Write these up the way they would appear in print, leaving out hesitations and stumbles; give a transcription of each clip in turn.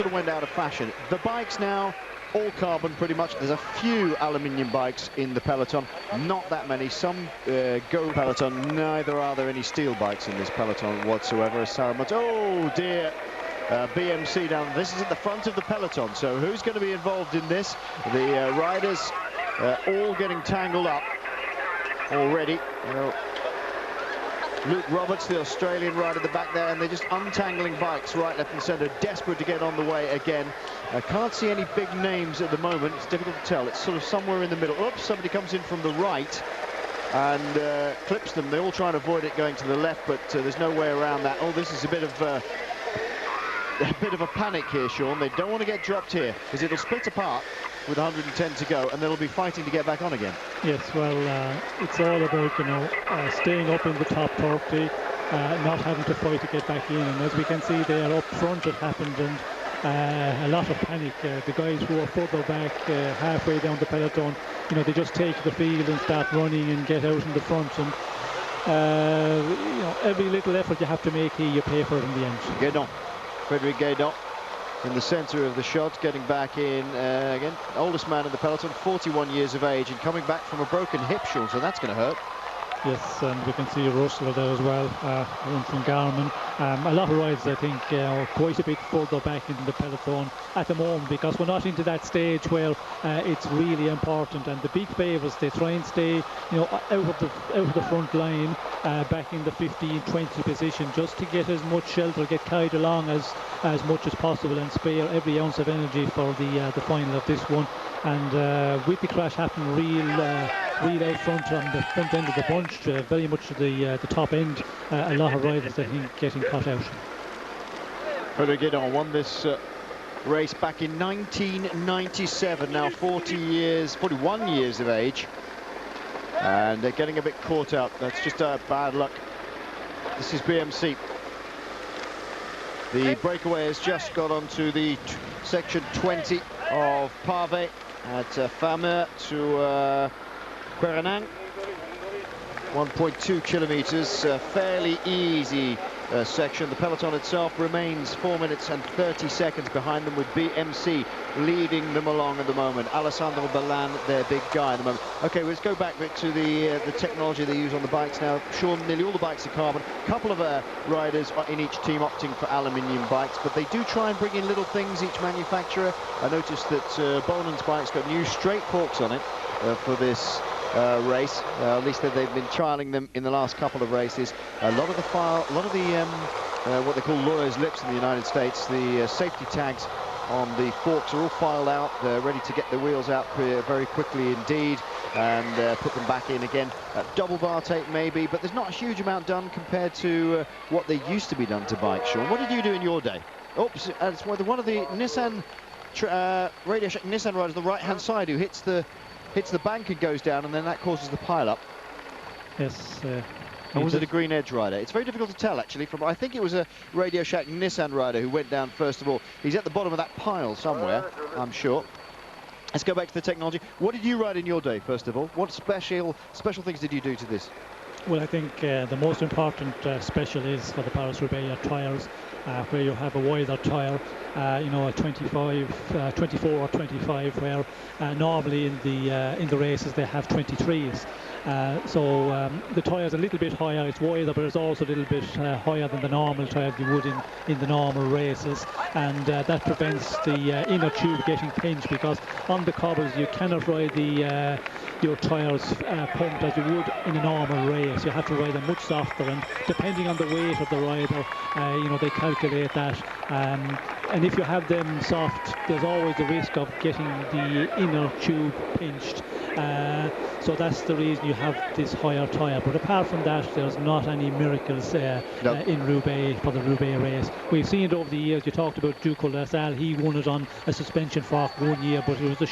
Went out of fashion. The bikes now, all carbon pretty much. There's a few aluminium bikes in the peloton, not that many. Some go peloton, neither are there any steel bikes in this peloton whatsoever. Oh dear, BMC down. This is at the front of the peloton, so who's going to be involved in this? The riders all getting tangled up already. Luke Roberts, the Australian rider at the back there, and they're just untangling bikes right, left and centre, desperate to get on the way again. I can't see any big names at the moment. It's difficult to tell. It's sort of somewhere in the middle. Oops, somebody comes in from the right and clips them. They all try and avoid it going to the left, but there's no way around that. Oh, this is a bit of a panic here, Sean. They don't want to get dropped here because it'll split apart with 110 to go, and they'll be fighting to get back on again. Yes, well, it's all about, staying up in the top 30, not having to fight to get back in. And as we can see there up front, it happened, and a lot of panic. The guys who are further back, halfway down the peloton, they just take the field and start running and get out in the front. And every little effort you have to make here, you pay for it in the end. Guédon, Frédéric Guédon, in the centre of the shot, getting back in again. Oldest man in the peloton, 41 years of age, and coming back from a broken hip, Sean, so that's going to hurt. Yes, and we can see Russell there as well, one from Garmin. A lot of riders, I think, quite a bit further back into the peloton at the moment, because we're not into that stage where it's really important. And the big favourites, they try and stay, out of the front line, back in the 15-20 position, just to get as much shelter, get carried along as much as possible, and spare every ounce of energy for the final of this one. And with the crash happening real out front on the front end of the bunch, very much to the top end, a lot of riders, I think, getting caught out. Frédéric Guédon won this race back in 1997, now 41 years of age, and they're getting a bit caught out. That's just bad luck. This is BMC. The breakaway has just got onto the section 20 of Pavé at Fameux to Querenang. 1.2 kilometers, fairly easy section. The peloton itself remains 4 minutes and 30 seconds behind them, with BMC leading them along at the moment. Alessandro Ballan, their big guy at the moment. Okay, let's go back to the technology they use on the bikes now. Sean, nearly all the bikes are carbon. A couple of riders in each team opting for aluminium bikes, but they do try and bring in little things, each manufacturer. I noticed that Bonen's bike's got new straight forks on it for this race. At least they've been trialing them in the last couple of races. A lot of the what they call lawyers' lips in the United States, the safety tags on the forks are all filed out. They're ready to get the wheels out very quickly indeed, and put them back in again. Double bar tape maybe, but there's not a huge amount done compared to what they used to be done to bikes. Sean, what did you do in your day? Oops, it's one of the Nissan Radio Shack Nissan riders, the right-hand side, who hits the bank and goes down, and then that causes the pile-up. Yes. Or was it a Green Edge rider? It's very difficult to tell, actually. I think it was a Radio Shack Nissan rider who went down first of all. He's at the bottom of that pile somewhere, I'm sure. Let's go back to the technology. What did you ride in your day, first of all? What special things did you do to this? Well, I think the most important special is for the Paris-Roubaix tyres, where you have a wider tyre, a 24 or 25, where normally in the races they have 23s. So the tyre is a little bit higher, it's wider, but it's also a little bit higher than the normal tyre you would in the normal races, and that prevents the inner tube getting pinched, because on the cobbles you cannot ride your tyres pumped as you would in a normal race. You have to ride them much softer, and depending on the weight of the rider, they calculate that. And if you have them soft, there's always the risk of getting the inner tube pinched. So that's the reason you have this higher tyre. But apart from that, there's not any miracles in Roubaix for the Roubaix race. We've seen it over the years. You talked about Ducol Lassalle. He won it on a suspension fork 1 year, but it was a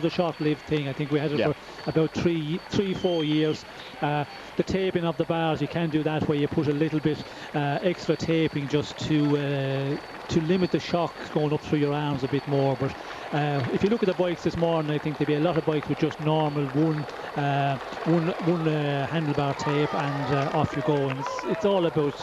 short-lived thing. I think we had it for about 3-4 years. The taping of the bars, you can do that where you put a little bit extra taping just to limit the shock going up through your arms a bit more. But if you look at the bikes this morning, I think there'll be a lot of bikes with just normal one handlebar tape, and off you go. And it's all about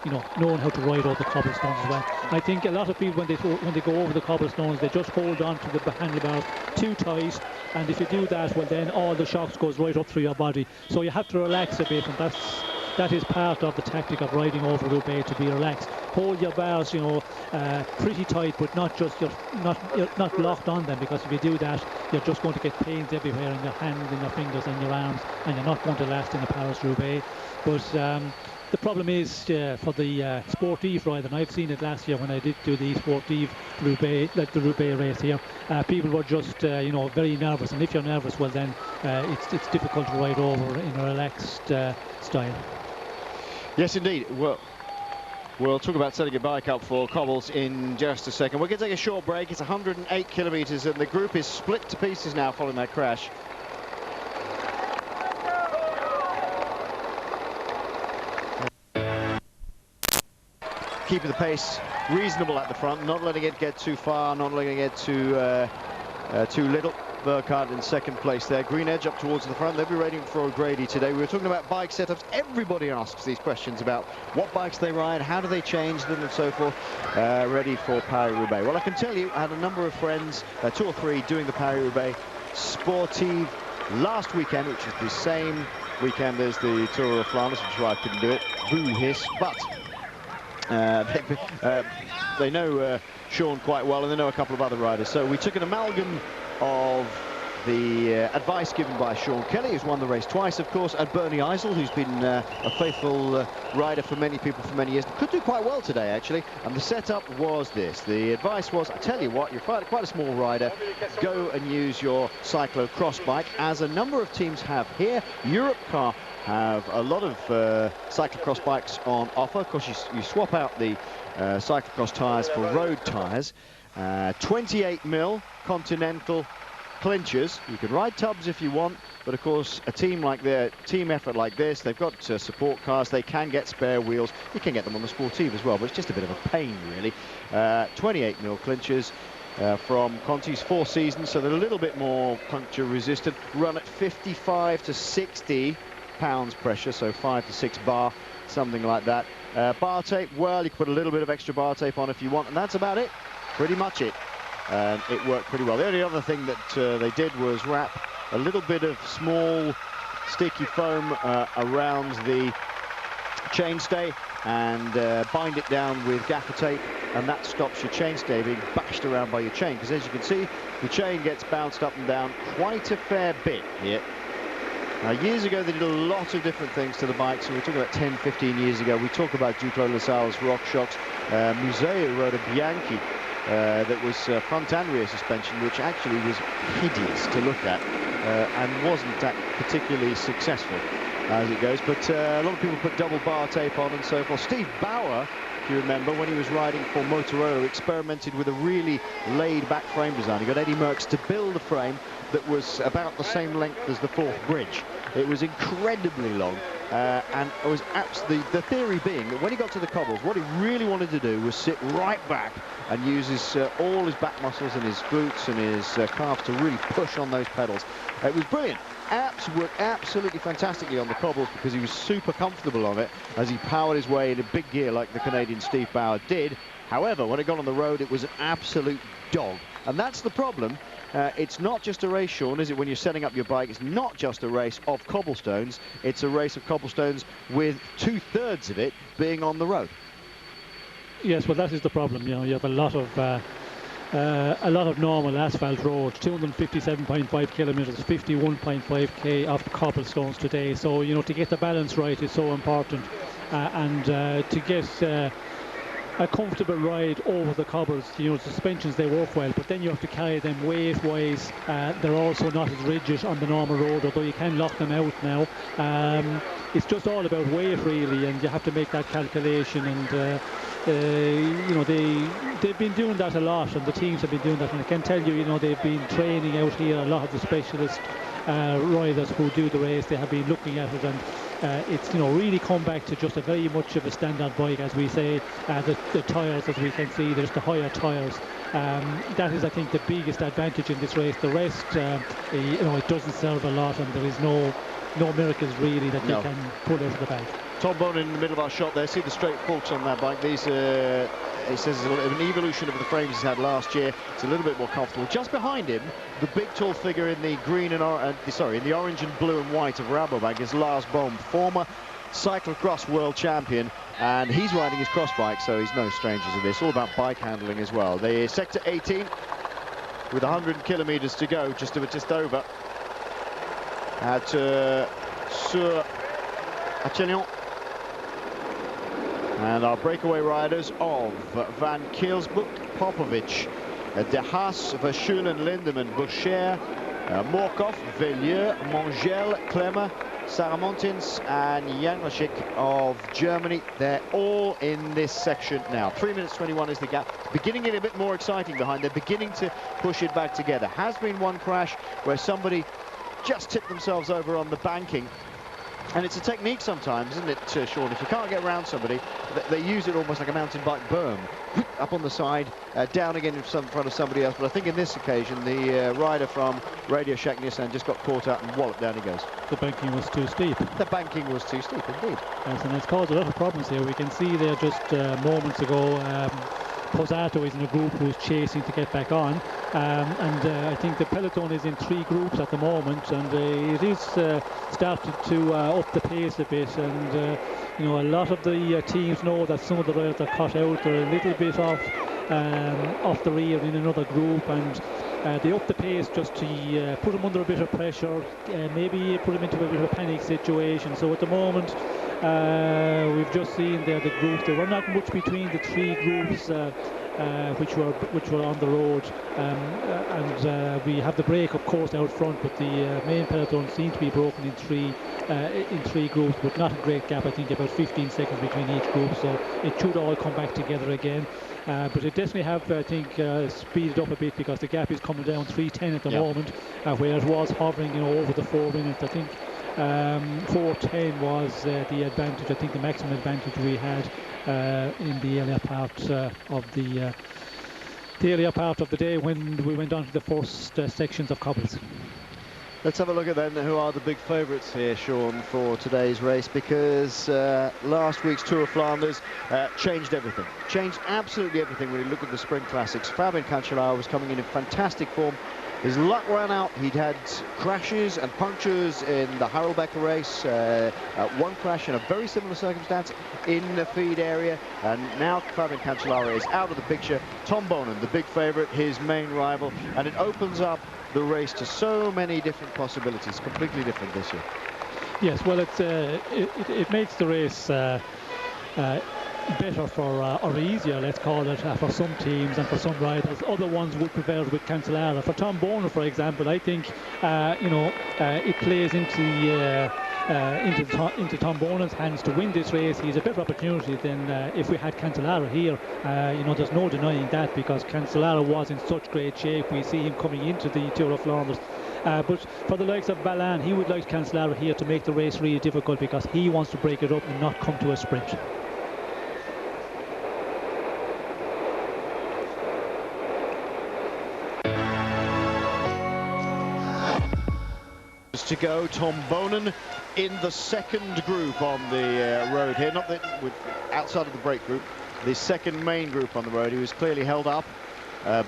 knowing how to ride over the cobblestones as well. I think a lot of people, when they go over the cobblestones, they just hold on to the handlebars too tight, and if you do that, well, then all the shocks goes right up through your body. So you have to relax a bit, and that is part of the tactic of riding over Roubaix, to be relaxed. Hold your bars, pretty tight, but you're not locked on them, because if you do that, you're just going to get pains everywhere in your hands, in your fingers, and your arms, and you're not going to last in the Paris-Roubaix. But the problem is for the sportive rider, and I've seen it last year when I did do the sportive Roubaix, the Roubaix race here. People were just, very nervous, and if you're nervous, well then it's difficult to ride over in a relaxed style. Yes, indeed. Well, we'll talk about setting your bike up for cobbles in just a second. We're going to take a short break. It's 108 kilometres, and the group is split to pieces now following that crash. Keeping the pace reasonable at the front, not letting it get too far, not letting it get too little. Burkhardt in second place there. Green Edge up towards the front. They'll be waiting for O'Grady today. We were talking about bike setups. Everybody asks these questions about what bikes they ride, how do they change them, and so forth, ready for Paris-Roubaix. Well, I can tell you, I had a number of friends, 2 or 3, doing the Paris-Roubaix Sportive last weekend, which is the same weekend as the Tour of Flanders, which is why I couldn't do it. Boo hiss. But they know Sean quite well, and they know a couple of other riders. So we took an amalgam of the advice given by Sean Kelly, who's won the race twice, of course, and Bernie Eisel, who's been a faithful rider for many people for many years. Could do quite well today, actually. And the setup was this. The advice was, I tell you what, you're quite a small rider, go and use your cyclo-cross bike, as a number of teams have here. Europe Car have a lot of cyclocross bikes on offer. Of course, you swap out the cyclocross tyres for road tyres. 28mm Continental clinchers. You can ride tubs if you want, but of course a team effort like this, they've got support cars, they can get spare wheels. You can get them on the Sportive as well, but it's just a bit of a pain, really. 28mm clinchers from Conti's 4 seasons, so they're a little bit more puncture resistant. Run at 55 to 60 pounds pressure, so 5 to 6 bar, something like that. Bar tape, well, you can put a little bit of extra bar tape on if you want, and that's about it. Pretty much it. It worked pretty well. The only other thing that they did was wrap a little bit of small sticky foam around the chainstay and bind it down with gaffer tape, and that stops your chainstay being bashed around by your chain, because as you can see, the chain gets bounced up and down quite a fair bit here. Now, years ago, they did a lot of different things to the bikes. So we're talking about 10, 15 years ago. We talk about Duclos Lassalle's RockShox. Museo rode a Bianchi that was front and rear suspension, which actually was hideous to look at and wasn't that particularly successful as it goes. But a lot of people put double bar tape on and so forth. Steve Bauer, if you remember, when he was riding for Motorola, experimented with a really laid-back frame design. He got Eddie Merckx to build a frame that was about the same length as the Forth Bridge. It was incredibly long, and it was the theory being that when he got to the cobbles, what he really wanted to do was sit right back and use all his back muscles and his glutes and his calves to really push on those pedals. It was brilliant. Worked absolutely fantastically on the cobbles because he was super comfortable on it as he powered his way in a big gear like the Canadian Steve Bauer did. However, when it got on the road, it was an absolute dog. And that's the problem. It's not just a race, Sean, is it, when you're setting up your bike? It's not just a race of cobblestones. It's a race of cobblestones with 2/3 of it being on the road. Yes, well, that is the problem. You have a lot of normal asphalt roads, 257.5 kilometres, 51.5k of cobblestones today. So, to get the balance right is so important, and to get a comfortable ride over the cobbles, suspensions, they work well, but then you have to carry them weight-wise. They're also not as rigid on the normal road, although you can lock them out now. It's just all about weight, really, and you have to make that calculation, and they've been doing that a lot, and the teams have been doing that, and I can tell you, they've been training out here. A lot of the specialist riders who do the race, they have been looking at it, and it's really come back to just a very much of a standard bike, as we say. The tyres, as we can see, there's the higher tyres. That is, I think, the biggest advantage in this race. The rest, it doesn't serve a lot, and there is no miracles really that you can pull out of the bag. Tom Bonin in the middle of our shot there. See the straight forks on that bike. These, he says, is an evolution of the frames he's had last year. It's a little bit more comfortable. Just behind him, the big tall figure in the green and in the orange and blue and white of Rabobank is Lars Bohm, former cyclocross world champion, and he's riding his cross bike, so he's no stranger to this. All about bike handling as well. The sector 18 with 100 kilometers to go, just over at Sur Achelion. And our breakaway riders of Van Kielsbroek, Popovic, De Haas, Verschulen, Lindemann, Boucher, Morkov, Vellieux, Mongel, Klemmer, Saramontins and Janosic of Germany. They're all in this section now. 3 minutes 21 is the gap. It's beginning to get a bit more exciting behind. They're beginning to push it back together. Has been one crash where somebody just tipped themselves over on the banking. And it's a technique sometimes, isn't it, Sean? If you can't get around somebody, they use it almost like a mountain bike berm. Up on the side, down again in front of somebody else. But I think in this occasion, the rider from Radio Shack Nissan just got caught out and walloped, down he goes. The banking was too steep. The banking was too steep, indeed. Yes, and it's caused a lot of problems here. We can see there just moments ago, Posato is in a group who's chasing to get back on, and I think the peloton is in 3 groups at the moment, and it is started to up the pace a bit, and you know, a lot of the teams know that some of the riders are cut out. They're a little bit off the rear in another group, and they up the pace just to put them under a bit of pressure, maybe put them into a bit of a panic situation. So at the moment, we've just seen there the groups. There were not much between the 3 groups which were on the road, and we have the break, of course, out front, but the main peloton seems to be broken in three groups, but not a great gap. I think about 15 seconds between each group, so it should all come back together again. But it definitely have, I think, speeded up a bit, because the gap is coming down 3:10 at the moment, where it was hovering, you know, over the 4 minutes. I think 4:10 was the advantage. I think the maximum advantage we had in the earlier part of the day when we went on to the first sections of cobbles. Let's have a look at then who are the big favourites here, Sean, for today's race, because last week's Tour of Flanders changed everything. Changed absolutely everything when you look at the Spring Classics. Fabian Cancellara was coming in fantastic form. His luck ran out. He'd had crashes and punctures in the Harelbeke race, one crash in a very similar circumstance in the feed area, and now Fabian Cancellara is out of the picture. Tom Bonin, the big favourite, his main rival, and it opens up the race to so many different possibilities, completely different this year. Yes, well, it makes the race better for, or easier, let's call it, for some teams and for some riders. Other ones would prefer it with Cancellara. For Tom Bonin, for example, I think you know, it plays into Tom Bonin's hands to win this race. He's a better opportunity than if we had Cancellara here. You know, there's no denying that, because Cancellara was in such great shape. We see him coming into the Tour of Flanders. But for the likes of Ballan, he would like Cancellara here to make the race really difficult, because he wants to break it up and not come to a sprint. To go, Tom Bonin in the second group on the road here, not outside of the break group, the second main group on the road. He was clearly held up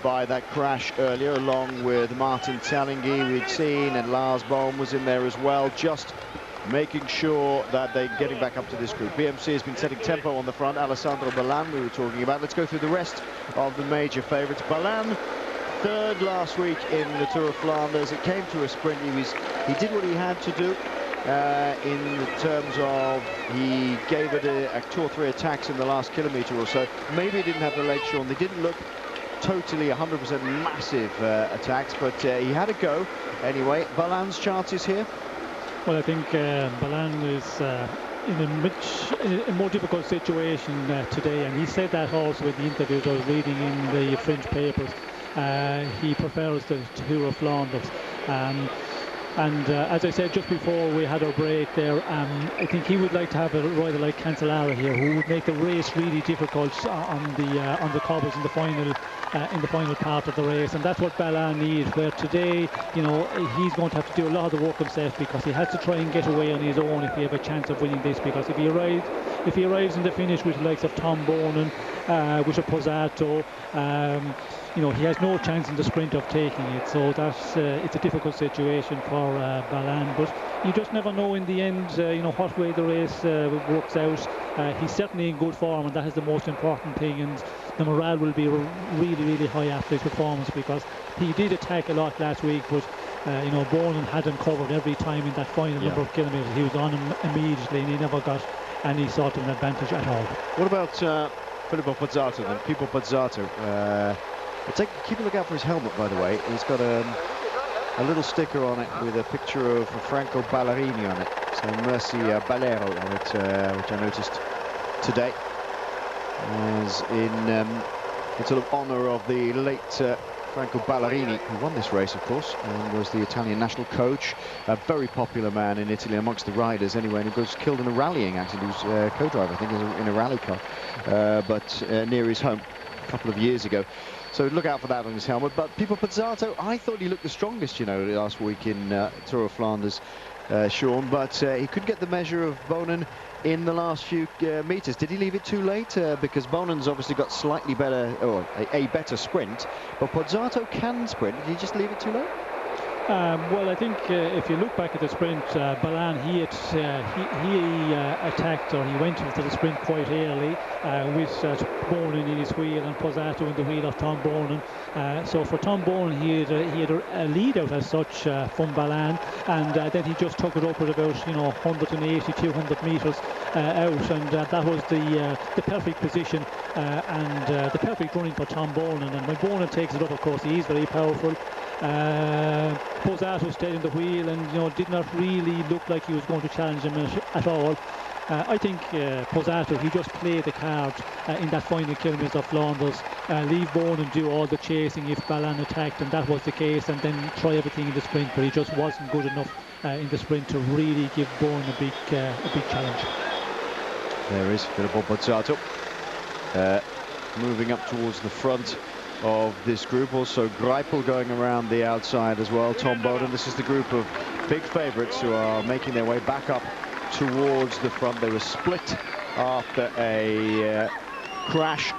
by that crash earlier, along with Martin Talingi we'd seen, and Lars Bohm was in there as well, just making sure that they're getting back up to this group. BMC has been setting tempo on the front. Alessandro Ballan we were talking about. Let's go through the rest of the major favourites. Ballan, third last week in the Tour of Flanders. It came to a sprint. He did what he had to do in terms of he gave it a 2 or 3 attacks in the last kilometre or so. Maybe he didn't have the legs, Sean. They didn't look totally 100% massive attacks, but he had a go anyway. Ballan's chances here? Well, I think Ballan is in a more difficult situation today, and he said that also in the interviews I was reading in the French papers. He prefers the Tour of Flanders. And as I said just before we had our break there, I think he would like to have a rider like Cancellara here, who would make the race really difficult on the cobbles in the final part of the race, and that's what Ballan needs. Where today, you know, he's going to have to do a lot of the work himself, because he has to try and get away on his own if he have a chance of winning this. Because if he arrives in the finish with the likes of Tom Bonan, with a Pozzato, you know, he has no chance in the sprint of taking it. So that's it's a difficult situation for Ballan, but you just never know in the end, you know, what way the race works out. He's certainly in good form, and that is the most important thing, and the morale will be really high after his performance, because he did attack a lot last week, but you know, Bonan had him covered every time in that final number of kilometres. He was on him immediately, and he never got any sort of an advantage at all. What about Filippo Pozzato then? People Pozzato. Keep a look out for his helmet, by the way. He's got a little sticker on it with a picture of Franco Ballerini on it. So Merci Ballero on it, which I noticed today, as in sort of honour of the late Franco Ballerini, who won this race, of course, and was the Italian national coach. A very popular man in Italy amongst the riders anyway, and he was killed in a rallying accident. He was co-driver, I think, in a rally car, but near his home a couple of years ago. So look out for that on his helmet. But Pipo Pozzato, I thought he looked the strongest, you know, last week in Tour of Flanders, Sean, but he could get the measure of Bonan in the last few meters. Did he leave it too late? Because Bonan's obviously got slightly better, or a better sprint, but Pozzato can sprint. Did he just leave it too late? Well, I think if you look back at the sprint, Ballan, he attacked, or he went into the sprint quite early with Bonan in his wheel and Pozzato in the wheel of Tom Bonan. So for Tom Bonan, he had a lead out as such from Ballan, and then he just took it up at about, you know, 180, 200 metres out, and that was the perfect position and the perfect running for Tom Bonan. And when Bonan takes it up, of course, he is very powerful. Pozzato stayed in the wheel and, you know, did not really look like he was going to challenge him at all. I think Pozzato, he just played the cards in that final kilometres of Flanders. Leave Bonan do all the chasing if Ballan attacked, and that was the case, and then try everything in the sprint, but he just wasn't good enough in the sprint to really give Bonan a big challenge. There is Filippo Pozzato moving up towards the front of this group. Also Greipel going around the outside as well. Tom Bonan. This is the group of big favourites who are making their way back up towards the front. They were split after a crash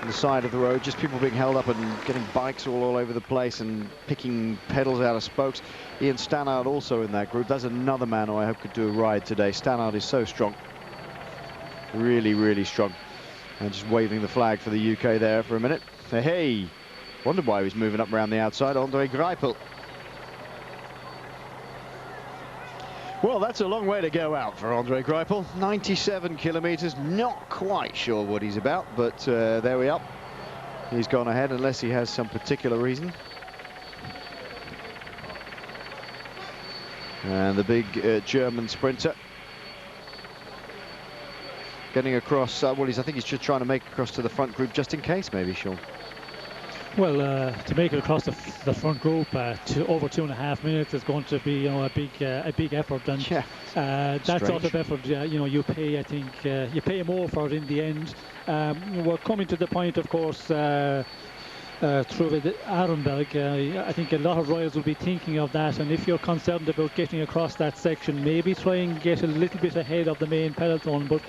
on the side of the road. Just people being held up and getting bikes all over the place and picking pedals out of spokes. Ian Stannard also in that group. That's another man who I hope could do a ride today. Stannard is so strong. Really strong. And just waving the flag for the UK there for a minute. Hey, wondered why he was moving up around the outside. Andre Greipel. Well, that's a long way to go out for Andre Greipel. 97 kilometres, not quite sure what he's about, but there we are. He's gone ahead unless he has some particular reason. And the big German sprinter getting across. Well, I think he's just trying to make across to the front group just in case, maybe, Sean. Well, to make it across the front group to over 2.5 minutes is going to be, you know, a big effort, and that sort of effort, you know, you pay. I think you pay more for it in the end. We're coming to the point, of course, through the Arenberg. I think a lot of riders will be thinking of that, and if you're concerned about getting across that section, maybe try and get a little bit ahead of the main peloton, but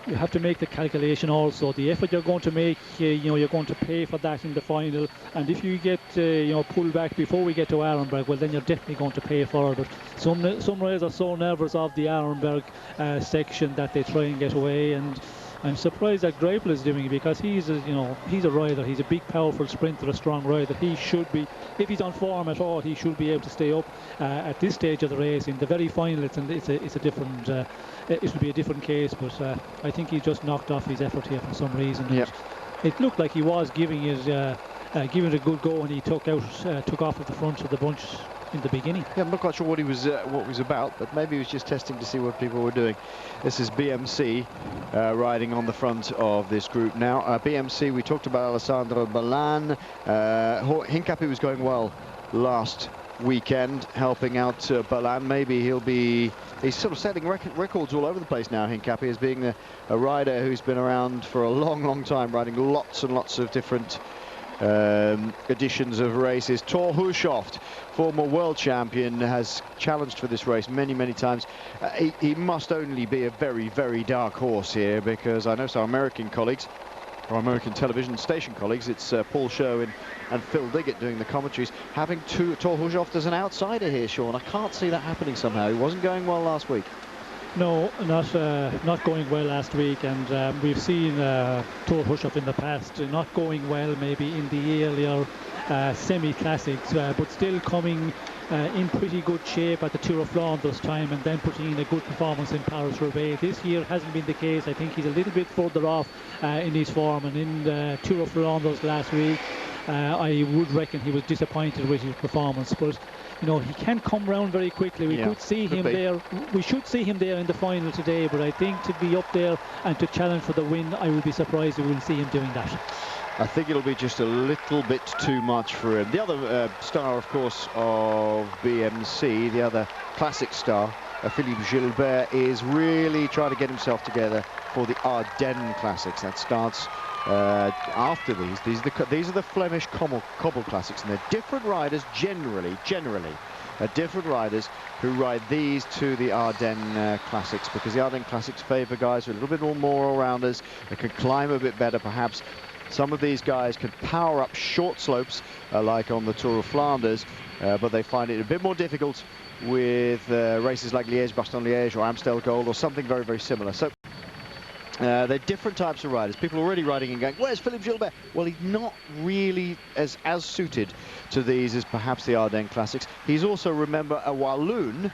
you have to make the calculation also. The effort you're going to make, you know, you're going to pay for that in the final, and if you get you know, pulled back before we get to Arenberg, well, then you're definitely going to pay for it. But some riders are so nervous of the Arenberg section that they try and get away, and I'm surprised that Greipel is doing it, because he's a rider. He's a big, powerful sprinter, a strong rider. He should be, if he's on form at all, he should be able to stay up at this stage of the race. In the very final, it's a different. It will be a different case, but I think he just knocked off his effort here for some reason. Yep. It looked like he was giving it a good go, and he took off at the front of the bunch in the beginning. Yeah, I'm not quite sure what he was about, but maybe he was just testing to see what people were doing. This is BMC riding on the front of this group now. BMC, we talked about Alessandro Ballan. Hincapie was going well last weekend, helping out Balan. Maybe he's sort of setting records all over the place now, Hincapie, as being a rider who's been around for a long time, riding lots and lots of different editions of races. Thor Hushovd, former world champion, has challenged for this race many times. He must only be a very dark horse here, because I know some American colleagues, or American television station colleagues, it's Paul Sherwin and Phil Diggett doing the commentaries, having Thor Hushovd as an outsider here, Sean. I can't see that happening somehow. He wasn't going well last week. No, not going well last week, and we've seen Thor Hushovd in the past not going well maybe in the earlier semi-classics, but still coming in pretty good shape at the Tour of Flanders time, and then putting in a good performance in Paris-Roubaix. This year hasn't been the case. I think he's a little bit further off in his form, and in the Tour of Flanders last week, I would reckon he was disappointed with his performance, but you know, he can come round very quickly. We could see him there. We should see him there in the final today, but I think to be up there and to challenge for the win, I would be surprised if we'll see him doing that. I think it'll be just a little bit too much for him. The other star, of course, of BMC, the other classic star, Philippe Gilbert, is really trying to get himself together for the Ardennes Classics. That starts after these. These are the Flemish cobble classics, and they're different riders generally different riders who ride these to the Ardennes Classics, because the Ardennes Classics favour guys who are a little bit more all-rounders. They can climb a bit better, perhaps. Some of these guys can power up short slopes, like on the Tour of Flanders, but they find it a bit more difficult with races like Liège-Bastogne-Liège or Amstel Gold or something very similar. So they're different types of riders. People already riding and going, where's Philippe Gilbert? Well, he's not really as suited to these as perhaps the Ardennes Classics. He's also, remember, a Walloon,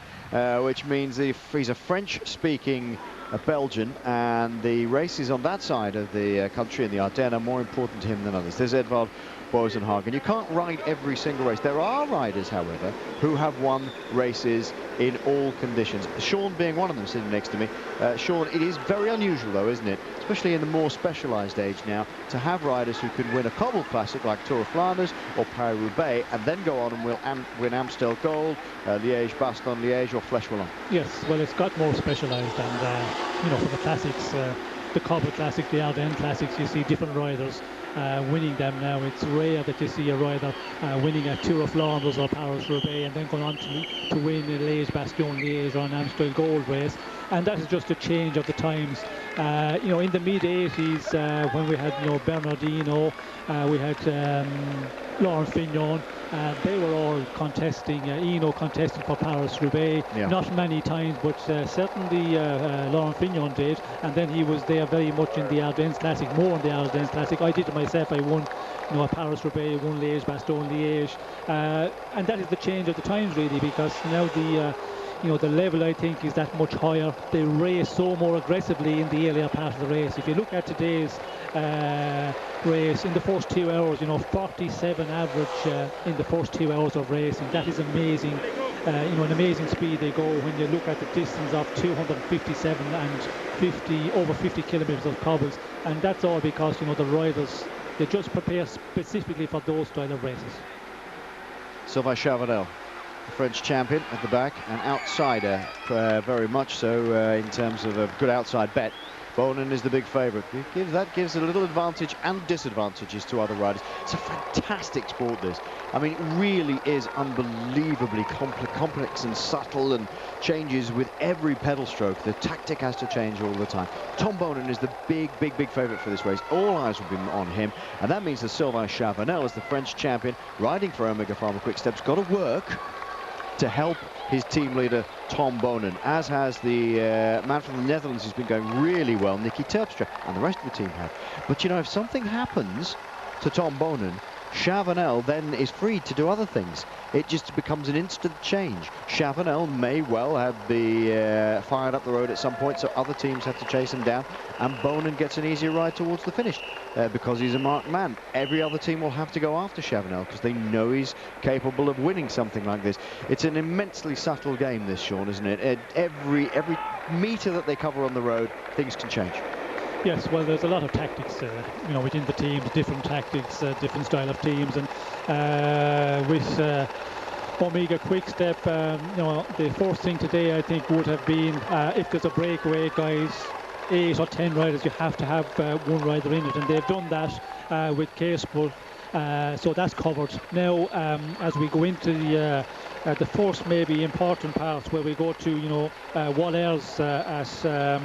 which means he's a French-speaking Belgian, and the races on that side of the country in the Ardennes are more important to him than others. There's Edvald Bosenhagen. You can't ride every single race. There are riders, however, who have won races in all conditions. Sean being one of them, sitting next to me. Sean, it is very unusual, though, isn't it, especially in the more specialised age now, to have riders who can win a cobble classic like Tour of Flanders or Paris-Roubaix, and then go on and win Amstel Gold, Liège-Bastogne-Liège or Flèche Wallonne. Yes, well, it's got more specialised, and you know, for the classics, the cobble classic, the Ardennes Classics, you see different riders winning them now. It's rare that you see a rider winning a Tour of Flanders or Paris-Roubaix and then going on to win a Liège-Bastogne-Liège or an Amstel Gold race, and that is just a change of the times. You know, in the mid-80s, when we had, you know, Bernardino, we had Laurent Fignon, they were all contesting, Eno contesting for Paris-Roubaix, not many times, but certainly Laurent Fignon did, and then he was there very much in the Ardennes Classic, more in the Ardennes Classic. I did it myself. I won, you know, a Paris-Roubaix, won Liège-Bastogne-Liège, and that is the change of the times, really, because now you know, the level, I think, is that much higher. They race so more aggressively in the earlier part of the race. If you look at today's race, in the first 2 hours, you know, 47 average in the first 2 hours of racing. That is amazing. You know, an amazing speed they go when you look at the distance of 257 and over 50 kilometers of cobbles. And that's all because, you know, the riders, they just prepare specifically for those style of races. Sylvain Chavanel, the French champion at the back, an outsider, very much so, in terms of a good outside bet. Bonin is the big favourite. That gives a little advantage and disadvantages to other riders. It's a fantastic sport, this. I mean, it really is unbelievably complex and subtle, and changes with every pedal stroke. The tactic has to change all the time. Tom Bonin is the big favourite for this race. All eyes will be on him, and that means that Sylvain Chavanel, as the French champion, riding for Omega Pharma Quick-Step's got to work to help his team leader Tom Bonin, as has the man from the Netherlands who's been going really well, Nicky Terpstra, and the rest of the team have. But you know, if something happens to Tom Bonin, Chavanel then is free to do other things. It just becomes an instant change. Chavanel may well have the fired up the road at some point, so other teams have to chase him down, and Bonin gets an easier ride towards the finish because he's a marked man. Every other team will have to go after Chavanel because they know he's capable of winning something like this. It's an immensely subtle game, this, Sean, isn't it? Every metre that they cover on the road, things can change. Yes, well, there's a lot of tactics, you know, within the teams, different tactics, different style of teams, and with Omega Quick Step, you know, the first thing today I think would have been if there's a breakaway, guys, 8 or 10 riders, you have to have one rider in it, and they've done that with Casebolt. So that's covered. Now, as we go into the first maybe important part where we go to, you know, Wallers at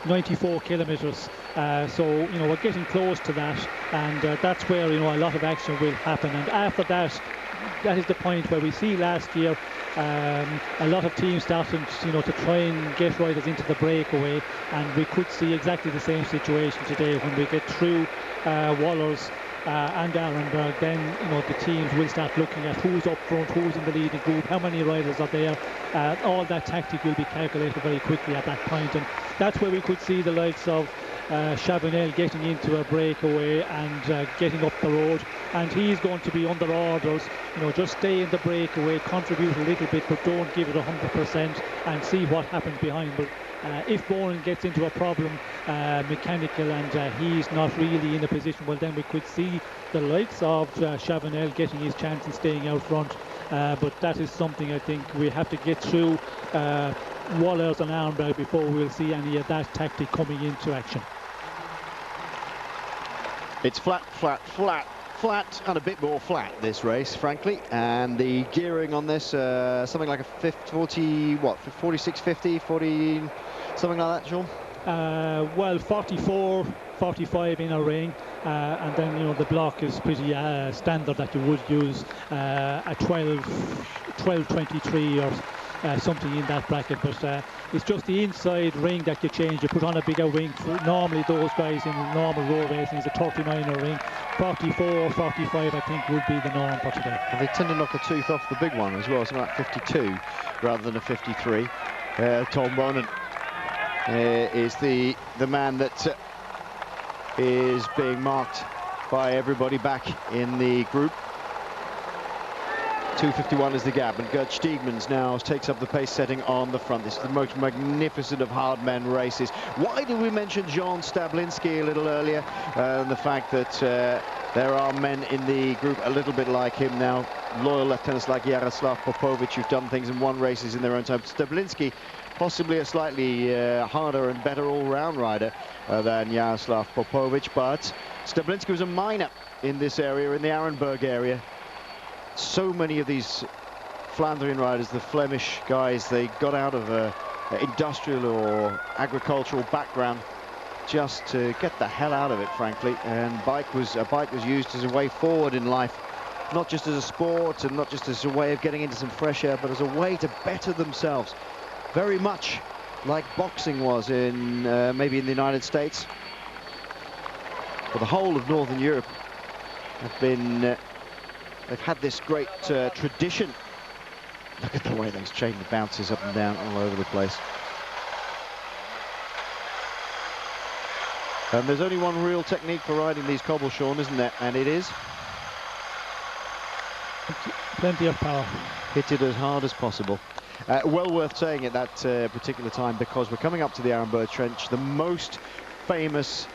94 kilometres. So, you know, we're getting close to that, and that's where, you know, a lot of action will happen. And after that, that is the point where we see last year a lot of teams starting, you know, to try and get riders into the breakaway, and we could see exactly the same situation today when we get through Wallers and Arenberg. Then, you know, the teams will start looking at who's up front, who's in the leading group, how many riders are there. All that tactic will be calculated very quickly at that point, and that's where we could see the likes of Chabanel getting into a breakaway and getting up the road, and he's going to be under orders, you know, just stay in the breakaway, contribute a little bit, but don't give it 100%, and see what happens behind. But if Bowen gets into a problem mechanical and he's not really in a position, well, then we could see the likes of Chabanel getting his chance and staying out front. But that is something I think we have to get through Wallers and Arenberg before we'll see any of that tactic coming into action. It's flat, flat, flat, flat, and a bit more flat, this race, frankly. And the gearing on this, something like a 46, 50, 40, something like that, Sean? Well, 44, 45 in a ring, and then, you know, the block is pretty standard that you would use a 12.23 or something in that bracket, but it's just the inside ring that you change. You put on a bigger ring. Normally those guys in normal road racing is a 39er ring. 44, 45 I think would be the norm for today. And they tend to knock a tooth off the big one as well, something like 52 rather than a 53. Tom Bonin is the man that is being marked by everybody back in the group. 2:51 is the gap, and Gert Stiegmans now takes up the pace setting on the front. This is the most magnificent of hard men races. Why did we mention John Stablinski a little earlier? And the fact that there are men in the group a little bit like him now, loyal lieutenants like Jaroslav Popovic, who've done things and won races in their own time. Stablinski, possibly a slightly harder and better all-round rider than Jaroslav Popovic, but Stablinski was a minor in this area, in the Arenberg area. So many of these Flandrian riders, the Flemish guys, they got out of an industrial or agricultural background just to get the hell out of it, frankly. And a bike was used as a way forward in life, not just as a sport and not just as a way of getting into some fresh air, but as a way to better themselves. Very much like boxing was in maybe in the United States. But the whole of Northern Europe have been they've had this great tradition. Look at the way those chain bounces up and down all over the place. And there's only one real technique for riding these cobbles, Sean, isn't there? And it is? Plenty of power. Hit it as hard as possible. Well worth saying at that particular time, because we're coming up to the Arenberg Trench, the most famous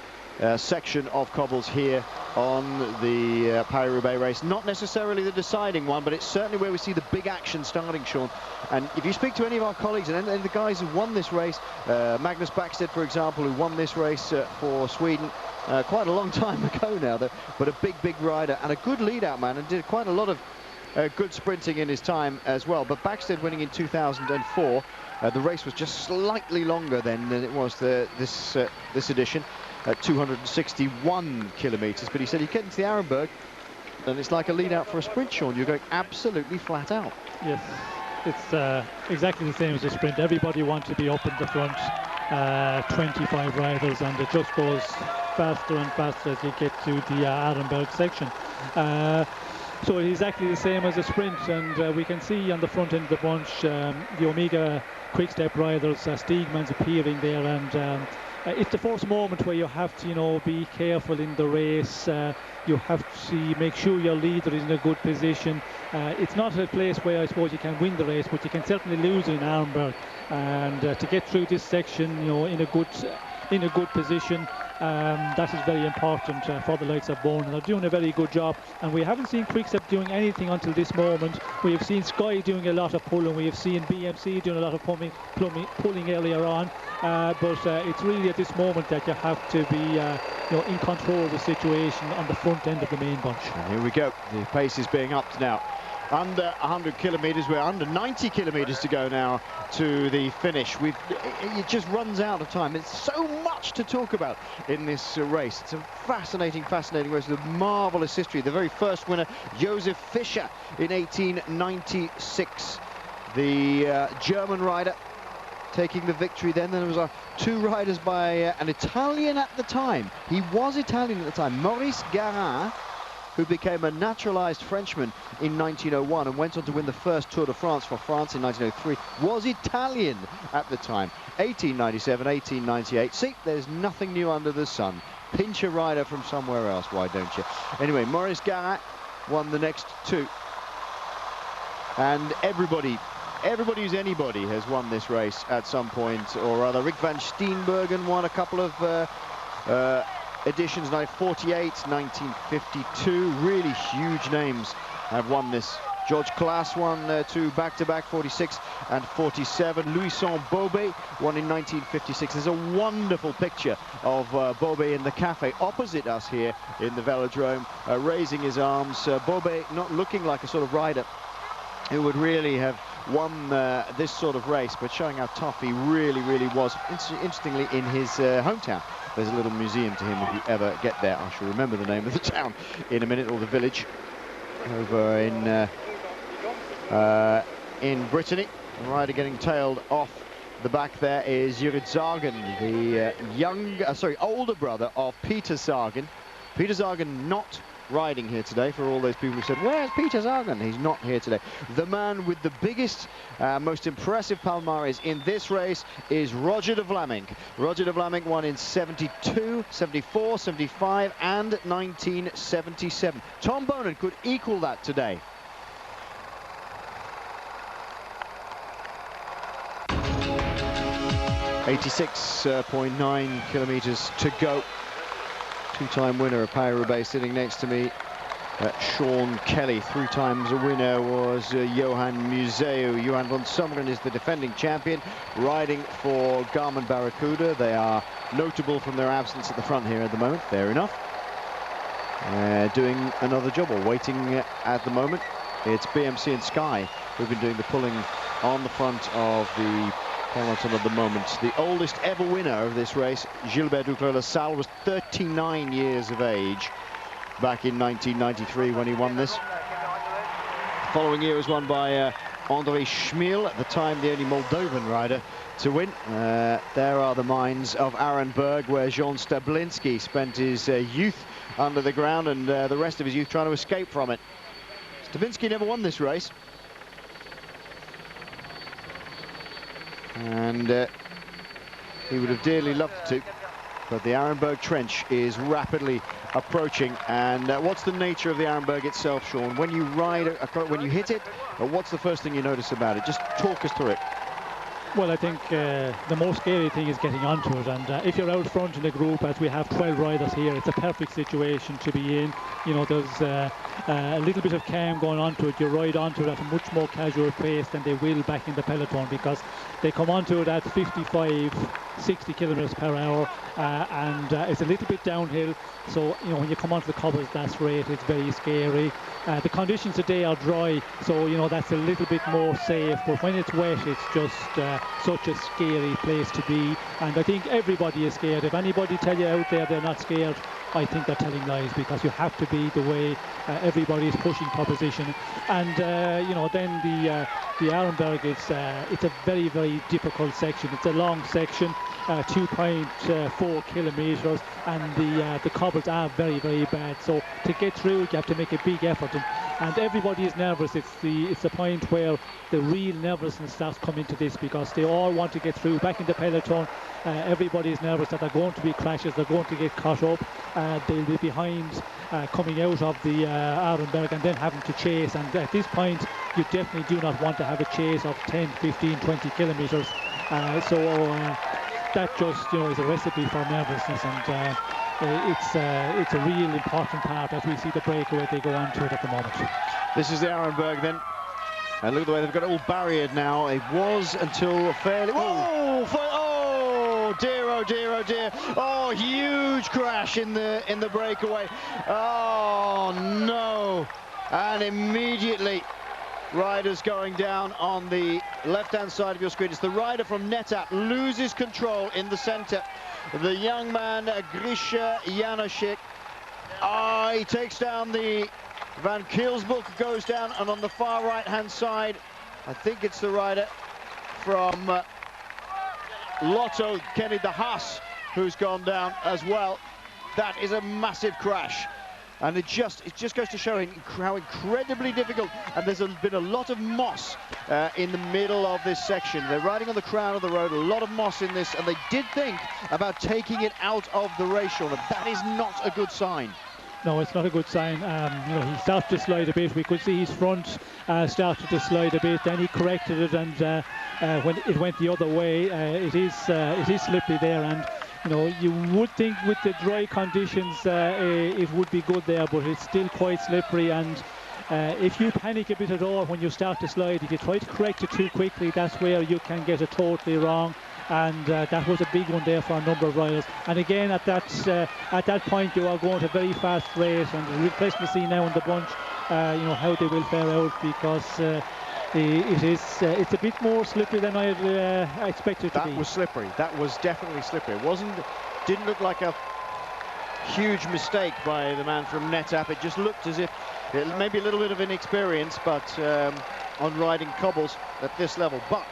section of cobbles here on the Paris-Roubaix race. Not necessarily the deciding one, but it's certainly where we see the big action starting, Sean. And if you speak to any of our colleagues and the guys who won this race, Magnus Backstedt, for example, who won this race for Sweden quite a long time ago now, but a big rider and a good lead-out man, and did quite a lot of good sprinting in his time as well. But Backstedt winning in 2004, the race was just slightly longer than it was this edition, at 261 kilometres. But he said you get into the Arenberg and it's like a lead out for a sprint, Sean. You're going absolutely flat out. Yes, it's exactly the same as a sprint. Everybody wants to be up in the front, 25 riders, and it just goes faster and faster as you get to the Arenberg section. So it's exactly the same as a sprint, and we can see on the front end of the bunch the Omega Quick Step riders, Stiegmans appearing there, and it's the first moment where you have to, you know, be careful in the race. You have to make sure your leader is in a good position. It's not a place where I suppose you can win the race, but you can certainly lose in Arenberg. And to get through this section, you know, in a good position, That is very important for the likes of Bone, and they're doing a very good job. And we haven't seen Quickstep doing anything until this moment. We have seen Sky doing a lot of pulling, we have seen BMC doing a lot of pulling earlier on, but it's really at this moment that you have to be in control of the situation on the front end of the main bunch. And here we go, the pace is being upped now. Under 100 kilometres, we're under 90 kilometres to go now to the finish. It just runs out of time. It's so much to talk about in this race. It's a fascinating race with a marvellous history. The very first winner, Josef Fischer, in 1896. The German rider taking the victory then. There was two riders by an Italian at the time. He was Italian at the time, Maurice Garin, who became a naturalized Frenchman in 1901 and went on to win the first Tour de France for France in 1903, was Italian at the time. 1897, 1898. See, there's nothing new under the sun. Pinch a rider from somewhere else, why don't you? Anyway, Maurice Garin won the next two. And everybody who's anybody has won this race at some point or other. Rick van Steenbergen won a couple of editions, 1948, 1952. Really huge names have won this. George Klaas won two back-to-back, 46 and 47. Louison Bobet won in 1956. There's a wonderful picture of Bobet in the cafe opposite us here in the velodrome, raising his arms. Bobet not looking like a sort of rider who would really have won this sort of race, but showing how tough he really was. Interestingly, in his hometown, there's a little museum to him if you ever get there. I shall remember the name of the town in a minute, or the village over in Brittany. The rider getting tailed off the back there is Jurrit Zagen, the older brother of Peter Sagan. Peter Sagan not riding here today, for all those people who said, where's Peter Sagan? He's not here today. The man with the biggest, most impressive palmares in this race is Roger de Vlaming. Roger de Vlaming won in 72, 74, 75 and 1977. Tom Bonan could equal that today. .9 kilometres to go. Two-time winner of Paris-Roubaix sitting next to me, Sean Kelly. 3 times a winner was Johan Museu. Johan van Summeren is the defending champion, riding for Garmin Barracuda. They are notable from their absence at the front here at the moment. Fair enough. Doing another job, or waiting at the moment. It's BMC and Sky who've been doing the pulling on the front of the peloton at the moment. The oldest ever winner of this race, Gilbert Duclos-Lassalle, was 39 years of age back in 1993 when he won this. The following year was won by André Schmiel, at the time the only Moldovan rider to win. There are the mines of Arenberg, where Jean Stablinski spent his youth under the ground and the rest of his youth trying to escape from it. Stablinski never won this race. And he would have dearly loved to, but the Arenberg Trench is rapidly approaching. And what's the nature of the Arenberg itself, Sean? When you ride, when you hit it, what's the first thing you notice about it? Just talk us through it. Well, I think the most scary thing is getting onto it, and if you're out front in a group, as we have 12 riders here, it's a perfect situation to be in. You know, there's a little bit of calm going onto it. You ride onto it at a much more casual pace than they will back in the peloton, because they come onto it at 55, 60 kilometers per hour, and it's a little bit downhill. So, you know, when you come onto the cobbles, that's rate, it's very scary. The conditions today are dry, so, you know, that's a little bit more safe. But when it's wet, it's just such a scary place to be. And I think everybody is scared. If anybody tell you out there they're not scared, I think they're telling lies, because you have to be the way everybody is pushing proposition. And, you know, then the Arenberg, it's a very, very difficult section. It's a long section. 2.4 kilometers, and the cobbles are very, very bad. So to get through, you have to make a big effort, and everybody is nervous. It's the point where the real nervousness starts coming to this, because they all want to get through back in the peloton. Everybody is nervous that they're going to be crashes, they're going to get caught up, they'll be behind coming out of the Arenberg and then having to chase. And at this point, you definitely do not want to have a chase of 10, 15, 20 kilometers. that just, you know, is a recipe for nervousness, and it's a real important part as we see the breakaway they go on to it at the moment. This is the Arenberg then. And look at the way they've got it all barriered now. It was until fairly... Oh dear, oh dear, oh dear. Oh, huge crash in the breakaway. Oh, no. And immediately, riders going down on the left-hand side of your screen. It's the rider from NetApp, loses control in the center. The young man, Grisha Janashik. He takes down the... Van Kielsbroek goes down, and on the far right-hand side, I think it's the rider from Lotto, Kenny de Haas, who's gone down as well. That is a massive crash, and it just goes to show how incredibly difficult. And there's been a lot of moss in the middle of this section. They're riding on the crown of the road, a lot of moss in this, and they did think about taking it out of the race, Sean. That is not a good sign. No, it's not a good sign. You know, he started to slide a bit. We could see his front started to slide a bit. Then he corrected it, and when it went the other way, it is slippery there. And you know, you would think with the dry conditions it would be good there, but it's still quite slippery. And if you panic a bit at all when you start to slide, if you try to correct it too quickly, that's where you can get it totally wrong. And that was a big one there for a number of riders. And again, at that point, you are going at a very fast rate, and it's real pleasant to see now in the bunch, you know, how they will fare out, because it's a bit more slippery than I had expected it to be. That was slippery. That was definitely slippery. It didn't look like a huge mistake by the man from NetApp. It just looked as if it maybe a little bit of inexperience, but on riding cobbles at this level. But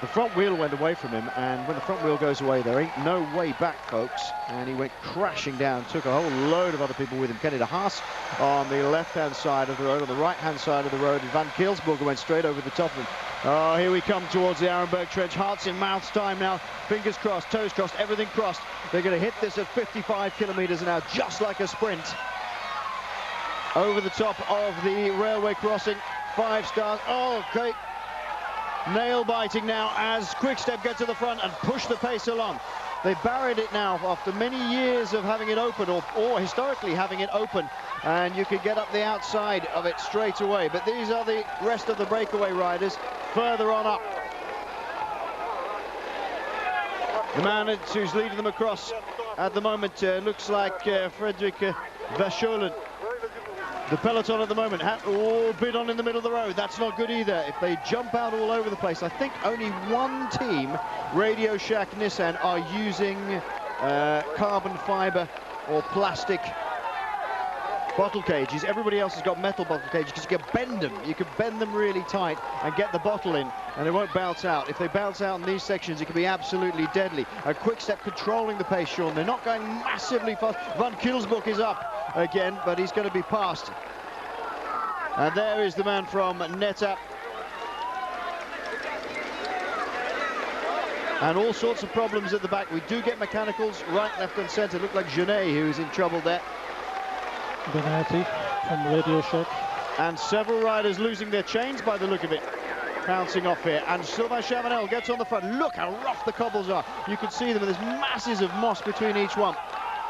the front wheel went away from him, and when the front wheel goes away, there ain't no way back, folks. And he went crashing down, took a whole load of other people with him. Kenny de Haas on the left-hand side of the road, on the right-hand side of the road, and Van Kielsbroek went straight over the top of him. Oh, here we come towards the Arenberg trench. Hearts in mouths time now. Fingers crossed, toes crossed, everything crossed. They're going to hit this at 55 kilometers an hour, just like a sprint. Over the top of the railway crossing. 5 stars. Oh, okay. Nail-biting now as Quickstep get to the front and push the pace along. They buried it now after many years of having it open, or historically having it open, and you could get up the outside of it straight away. But these are the rest of the breakaway riders further on up. The man who's leading them across at the moment looks like Frederick Vacholen. The peloton at the moment all bid on in the middle of the road. That's not good either. If they jump out all over the place, I think only one team, Radio Shack Nissan, are using carbon fiber or plastic bottle cages. Everybody else has got metal bottle cages because you can bend them. You can bend them really tight and get the bottle in, and it won't bounce out. If they bounce out in these sections, it can be absolutely deadly. A Quickstep controlling the pace, Sean. They're not going massively fast. Van Kielsbroek is up again, but he's going to be passed. And there is the man from NetApp. And all sorts of problems at the back. We do get mechanicals right, left and centre. Look like Genet who's in trouble there. Benatti from Radio Shack. And several riders losing their chains by the look of it. Bouncing off here. And Sylvain Chavanel gets on the front. Look how rough the cobbles are. You can see them. There's masses of moss between each one.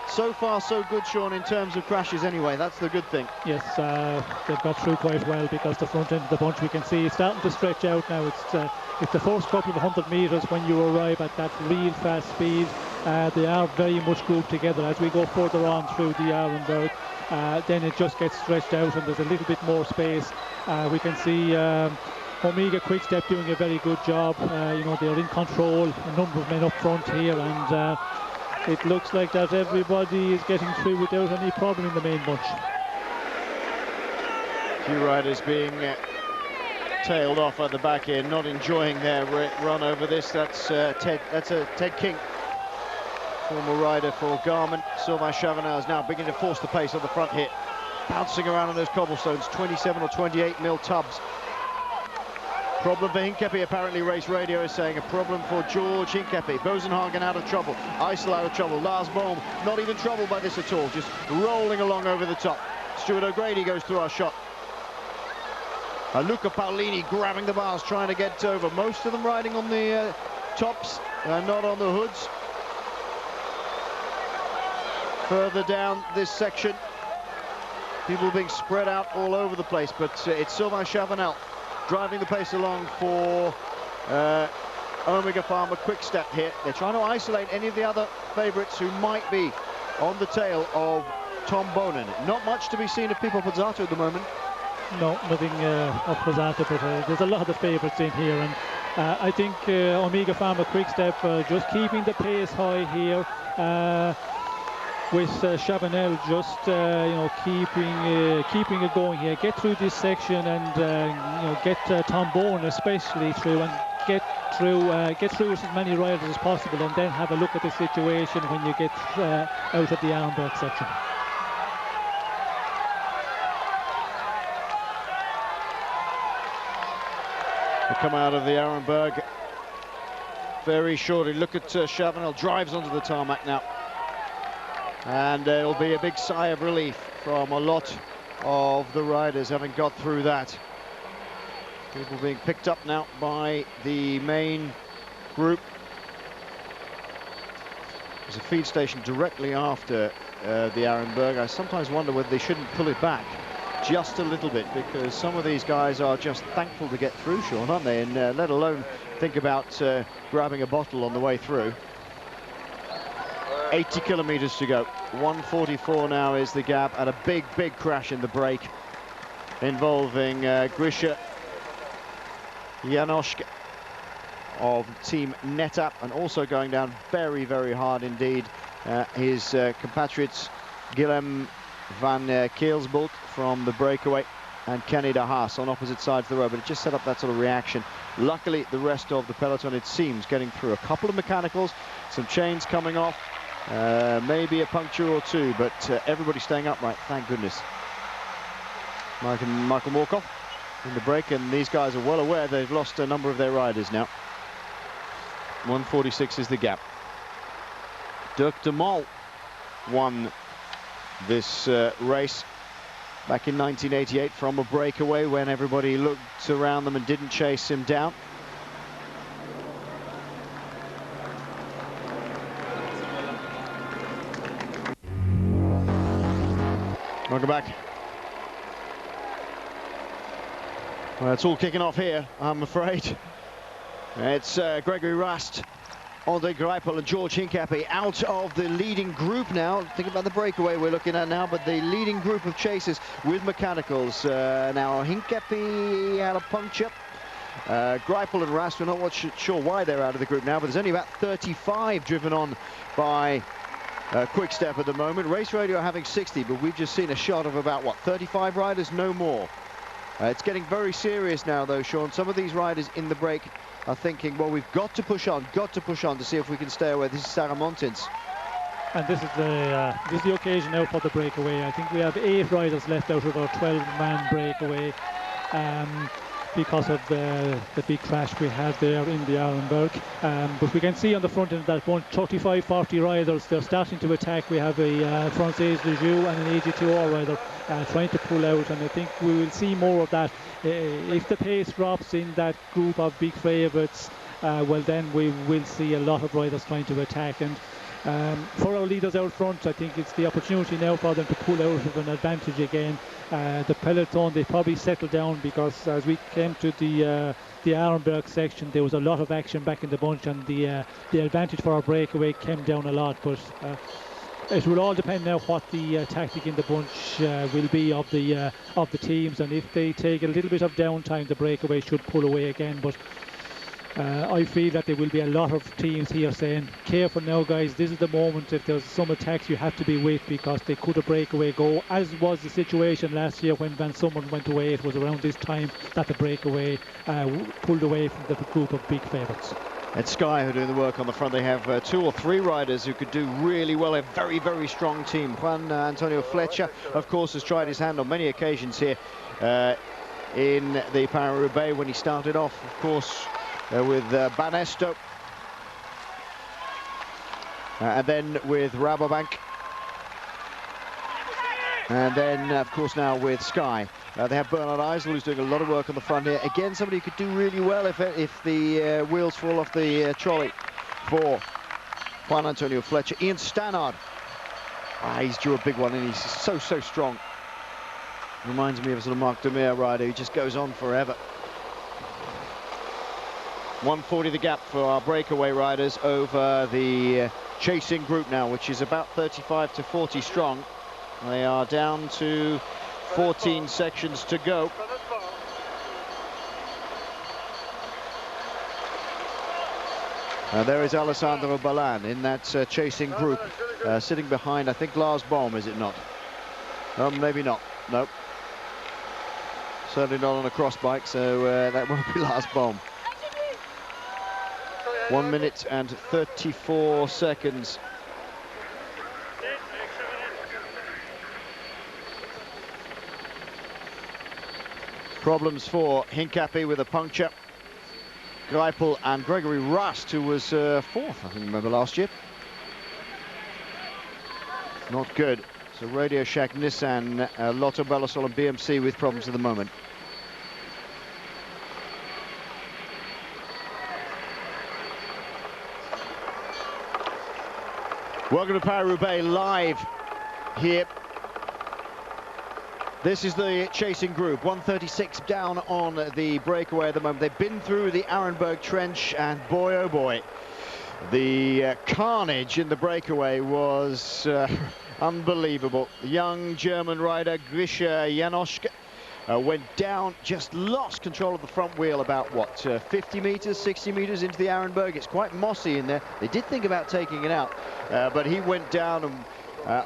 So far, so good, Sean, in terms of crashes anyway. That's the good thing. Yes, they've got through quite well, because the front end of the bunch we can see is starting to stretch out now. It's the first couple of 100 metres when you arrive at that real fast speed. They are very much grouped together. As we go further on through the Arenberg, then it just gets stretched out and there's a little bit more space. We can see Omega Quickstep doing a very good job. You know, they're in control, a number of men up front here, and it looks like that everybody is getting through without any problem in the main bunch. A few riders being tailed off at the back here, not enjoying their run over this. That's Ted King, former rider for Garmin. Sylvain Chavanel is now beginning to force the pace on the front here, bouncing around on those cobblestones. 27 or 28 mil tubs. Problem for Hincapie, apparently Race Radio is saying. A problem for George Hincapie. Bosenhagen out of trouble. Eisel out of trouble. Lars Bohm not even troubled by this at all. Just rolling along over the top. Stuart O'Grady goes through our shot. Luca Paolini grabbing the bars, trying to get over. Most of them riding on the tops, not on the hoods. Further down this section, people being spread out all over the place, but it's Sylvain Chavanel driving the pace along for Omega Pharma Quick-Step here. They're trying to isolate any of the other favourites who might be on the tail of Tom Bonen. Not much to be seen of Pipo Pozzato at the moment. No, nothing of Pozzato, but there's a lot of the favourites in here, and I think Omega Pharma Quick-Step just keeping the pace high here, with Chavanel just keeping it going here. Get through this section and get Tom Bonen especially through, and get through with as many riders as possible, and then have a look at the situation when you get out of the Arenberg section. They come out of the Arenberg very shortly. Look at Chavanel drives onto the tarmac now, and it'll be a big sigh of relief from a lot of the riders having got through that. People being picked up now by the main group. There's a feed station directly after the Arenberg. I sometimes wonder whether they shouldn't pull it back just a little bit, because some of these guys are just thankful to get through, Sean, aren't they? And let alone think about grabbing a bottle on the way through. 80 kilometers to go. 1:44 now is the gap, and a big crash in the break involving Grisha Janosch of Team NetApp, and also going down very hard indeed his compatriots Guillaume van Keelsbolt from the breakaway and Kenny de Haas on opposite sides of the road, but it just set up that sort of reaction. Luckily the rest of the peloton, it seems, getting through. A couple of mechanicals, some chains coming off, maybe a puncture or two, but everybody staying upright, thank goodness. Michael Morkov in the break, and these guys are well aware they've lost a number of their riders now. 1:46 is the gap. Dirk de Mol won this race back in 1988 from a breakaway when everybody looked around them and didn't chase him down. Welcome back. Well, it's all kicking off here, I'm afraid. It's Gregory Rast, André Greipel and George Hincapie out of the leading group now. Think about the breakaway we're looking at now, but the leading group of chasers with mechanicals. Now Hincapie had a puncture. Greipel and Rast, we're not sure why they're out of the group now, but there's only about 35 driven on by Quick-Step at the moment. Race Radio are having 60, but we've just seen a shot of about, what, 35 riders? No more. It's getting very serious now, though, Sean. Some of these riders in the break are thinking, well, we've got to push on to see if we can stay away. This is Sarah Montins. And this is the occasion now for the breakaway. I think we have 8 riders left out of our 12-man breakaway, because of the big crash we had there in the Arenberg. But we can see on the front end that 35-40 riders, they're starting to attack. We have a Française de Joux and an AG2R rider trying to pull out, and I think we will see more of that. If the pace drops in that group of big favourites, well, then we will see a lot of riders trying to attack. And for our leaders out front, I think it's the opportunity now for them to pull out of an advantage again. The peloton, they probably settled down, because as we came to the Arenberg section, there was a lot of action back in the bunch, and the advantage for our breakaway came down a lot. But it will all depend now what the tactic in the bunch will be of the teams, and if they take a little bit of downtime, the breakaway should pull away again. But I feel that there will be a lot of teams here saying, careful now guys, this is the moment. If there's some attacks you have to be with, because they could a breakaway go, as was the situation last year when Van Summeren went away. It was around this time that the breakaway pulled away from the group of big favourites. It's Sky who are doing the work on the front. They have 2 or 3 riders who could do really well. A very strong team. Juan Antonio Fletcher, of course, has tried his hand on many occasions here in the Paris-Roubaix when he started off, of course, with Banesto, and then with Rabobank, and then of course now with Sky. They have Bernard Eisel, who's doing a lot of work on the front here. Again, somebody who could do really well if the wheels fall off the trolley for Juan Antonio Fletcher. Ian Stannard He's due a big one, and he's so strong. Reminds me of a sort of Marc Demare rider who just goes on forever. 140 the gap for our breakaway riders over the chasing group now, which is about 35 to 40 strong. They are down to 14 sections to go. There is Alessandro Ballan in that chasing group, sitting behind, I think, Lars Bohm, is it not? Maybe not. Nope. Certainly not on a cross bike, so that won't be Lars Bohm. 1 minute and 34 seconds. Problems for Hincapie with a puncture. Greipel and Gregory Rust, who was fourth, I think, remember last year. Not good. So Radio Shack, Nissan, Lotto Belisol and BMC with problems at the moment. Welcome to Paris-Roubaix live here. This is the chasing group, 136 down on the breakaway at the moment. They've been through the Arenberg Trench, and boy, oh boy, the carnage in the breakaway was unbelievable. The young German rider, Grisha Janoschke, went down, just lost control of the front wheel about, what, 50 meters, 60 meters into the Arenberg. It's quite mossy in there. They did think about taking it out, but he went down, and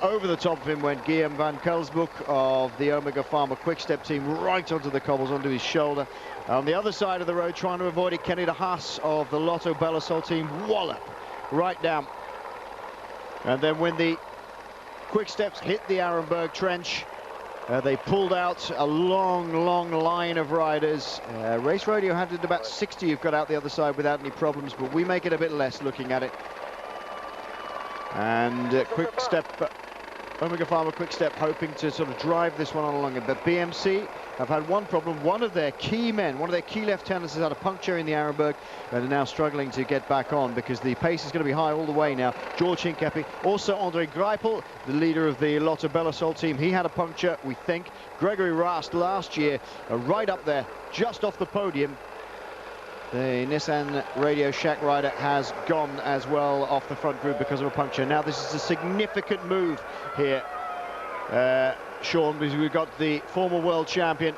over the top of him went Guillaume van Kelsbroek of the Omega Pharma Quick-Step team, right onto the cobbles, onto his shoulder. On the other side of the road, trying to avoid it, Kenny de Haas of the Lotto Belisol team, wallop right down. And then when the Quick-Steps hit the Arenberg Trench, they pulled out a long line of riders. Race Radio had it about 60 who've got out the other side without any problems, but we make it a bit less looking at it. And Quick-Step, Omega Pharma Quick-Step hoping to sort of drive this one on along. But BMC have had one problem. One of their key men, one of their key lieutenants, has had a puncture in the Arenberg and are now struggling to get back on because the pace is going to be high all the way now. George Hincapie, also Andre Greipel, the leader of the Lotto Belisol team. He had a puncture, we think. Gregory Rast last year, right up there, just off the podium. The Nissan Radio Shack rider has gone as well off the front group because of a puncture. Now this is a significant move here, Sean, because we've got the former world champion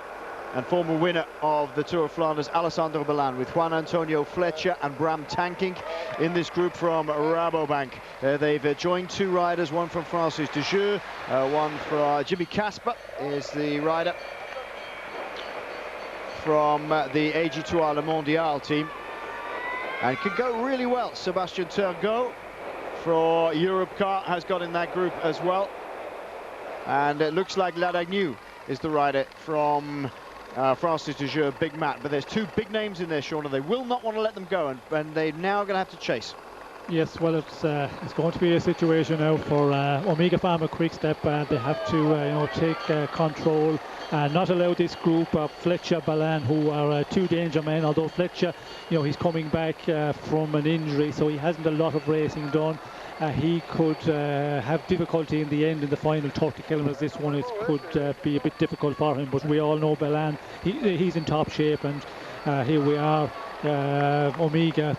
and former winner of the Tour of Flanders, Alessandro Ballan, with Juan Antonio Fletcher and Bram Tankink in this group from Rabobank. They've joined two riders, one from Francis de Jeux, one from Jimmy Casper is the rider from the AG2R Le Mondial team, and could go really well. Sebastian Turgot for Europcar has got in that group as well, and it looks like Ladagnew is the rider from Francis de Jeux, Big Matt. But there's two big names in there, Sean, and they will not want to let them go, and they're now going to have to chase. Yes, well, it's going to be a situation now for Omega Pharma Quick-Step. They have to take control, not allow this group of Fletcher, Ballan, who are two danger men. Although Fletcher, he's coming back from an injury, so he hasn't a lot of racing done. He could have difficulty in the end, in the final 30 kilometers. This one could be a bit difficult for him, but we all know Ballan, he's in top shape, and here we are, Omega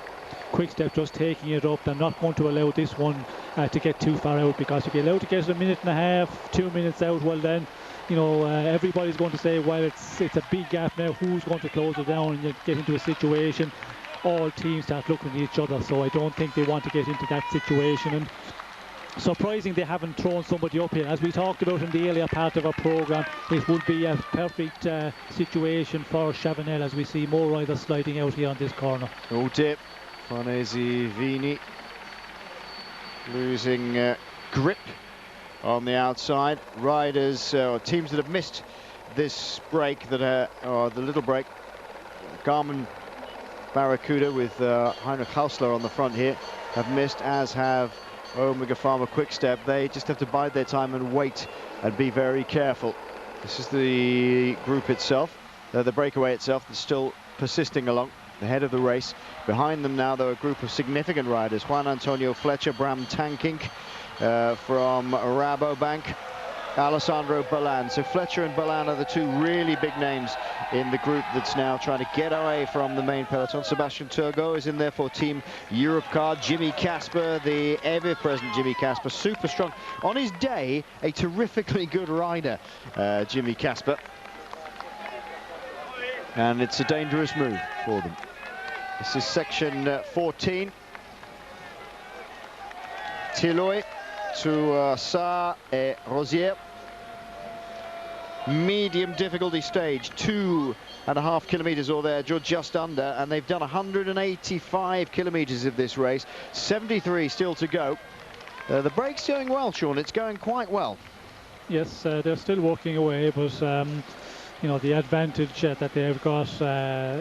Quick-Step just taking it up. They're not going to allow this one to get too far out, because if you're allowed to get a minute and a half, 2 minutes out, well then, everybody's going to say, well, it's a big gap now, who's going to close it down? And you get into a situation, all teams start looking at each other, so I don't think they want to get into that situation. And surprising they haven't thrown somebody up here. As we talked about in the earlier part of our programme, it would be a perfect situation for Chavanel, as we see more riders sliding out here on this corner. Oh dear. Farnese Vini losing grip on the outside. Riders or teams that have missed this break, or the little break, Garmin Barracuda with Heinrich Hausler on the front here, have missed, as have Omega Pharma Quick-Step. They just have to bide their time and wait and be very careful. This is the group itself, the breakaway itself, that's still persisting along the head of the race. Behind them now, there are a group of significant riders: Juan Antonio Fletcher, Bram Tankink, from Rabobank, Alessandro Ballan. So Fletcher and Ballan are the two really big names in the group that's now trying to get away from the main peloton. Sebastian Turgot is in there for Team Europcar. Jimmy Casper, the ever-present Jimmy Casper, super strong. On his day, a terrifically good rider, Jimmy Casper. And it's a dangerous move for them. This is section 14. Tilloy to Sa et Rosière. Medium difficulty stage, 2.5 kilometers or there, just under, and they've done 185 kilometers of this race, 73 still to go. The brake's doing well, Sean. It's going quite well. Yes, they're still working away, but you know, the advantage that they've got,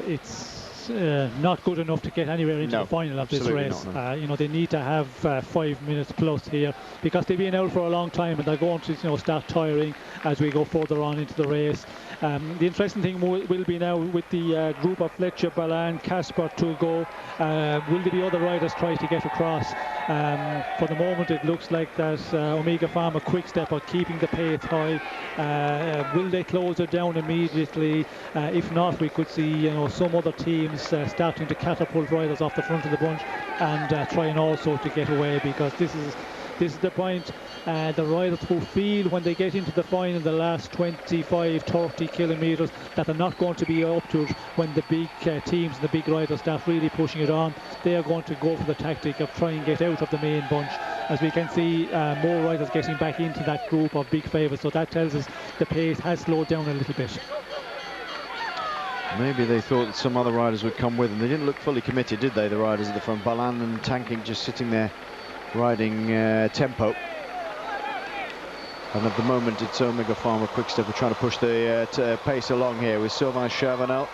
it's not good enough to get anywhere into the final of this race. Not, no. You know, they need to have 5 minutes plus here, because they've been out for a long time and they're going to, you know, start tiring as we go further on into the race. The interesting thing will be now with the group of Fletcher, Ballan, Casper, Turgot. Will there be other riders try to get across? For the moment, it looks like that Omega Pharma Quick-Step are keeping the pace high. Will they close it down immediately? If not, we could see, you know, some other teams starting to catapult riders off the front of the bunch and trying also to get away, because this is the point. The riders who feel when they get into the final, the last 25-30 kilometers, that they're not going to be up to it when the big teams and the big riders start really pushing it on. They are going to go for the tactic of trying to get out of the main bunch. As we can see, more riders getting back into that group of big favourites, so that tells us the pace has slowed down a little bit. Maybe they thought that some other riders would come with them. They didn't look fully committed, did they, the riders at the front? Ballan and Tankink just sitting there riding tempo. And at the moment, it's Omega Pharma Quick-Step. We're trying to push the pace along here with Sylvain Chavanel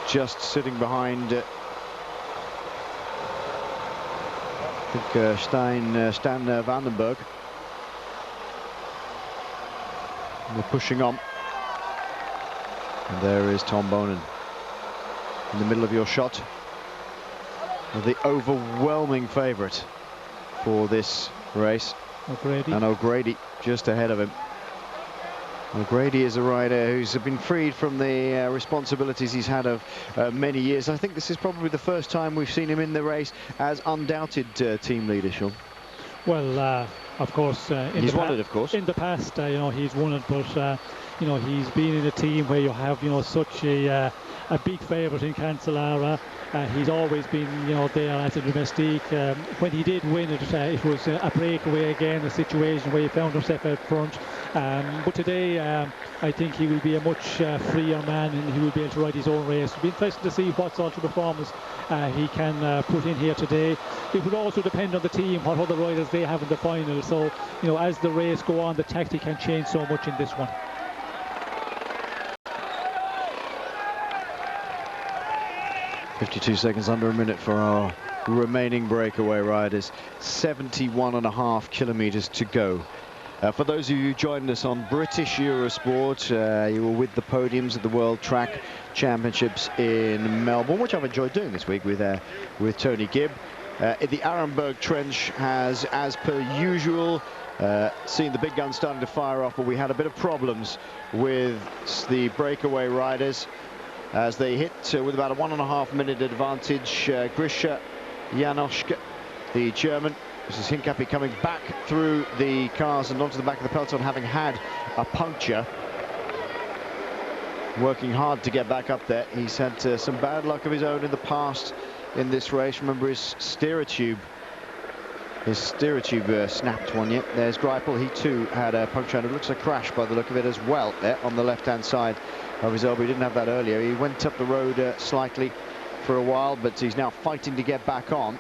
just sitting behind I think Stan Vandenberg. And they're pushing on. And there is Tom Bonin in the middle of your shot. The overwhelming favourite for this race. O'Grady. And O'Grady just ahead of him. O'Grady is a rider who's been freed from the responsibilities he's had of many years. I think this is probably the first time we've seen him in the race as undoubted team leader, Sean. Well, of course, he's won it, of course. In the past, you know, he's won it, but you know, he's been in a team where you have, you know, such a big favourite in Cancellara. He's always been, you know, there as a domestique. When he did win it, it was a breakaway again, a situation where he found himself out front. But today, I think he will be a much freer man, and he will be able to ride his own race. It'll be interesting to see what sort of performance he can put in here today. It would also depend on the team, what other riders they have in the final. So, you know, as the race go on, the tactic can change so much in this one. "52 seconds, under a minute for our remaining breakaway riders. 71.5 kilometers to go. For those of you who joined us on British Eurosport, you were with the podiums at the World Track Championships in Melbourne, which I've enjoyed doing this week with Tony Gibb. The Arenberg Trench has, as per usual, seen the big guns starting to fire off, but we had a bit of problems with the breakaway riders as they hit with about a 1.5 minute advantage. Grisha Janoschke, the German. This is Hincapie coming back through the cars and onto the back of the peloton, having had a puncture. Working hard to get back up there. He's had some bad luck of his own in the past in this race. Remember his steerer tube. Snapped one yet. There's Greipel. He too had a puncture, and it looks a crash by the look of it as well there on the left-hand side of his elbow. He didn't have that earlier. He went up the road slightly for a while, but he's now fighting to get back on.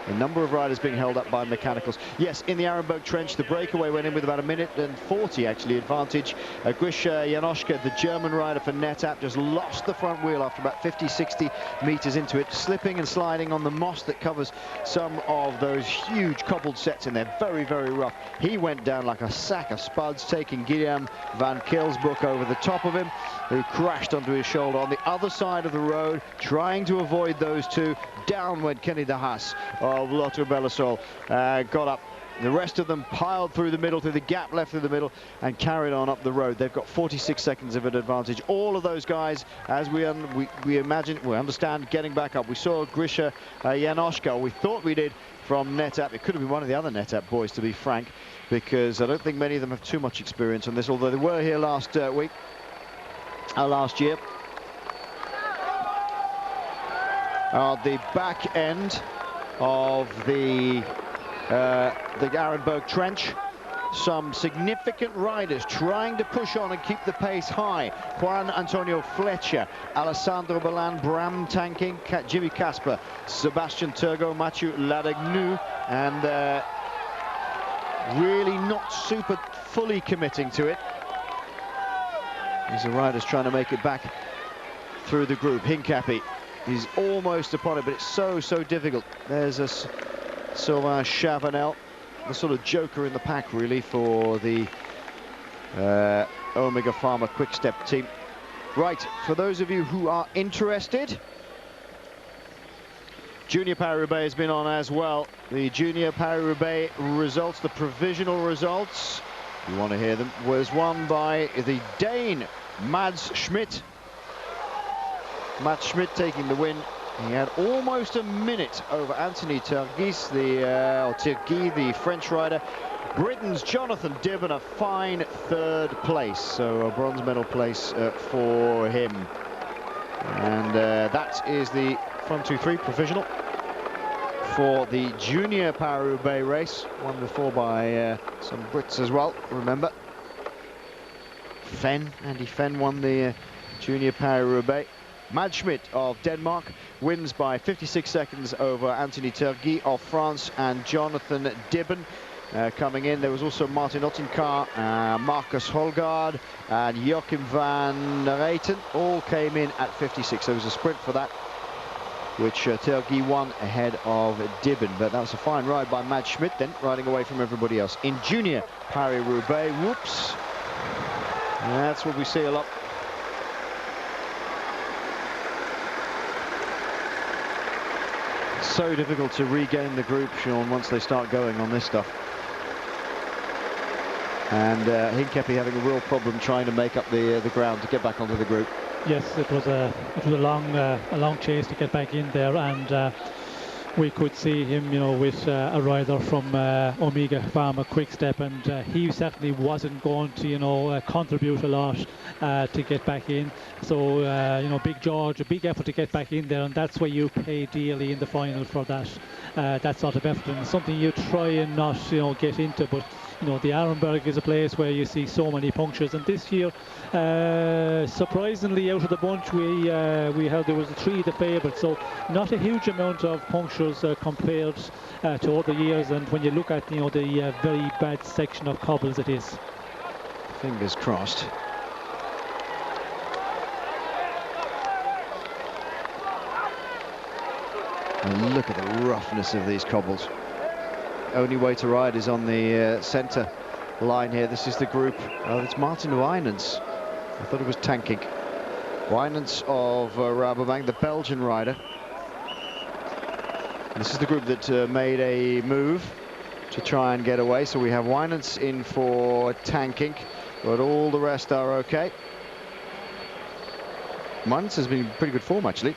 A number of riders being held up by mechanicals. Yes, in the Arenberg Trench, the breakaway went in with about 1:40 actually advantage. Grisha Janoschke, the German rider for NetApp, just lost the front wheel after about 50-60 meters into it, slipping and sliding on the moss that covers some of those huge cobbled sets in there. Very, very rough. He went down like a sack of spuds, taking Guillaume van Kilsbroek over the top of him, who crashed onto his shoulder on the other side of the road, trying to avoid those two. Down went Kenny de Haas of Lotto Belisol got up. The rest of them piled through the middle, through the gap left through the middle, and carried on up the road. They've got 46 seconds of an advantage. All of those guys, as we understand, getting back up. We saw Grisha Janoschka, we thought we did, from NetApp. It could have been one of the other NetApp boys, to be frank, because I don't think many of them have too much experience on this, although they were here last year. The back end of the Arenberg Trench, some significant riders trying to push on and keep the pace high. Juan Antonio Fletcher, Alessandro Balan, Bram Tanking, Jimmy Casper, Sebastian Turgot, Mathieu Ladagnu, and really not super fully committing to it. These are riders trying to make it back through the group. Hincapie, he's almost upon it, but it's so difficult. There's a Sylvain Chavanel, the sort of joker in the pack, really, for the Omega Pharma Quick Step team. Right, for those of you who are interested, Junior Paris-Roubaix has been on as well. The Junior Paris-Roubaix results, the provisional results, you want to hear them, was won by the Dane Mads Schmidt. Mads Schmidt taking the win. He had almost a minute over Anthony Turgis, the French rider. Britain's Jonathan Dibben, a fine third place, so a bronze medal place for him. And that is the 1-2-3 provisional for the Junior Paris-Roubaix race, won before by some Brits as well, remember. Andy Fenn won the Junior Paris-Roubaix. Mads Schmidt of Denmark wins by 56 seconds over Anthony Turgis of France and Jonathan Dibben. Coming in, there was also Martin Ottenkar, Marcus Holgaard and Joachim van Reyten, all came in at 56. There was a sprint for that, which Turgis won ahead of Dibben, but that was a fine ride by Mads Schmidt then, riding away from everybody else. In Junior Paris-Roubaix, whoops, that's what we see a lot. So difficult to regain the group, Sean, once they start going on this stuff. And Hincapie having a real problem trying to make up the ground to get back onto the group. Yes, it was a long chase to get back in there, and we could see him, you know, with a rider from Omega Pharma Quick Step, and he certainly wasn't going to, you know, contribute a lot to get back in. So you know, Big George, a big effort to get back in there, and that's why you pay dearly in the final for that sort of effort, and something you try and not, you know, get into. But you know, the Arenberg is a place where you see so many punctures, and this year, surprisingly, out of the bunch, we heard there was 3 the favourites, so not a huge amount of punctures compared to other years. And when you look at, you know, the very bad section of cobbles it is. Fingers crossed. And look at the roughness of these cobbles. Only way to ride is on the centre line here. This is the group. Oh, it's Martin Wijnants. I thought it was Tanking. Wijnants of Rabobank, the Belgian rider. This is the group that made a move to try and get away. So we have Wijnants in for Tanking, but all the rest are okay. Wijnants has been in pretty good form, actually.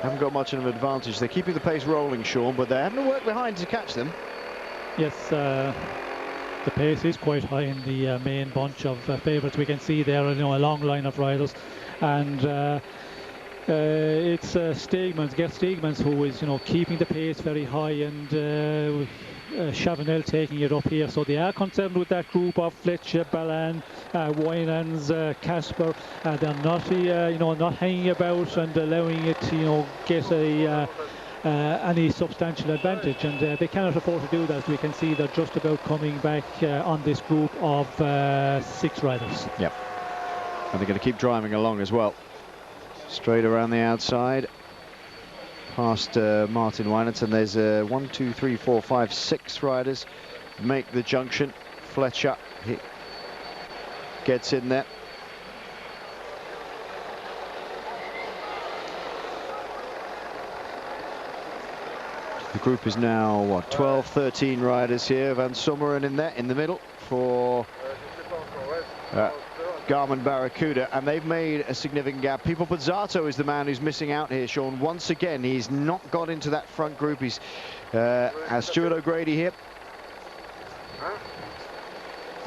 Haven't got much of an advantage. They're keeping the pace rolling, Sean, but they're having to work behind to catch them. Yes, the pace is quite high in the main bunch of favourites. We can see there, you know, a long line of riders, and it's Stegmans who is, you know, keeping the pace very high, and Chavanel taking it up here. So they are concerned with that group of Fletcher, Balan, Wijnants, Casper. They're not, you know, not hanging about and allowing it to, you know, get any substantial advantage, and they cannot afford to do that. We can see they're just about coming back on this group of 6 riders. Yep, and they're going to keep driving along as well. Straight around the outside, past Martin Wijnants, and there's 1, 2, 3, 4, 5, 6 riders make the junction. Fletcher, he gets in there. The group is now, what, 12, 13 riders here. Van Sommeren in there, in the middle for Garmin Barracuda, and they've made a significant gap. People Pozzato is the man who's missing out here, Sean. Once again, he's not got into that front group. He's has Stuart O'Grady here.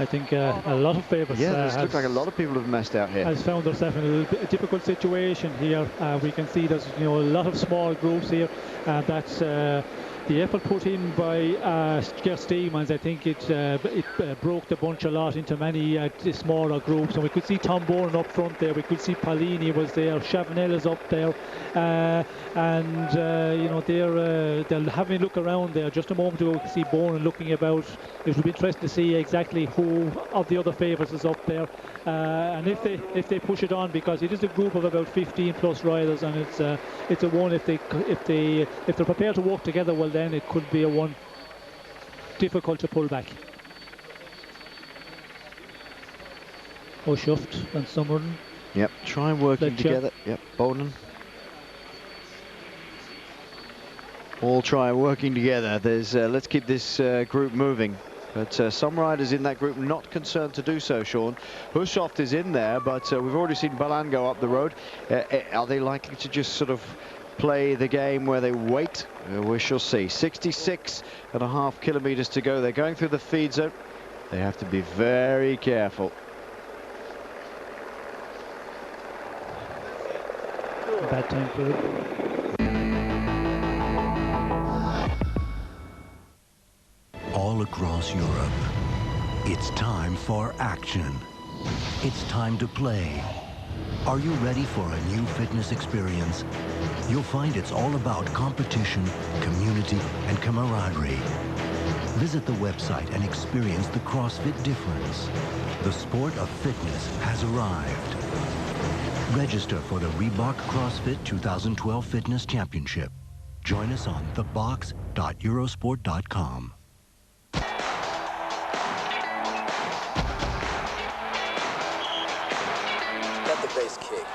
I think a lot of favourites. Yeah, it looks like a lot of people have messed out here. Has found themselves in a little bit difficult situation here. We can see there's a lot of small groups here. That's the effort put in by Gert Steemans. I think it broke the bunch a lot into many smaller groups, and we could see Tom Bourne up front there. We could see Paolini was there. Chavanel is up there, and they're having a look around there. Just a moment ago, we could see Bourne looking about. It would be interesting to see exactly who of the other favourites is up there, and if they push it on, because it is a group of about 15 plus riders, and it's a one. If they're prepared to work together, well, then it could be a one difficult to pull back. O'Shuft and Sommeren. Yep, try working together. Yep, Bonan. All try working together. There's let's keep this group moving. But some riders in that group not concerned to do so, Sean. Hushoft is in there, but we've already seen Balan go up the road. Are they likely to just sort of play the game where they wait? We shall see. 66.5 kilometers to go. They're going through the feed zone. They have to be very careful. Bad time for it. All across Europe, it's time for action. It's time to play. Are you ready for a new fitness experience? You'll find it's all about competition, community, and camaraderie. Visit the website and experience the CrossFit difference. The sport of fitness has arrived. Register for the Reebok CrossFit 2012 Fitness Championship. Join us on thebox.eurosport.com. Let the bass kick.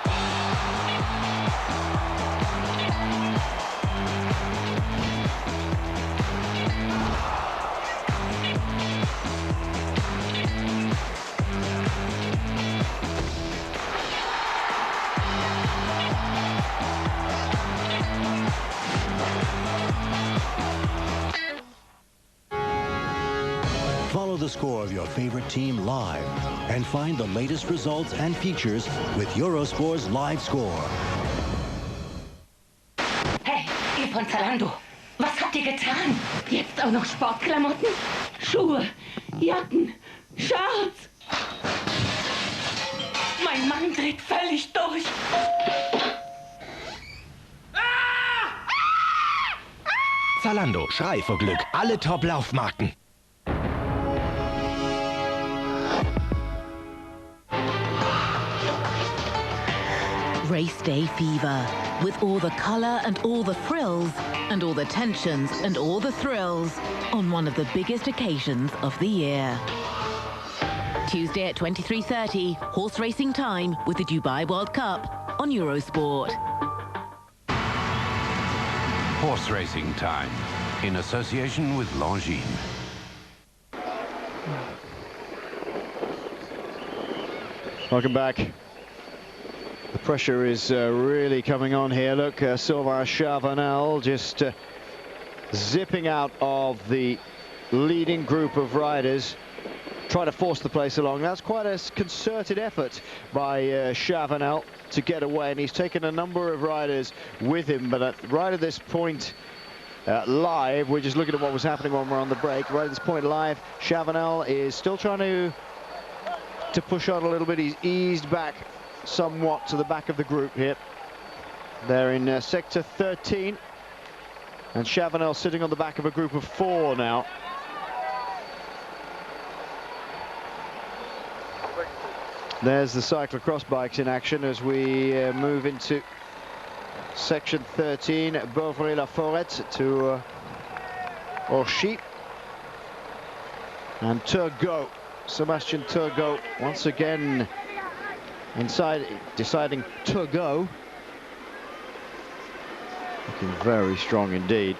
Follow the score of your favorite team live and find the latest results and features with Eurosport's Live Score. Hey, ihr von Zalando, was habt ihr getan? Jetzt auch noch Sportklamotten, Schuhe, Jacken, Shirts. Mein Mann dreht völlig durch. Zalando, Schrei vor Glück. Alle Top-Laufmarken. Race day fever, with all the colour and all the frills, and all the tensions and all the thrills, on one of the biggest occasions of the year. Tuesday at 23:30, horse racing time with the Dubai World Cup on Eurosport. Horse racing time, in association with Longines. Welcome back. The pressure is really coming on here. Look, Sylvain Chavanel just zipping out of the leading group of riders, trying to force the place along. That's quite a concerted effort by Chavanel to get away, and he's taken a number of riders with him. But right at this point, live, we're just looking at what was happening when we're on the break. Right at this point live, Chavanel is still trying to push on a little bit. He's eased back somewhat to the back of the group here. They're in sector 13, and Chavanel sitting on the back of a group of 4 now. There's the cyclocross bikes in action as we move into section 13, Beauvray-la-Forêt to Orchy. And Turgot, Sebastian Turgot, once again inside, deciding to go. Looking very strong indeed.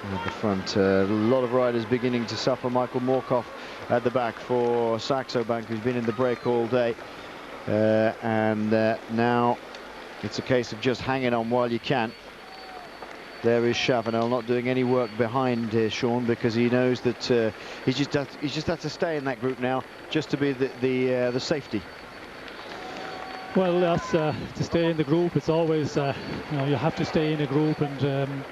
At the front, a lot of riders beginning to suffer. Michael Morkov at the back for Saxo Bank, who's been in the break all day. Now it's a case of just hanging on while you can. There is Chavanel not doing any work behind Sean, because he knows that he just has to stay in that group now, just to be the safety. Well, that's to stay in the group. It's always you know, you have to stay in a group and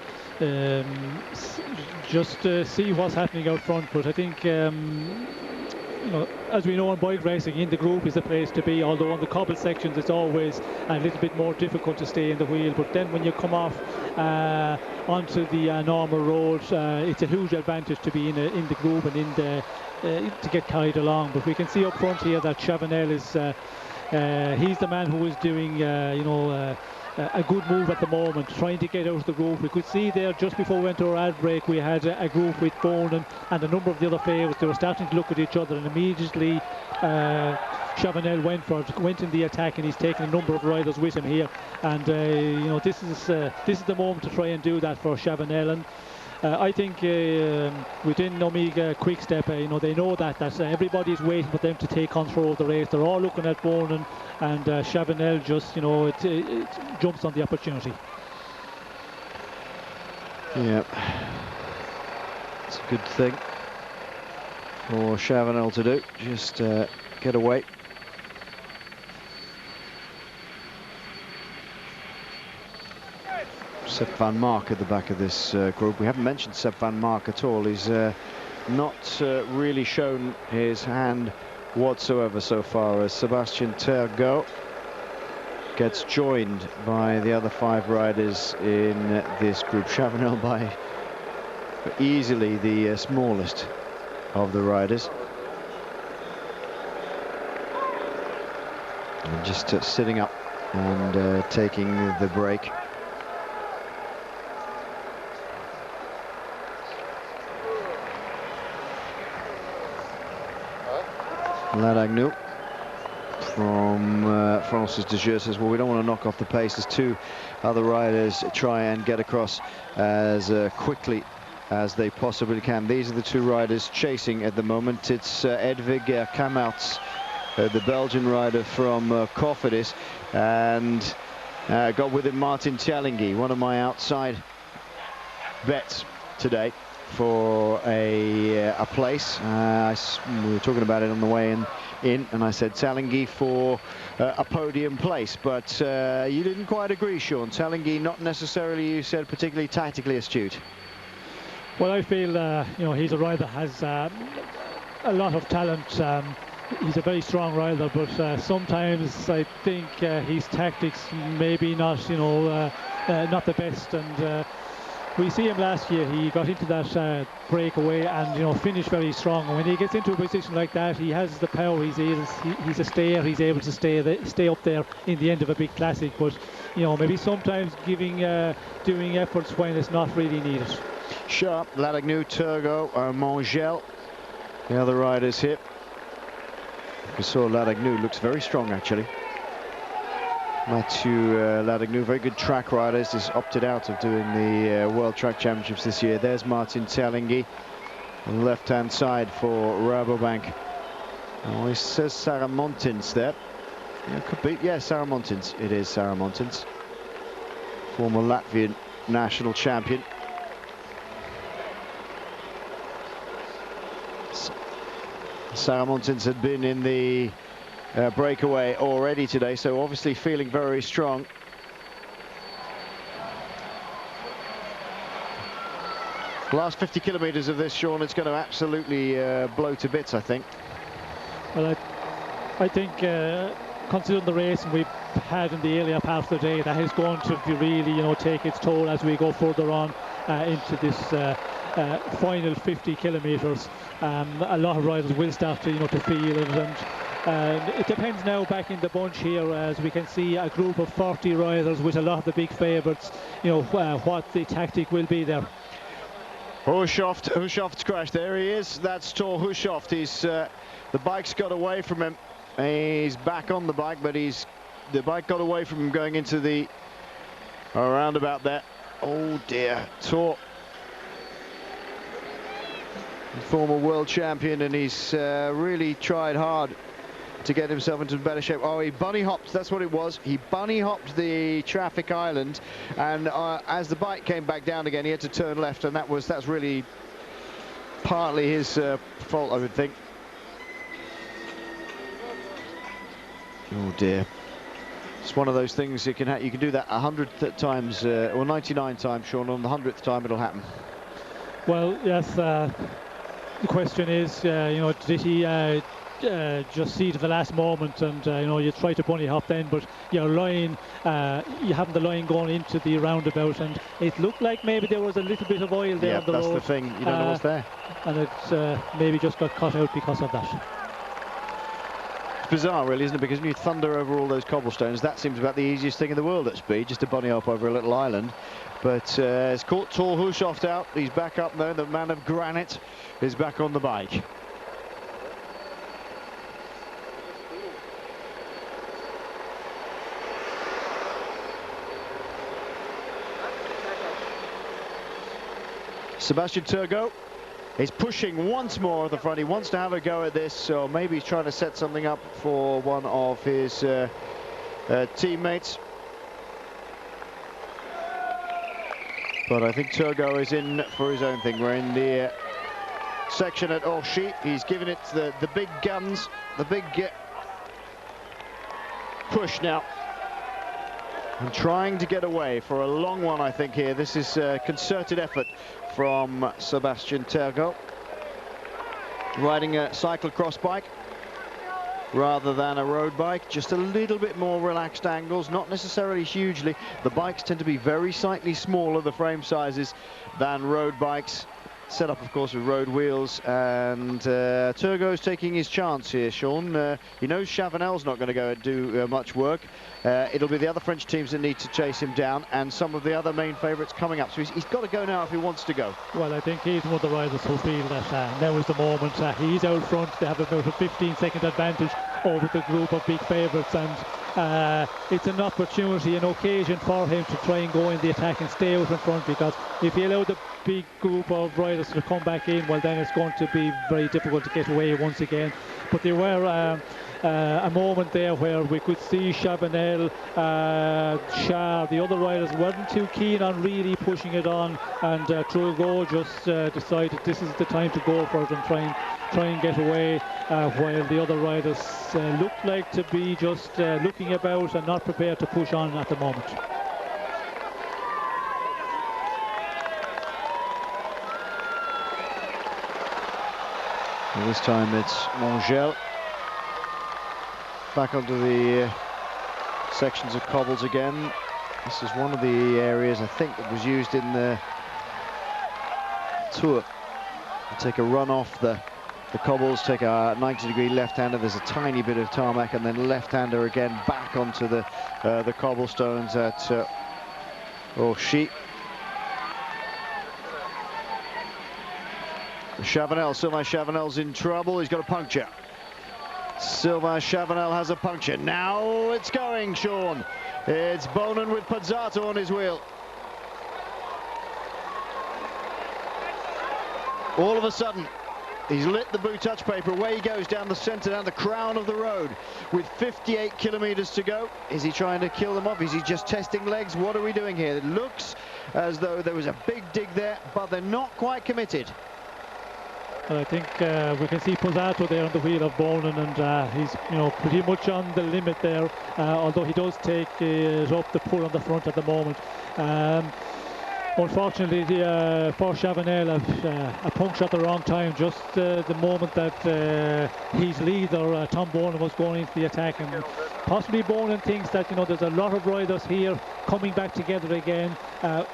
just see what's happening out front. But I think you know, as we know in bike racing, in the group is the place to be, although on the cobble sections it's always a little bit more difficult to stay in the wheel. But then when you come off onto the normal road, it's a huge advantage to be in the group and in the to get carried along. But we can see up front here that Chavanel is he's the man who is doing you know, a good move at the moment, trying to get out of the group. We could see there just before we went to our ad break, we had a group with Bonan and a number of the other favourites. They were starting to look at each other, and immediately Chavanel went in the attack, and he's taken a number of riders with him here. And you know, this is the moment to try and do that for Chavanel. And I think within Omega Quickstep, you know, they know that everybody is waiting for them to take control of the race. They're all looking at Bonan, and Chavanel just, you know, it jumps on the opportunity. Yeah, it's a good thing for Chavanel to do, just get away. Sepp van Mark at the back of this group. We haven't mentioned Sepp van Mark at all. He's not really shown his hand whatsoever so far, as Sebastian Tergo gets joined by the other 5 riders in this group. Chavanel by easily the smallest of the riders. And just sitting up and taking the break. Ladagnou from Francis de Jeux says, well, we don't want to knock off the pace as 2 other riders try and get across as quickly as they possibly can. These are the 2 riders chasing at the moment. It's Edvig Kammerts, the Belgian rider from Cofidis, and got with him Martin Tjallingi, one of my outside bets today for a place. We were talking about it on the way in, and I said Tjallingi for a podium place, but you didn't quite agree, Sean. Tjallingi not necessarily, you said, particularly tactically astute. Well, I feel you know, he's a rider that has a lot of talent. He's a very strong rider, but sometimes I think his tactics maybe not, you know, not the best. And we see him last year, he got into that breakaway and, you know, finished very strong. And when he gets into a position like that, he has the power. He's a stayer. He's able to stay up there in the end of a big classic. But, you know, maybe sometimes doing efforts when it's not really needed. Sharp, Ladagnou, Turgot, Mangel, the other riders here. We saw Ladagnou looks very strong, actually. Mathieu Ladagnou, very good track rider, has opted out of doing the World Track Championships this year. There's Martin Tjallingi on the left-hand side for Rabobank. Oh, it says Sarah Montins there. Yeah, could be. Yeah, Sarah Montins. It is Sarah Montins, former Latvian national champion. Sarah Montins had been in the breakaway already today, so obviously feeling very strong. Last 50 kilometers of this, Sean, it's going to absolutely blow to bits, I think. Well, I think considering the race we've had in the earlier part of the day, that is going to really, you know, take its toll as we go further on into this final 50 kilometers. A lot of riders will start to, you know, to feel it, and it depends now back in the bunch here, as we can see a group of 40 riders with a lot of the big favourites, you know, what the tactic will be there. Hushoft's crashed. There he is. That's Thor Hushoft. He's the bike's got away from him. He's back on the bike, but the bike got away from him going into the roundabout there. Oh dear, Thor Former world champion, and he's really tried hard to get himself into better shape. Oh, he bunny hopped, that's what it was. He bunny hopped the traffic island, and as the bike came back down again, he had to turn left, and that's really partly his fault, I would think. Oh dear. It's one of those things you can do that 100 times or 99 times, Sean. On the 100th time it'll happen. Well, yes, the question is, you know, did he just see to the last moment, and you know, you try to bunny hop then, but your line, you haven't the line going into the roundabout, and it looked like maybe there was a little bit of oil there on the road. Yeah, that's the thing, you don't know what's there. And it maybe just got cut out because of that. It's bizarre, really, isn't it? Because when you thunder over all those cobblestones, that seems about the easiest thing in the world at speed, just to bunny hop over a little island. But it's caught Tor Hushovd out. He's back up there. The man of granite is back on the bike. Sebastian Turgot is pushing once more at the front. He wants to have a go at this, so maybe he's trying to set something up for one of his teammates. But I think Turgot is in for his own thing. We're in the section at Orchy. He's given it the big guns, the big push now. And trying to get away for a long one, I think, here. This is a concerted effort from Sebastian Turgot. Riding a cyclocross bike rather than a road bike, just a little bit more relaxed angles, not necessarily hugely. The bikes tend to be very slightly smaller, the frame sizes, than road bikes. Set up, of course, with road wheels, and Turgot's taking his chance here, Sean. He knows Chavanel's not going to go and do much work. It'll be the other French teams that need to chase him down, and some of the other main favourites coming up. So he's got to go now if he wants to go. Well, I think he's one of the riders who feel that now is the moment. He's out front. They have about a 15-second advantage over the group of big favourites, and it's an opportunity, an occasion for him to try and go in the attack and stay out in front, because if he allowed the big group of riders to come back in, well, then it's going to be very difficult to get away once again. But there were a moment there where we could see Chavanel, Char, the other riders weren't too keen on really pushing it on, and Turgot just decided this is the time to go for it and try and get away, while the other riders looked like to be just looking about and not prepared to push on at the moment. This time it's Mongel back onto the sections of cobbles again. This is one of the areas, I think, that was used in the Tour. You take a run off the cobbles, take a 90-degree left-hander, there's a tiny bit of tarmac, and then left-hander again back onto the cobblestones at Orchy. Sylvain Chavanel's in trouble. He's got a puncture. Sylvain Chavanel has a puncture. Now it's going, Sean. It's Bonin with Pozzato on his wheel. All of a sudden, he's lit the boot touch paper. Away he goes down the centre, down the crown of the road, with 58 kilometres to go. Is he trying to kill them off? Is he just testing legs? What are we doing here? It looks as though there was a big dig there, but they're not quite committed. I think we can see Pozzato there on the wheel of Bonin, and he's, you know, pretty much on the limit there, although he does take it up the pull on the front at the moment. Unfortunately, for Chavanel, a puncture at the wrong time, just the moment that his leader, Tom Bonin, was going into the attack, and possibly Bonin thinks that, you know, there's a lot of riders here coming back together again.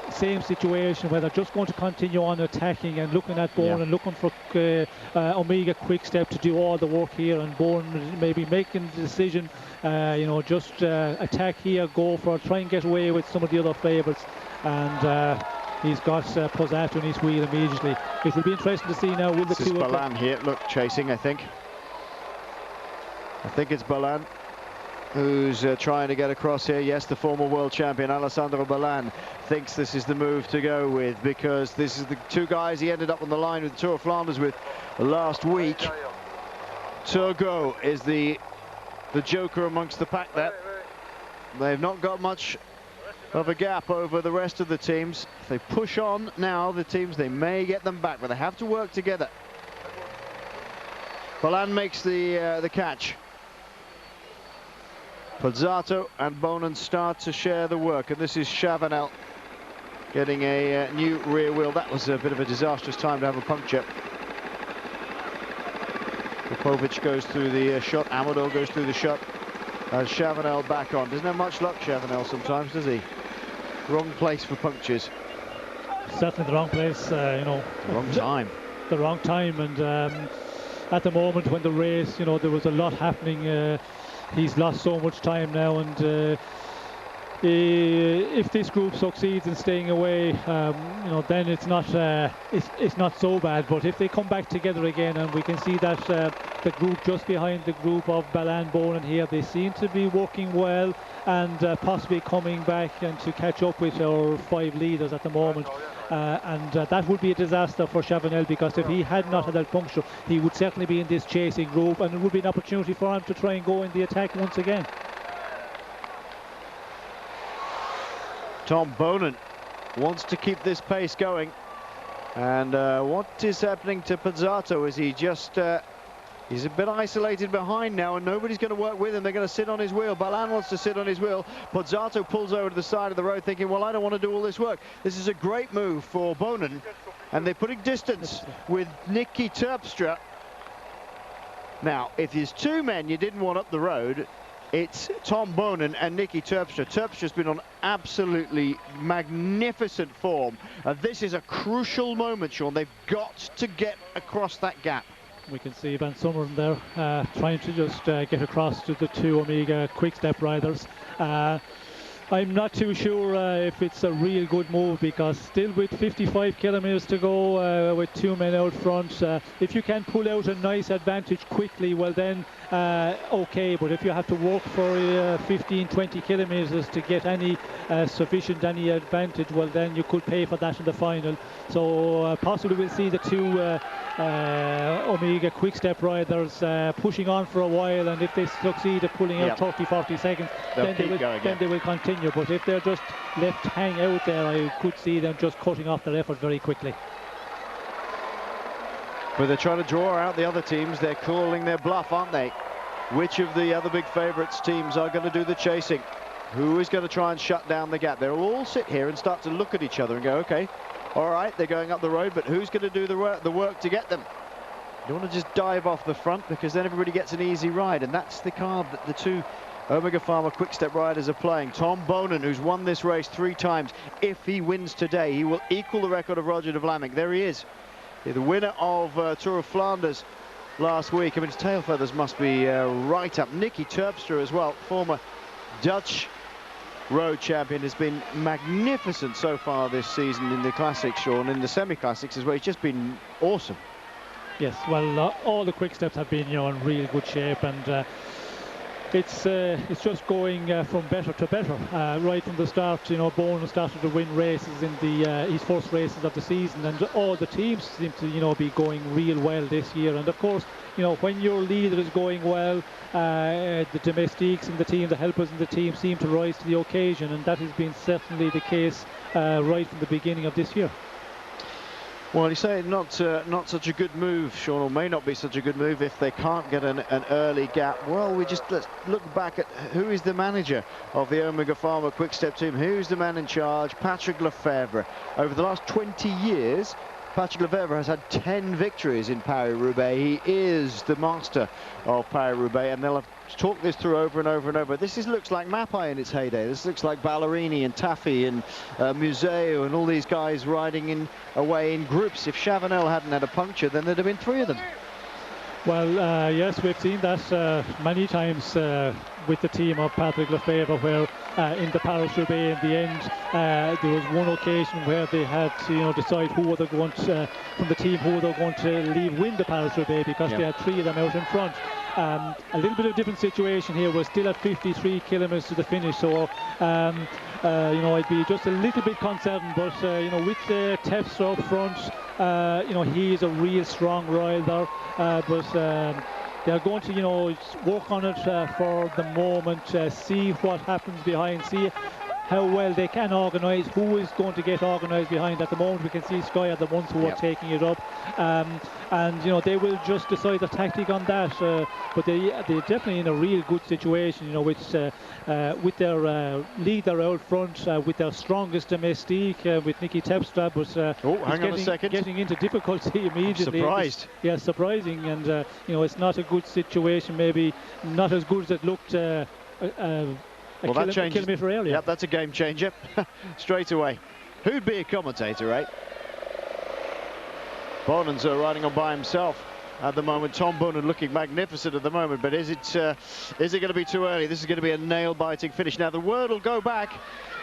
Same situation where they're just going to continue on attacking and looking at Bonin, looking for Omega Quickstep to do all the work here, and Bonin maybe making the decision, you know, just attack here, go for it, try and get away with some of the other favourites. And he's got Pozzato in his wheel immediately. It will be interesting to see now, will the two of them... Balan here, look, chasing, I think it's Balan. who's trying to get across here. Yes, the former world champion Alessandro Ballan thinks this is the move to go with, because this is the two guys he ended up on the line with the Tour of Flanders with last week. Turgot is the joker amongst the pack there. They've not got much of a gap over the rest of the teams. If they push on now, the teams, they may get them back, but they have to work together. Ballan makes the catch. Pozzato and Bonin start to share the work, and this is Chavanel getting a new rear wheel. That was a bit of a disastrous time to have a puncture. Popovic goes through the shot, Amador goes through the shot, and Chavanel back on. Doesn't have much luck, Chavanel, sometimes, does he? Wrong place for punctures. Certainly the wrong place, you know. Wrong time. The wrong time, and at the moment when the race, you know, there was a lot happening. He's lost so much time now, and if this group succeeds in staying away, you know, then it's not so bad. But if they come back together again, and we can see that the group just behind the group of Ballan, Bonin here, they seem to be working well, and possibly coming back and to catch up with our 5 leaders at the moment. And that would be a disaster for Chavanel, because if he had not had that puncture, he would certainly be in this chasing group, and it would be an opportunity for him to try and go in the attack once again. Tom Bonin wants to keep this pace going, and what is happening to Pozzato? Is he just he's a bit isolated behind now, and nobody's going to work with him. They're going to sit on his wheel. Ballan wants to sit on his wheel. Pozzato pulls over to the side of the road thinking, well, I don't want to do all this work. This is a great move for Bonin, and they're putting distance with Nicky Terpstra. Now, if there's 2 men you didn't want up the road, it's Tom Bonin and Nicky Terpstra. Terpstra's been on absolutely magnificent form. This is a crucial moment, Sean. They've got to get across that gap. We can see Van Summeren there trying to just get across to the 2 Omega quick-step riders. I'm not too sure if it's a real good move, because still with 55 kilometers to go, with 2 men out front, if you can pull out a nice advantage quickly, well then okay, but if you have to work for 15-20 kilometers to get any sufficient advantage, well then you could pay for that in the final. So possibly we'll see the 2 Omega quick-step riders pushing on for a while, and if they succeed at pulling out 30-40 seconds, then they will continue. But if they're just left hang out there, I could see them just cutting off their effort very quickly. But they're trying to draw out the other teams. They're calling their bluff, aren't they? Which of the other big favourites teams are going to do the chasing? Who is going to try and shut down the gap? They'll all sit here and start to look at each other and go, okay, all right, they're going up the road, but who's going to do the work to get them? You don't want to just dive off the front, because then everybody gets an easy ride, and that's the card that the 2 Omega Pharma quick-step riders are playing. Tom Bonin, who's won this race 3 times, if he wins today, he will equal the record of Roger de Vlaming. There he is, the winner of Tour of Flanders last week. I mean, his tail feathers must be right up. Nicky Terpstra as well, former Dutch road champion, has been magnificent so far this season in the classics, Sean, in the semi-classics as well. He's just been awesome. Yes, well, all the quick steps have been, you know, in real good shape, and it's just going from better to better right from the start. You know, Bonin started to win races in the his first races of the season, and all the teams seem to, you know, be going real well this year. And of course, you know, when your leader is going well, the domestiques and the team, the helpers in the team, seem to rise to the occasion, and that has been certainly the case right from the beginning of this year. Well, you say not such a good move, Sean, or may not be such a good move if they can't get an early gap. Well, let's look back at who is the manager of the Omega Pharma Quick-Step team. Who's the man in charge? Patrick Lefevre. Over the last 20 years, Patrick Lefevre has had 10 victories in Paris-Roubaix. He is the master of Paris-Roubaix, and they'll have talked this through over and over and over. This looks like Mapai in its heyday. This looks like Ballerini and Taffy and Museo and all these guys riding away in groups. If Chavanel hadn't had a puncture, then there'd have been 3 of them. Well, yes, we've seen that many times with the team of Patrick Lefevre, where in the Paris-Roubaix in the end, there was one occasion where they had to, you know, decide who were going to, from the team, who were going to win the Paris-Roubaix, because they had 3 of them out in front. A little bit of a different situation here. We're still at 53 kilometres to the finish, so you know, I'd be just a little bit concerned. But you know, with Tepstra up front, you know, he is a real strong rider. But they're going to, you know, work on it for the moment, see what happens behind, see how well they can organise, who is going to get organised behind. At the moment we can see Sky are the ones who are taking it up, and you know, they will just decide the tactic on that, but they're definitely in a real good situation, you know, with their leader out front, with their strongest domestique, with Nicky Tepstra, but hang on a second, getting into difficulty immediately. I'm surprised. Yeah, surprising, and you know, it's not a good situation, maybe not as good as it looked well, that changes. Kilometre earlier. Yep, that's a game changer straight away. Who'd be a commentator, right? Bonan's riding on by himself at the moment. Tom Bonan looking magnificent at the moment, but is it going to be too early? This is going to be a nail-biting finish. Now the word will go back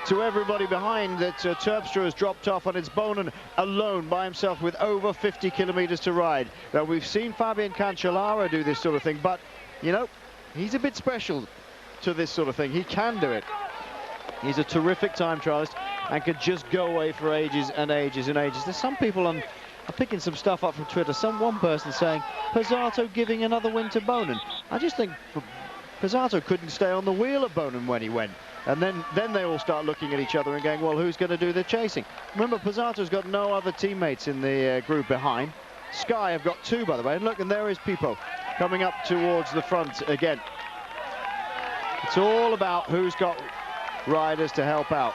to everybody behind that Terpstra has dropped off, and it's Bonan alone by himself with over 50 kilometres to ride. Now we've seen Fabian Cancellara do this sort of thing, but you know, he's a bit special to this sort of thing. He can do it. He's a terrific time trialist and could just go away for ages and ages and ages. There's some people I'm picking some stuff up from Twitter. One person saying Pozzato giving another win to Bonan. I just think Pozzato couldn't stay on the wheel at Bonan when he went. And then they all start looking at each other and going, well, who's going to do the chasing? Remember, Pozzato's got no other teammates in the group behind. Sky have got 2, by the way. And look, and there is Pipo coming up towards the front again. It's all about who's got riders to help out.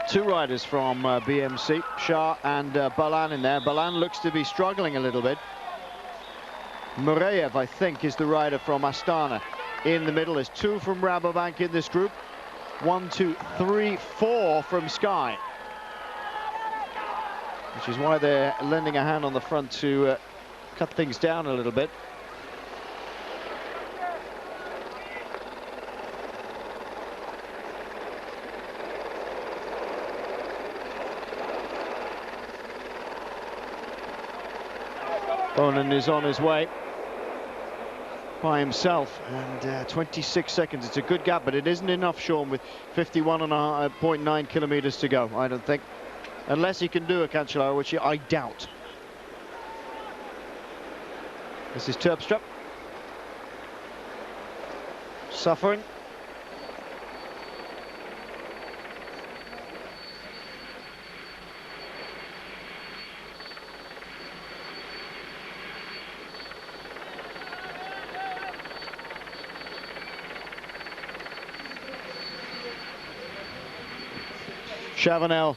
2 riders from BMC, Shah and Balan in there. Balan looks to be struggling a little bit. Mureyev, I think, is the rider from Astana in the middle. There's 2 from Rabobank in this group. 1, 2, 3, 4 from Sky. Which is why they're lending a hand on the front to cut things down a little bit. Bonan is on his way by himself, and 26 seconds. It's a good gap, but it isn't enough, Sean, with 51.9 kilometres to go, I don't think. Unless he can do a Cancellara, which I doubt. This is Terpstra. Suffering. Chavanel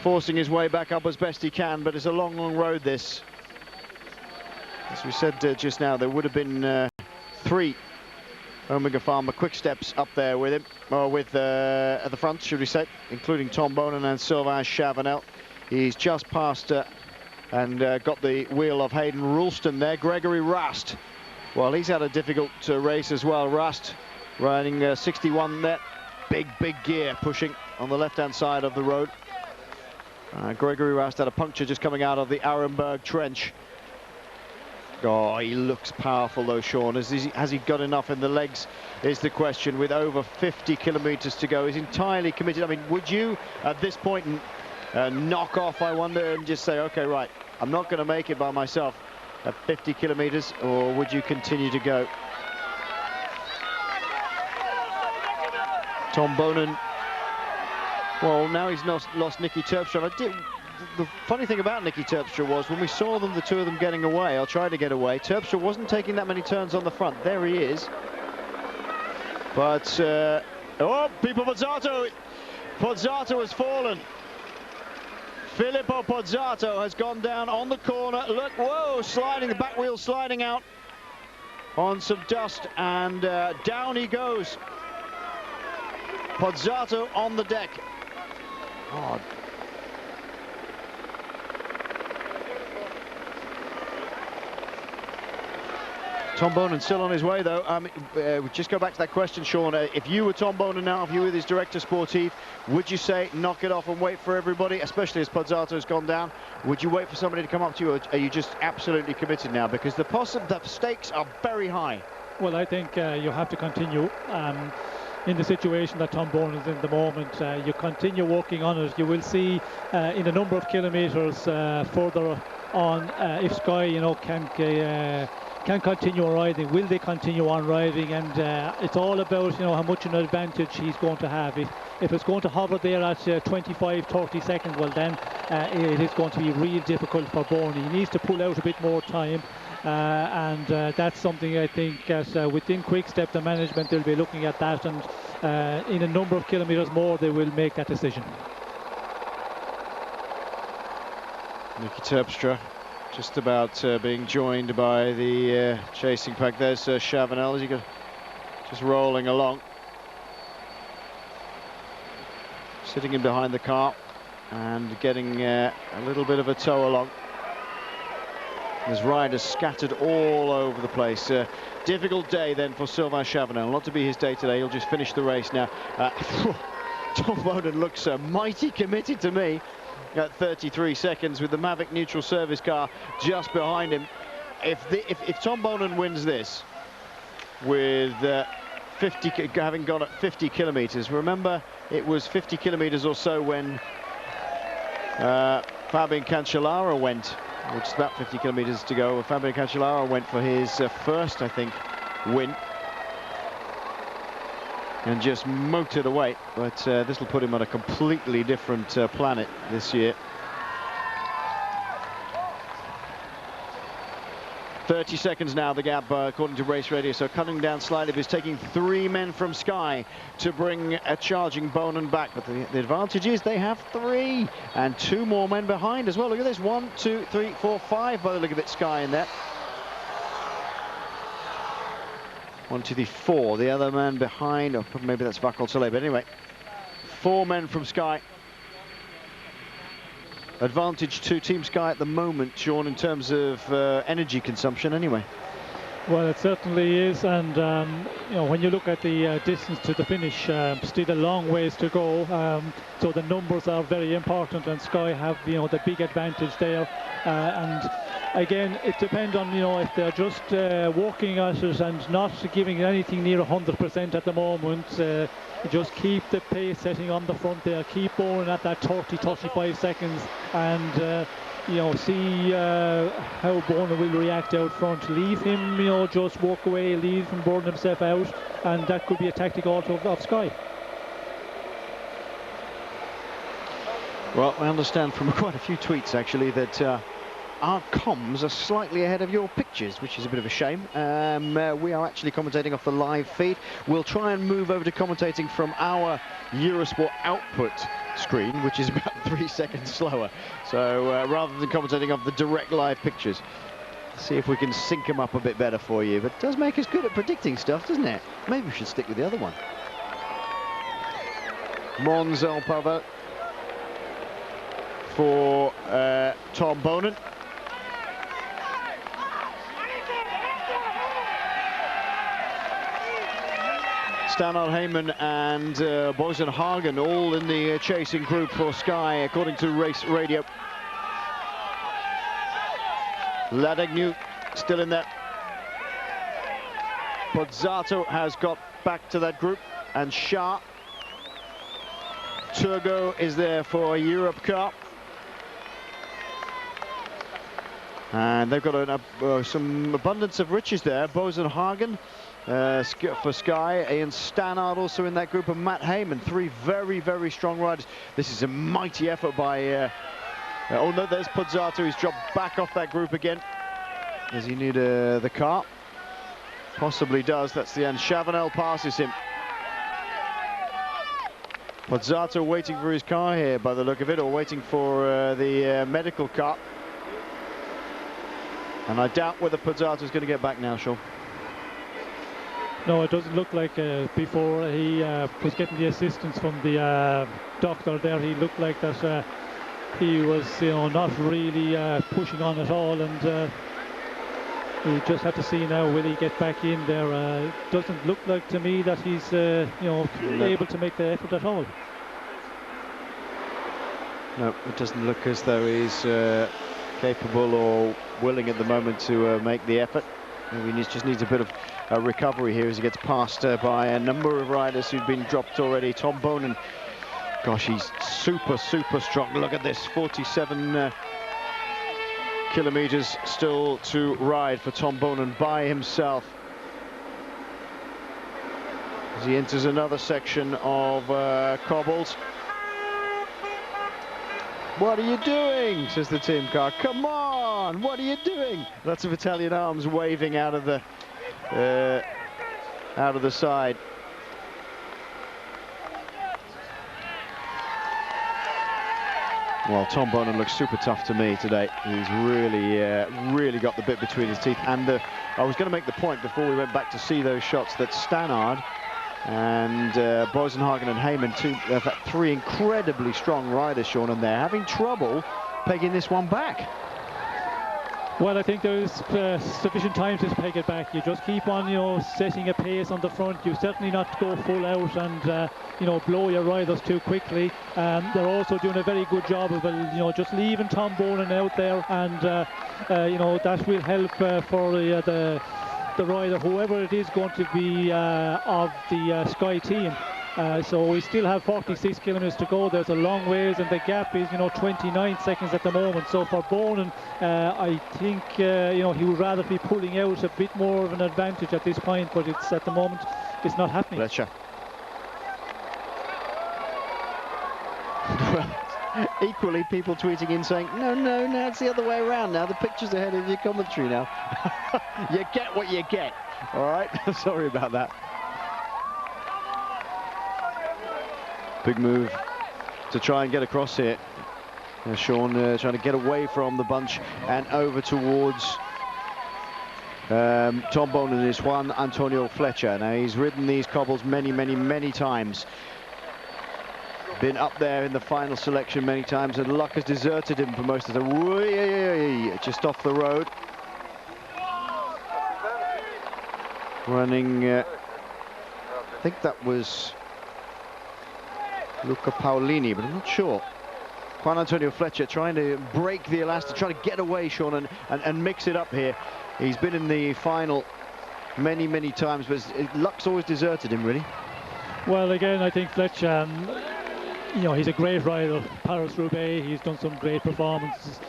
forcing his way back up as best he can, but it's a long, long road, this. As we said just now, there would have been 3 Omega Pharma quick steps up there with him, or with at the front, should we say, including Tom Bonan and Sylvain Chavanel. He's just passed and got the wheel of Hayden Rulston there. Gregory Rust, well, he's had a difficult race as well. Rust riding 61 there. Big gear pushing on the left-hand side of the road. Gregory Rust had a puncture just coming out of the Arenberg trench. Oh, he looks powerful though, Sean. Has he got enough in the legs is the question, with over 50 kilometres to go. He's entirely committed. I mean, would you at this point knock off, I wonder, and just say, okay, right, I'm not going to make it by myself at 50 kilometres, or would you continue to go? Tom Bonan, well, now he's lost Nicky Terpstra. The funny thing about Nicky Terpstra was, when we saw them, the 2 of them getting away, or trying to get away, Terpstra wasn't taking that many turns on the front. There he is. But, oh, Pipo Pozzato! Pozzato has fallen. Filippo Pozzato has gone down on the corner. Look, whoa, sliding, the back wheel sliding out on some dust, and down he goes. Pozzato on the deck. Oh. Tom Bonan still on his way, though. Just go back to that question, Sean. If you were Tom Bonan now, if you were his director sportif, would you say knock it off and wait for everybody, especially as Pozzato's gone down? Would you wait for somebody to come up to you, or are you just absolutely committed now? Because the stakes are very high. Well, I think you have to continue. In the situation that Tom Bonan is in the moment, you continue working on it. You will see in a number of kilometres further on, if Sky, can continue riding, will they continue on riding? And it's all about, how much an advantage he's going to have. If it's going to hover there at 25-30 seconds, well then it is going to be real difficult for Bonan. He needs to pull out a bit more time. And that's something I think within Quick Step, the management, they'll be looking at that, and in a number of kilometres more they will make that decision. Nicky Terpstra just about being joined by the chasing pack. There's Chavanel as he goes, just rolling along, sitting in behind the car and getting a little bit of a tow along. There's riders scattered all over the place. Difficult day then for Sylvain Chavanel. Not to be his day today. He'll just finish the race now. Tom Bonan looks mighty committed to me at 33 seconds with the Mavic neutral service car just behind him. If Tom Bonan wins this with 50, having gone at 50 kilometres, remember it was 50 kilometres or so when Fabian Cancellara went. Which is about 50 kilometres to go. Fabian Cancellara went for his first, I think, win. And just motored away. But this will put him on a completely different planet this year. 30 seconds now, the gap, according to Race Radio. So cutting down slightly, but it's taking 3 men from Sky to bring a charging Bonan back. But the advantage is they have 3 and 2 more men behind as well. Look at this, 1, 2, 3, 4, 5 by the look of it, Sky in there. 1, 2, 3, 4. The other man behind, or maybe that's Vakol Soleil, but anyway, 4 men from Sky. Advantage to Team Sky at the moment, Sean, in terms of energy consumption anyway. Well, it certainly is, and when you look at the distance to the finish, still a long ways to go, so the numbers are very important, and Sky have the big advantage there, and again it depends on if they're just working at it and not giving anything near 100% at the moment. Just keep the pace setting on the front there, keep going at that 30-35 seconds, and see how Bonan will react out front. Leave him, just walk away, leave him burn himself out, and that could be a tactic also of Sky. Well, I understand from quite a few tweets actually that our comms are slightly ahead of your pictures, which is a bit of a shame. We are actually commentating off the live feed. We'll try and move over to commentating from our Eurosport output screen, which is about 3 seconds slower. So rather than commentating off the direct live pictures, see if we can sync them up a bit better for you. But it does make us good at predicting stuff, doesn't it? Maybe we should stick with the other one. Monzel Pavel for Tom Bonan. Stannard Heyman and Boysen Hagen all in the chasing group for Sky, according to Race Radio. Ladagnew still in there. Pozzato has got back to that group, and Shah. Turgot is there for a Europe car. And they've got some abundance of riches there. Boysen Hagen for Sky, Ian Stannard also in that group, and Matt Heyman. 3 very, very strong riders. This is a mighty effort by oh no, there's Pozzato. He's dropped back off that group again. Does he need the car? Possibly does. That's the end. Chavanel passes him. Pozzato waiting for his car here by the look of it, or waiting for the medical car. And I doubt whether Pozzato's going to get back now, Sean. No, it doesn't look like before he was getting the assistance from the doctor there. He looked like that he was, not really pushing on at all, and You just have to see now, will he get back in there? Doesn't look like to me that he's able to make the effort at all. No, it doesn't look as though he's capable or willing at the moment to make the effort. Maybe he just needs a bit of recovery here as he gets passed by a number of riders who've been dropped already. Tom Bonen, gosh, he's super strong. Look at this, 47 kilometers still to ride for Tom Bonen by himself as he enters another section of cobbles. What are you doing, says the team car. Come on, what are you doing? Lots of Italian arms waving out of the side. Well, Tom Bonen looks super tough to me today. He's really got the bit between his teeth. And I was going to make the point before we went back to see those shots that Stannard and Boisenhagen and Heyman, three incredibly strong riders, Sean, and they're having trouble pegging this one back. Well, I think there's sufficient time to peg it back. You just keep on, setting a pace on the front. You certainly not go full out and, blow your riders too quickly. They're also doing a very good job of, just leaving Tom Bonen out there, and, that will help for the rider, whoever it is going to be of the Sky team. So we still have 46 kilometers to go. There's a long ways, and the gap is 29 seconds at the moment. So for Bonen, I think he would rather be pulling out a bit more of an advantage at this point, but it's at the moment it's not happening. Fletcher. Well, equally people tweeting in saying no, it's the other way around now. The picture's ahead of your commentary now. You get what you get. All right. Sorry about that. Big move to try and get across here. Sean trying to get away from the bunch and over towards Tom Bonen and his Juan Antonio Fletcher. Now, he's ridden these cobbles many times. Been up there in the final selection many times, and luck has deserted him for most of the just off the road. Running, I think that was Luca Paolini, but I'm not sure. Juan Antonio Fletcher trying to break the elastic, trying to get away, Sean, and mix it up here. He's been in the final many times, but luck's always deserted him, really. Well, again, I think Fletcher, he's a great rider. Paris-Roubaix, he's done some great performances.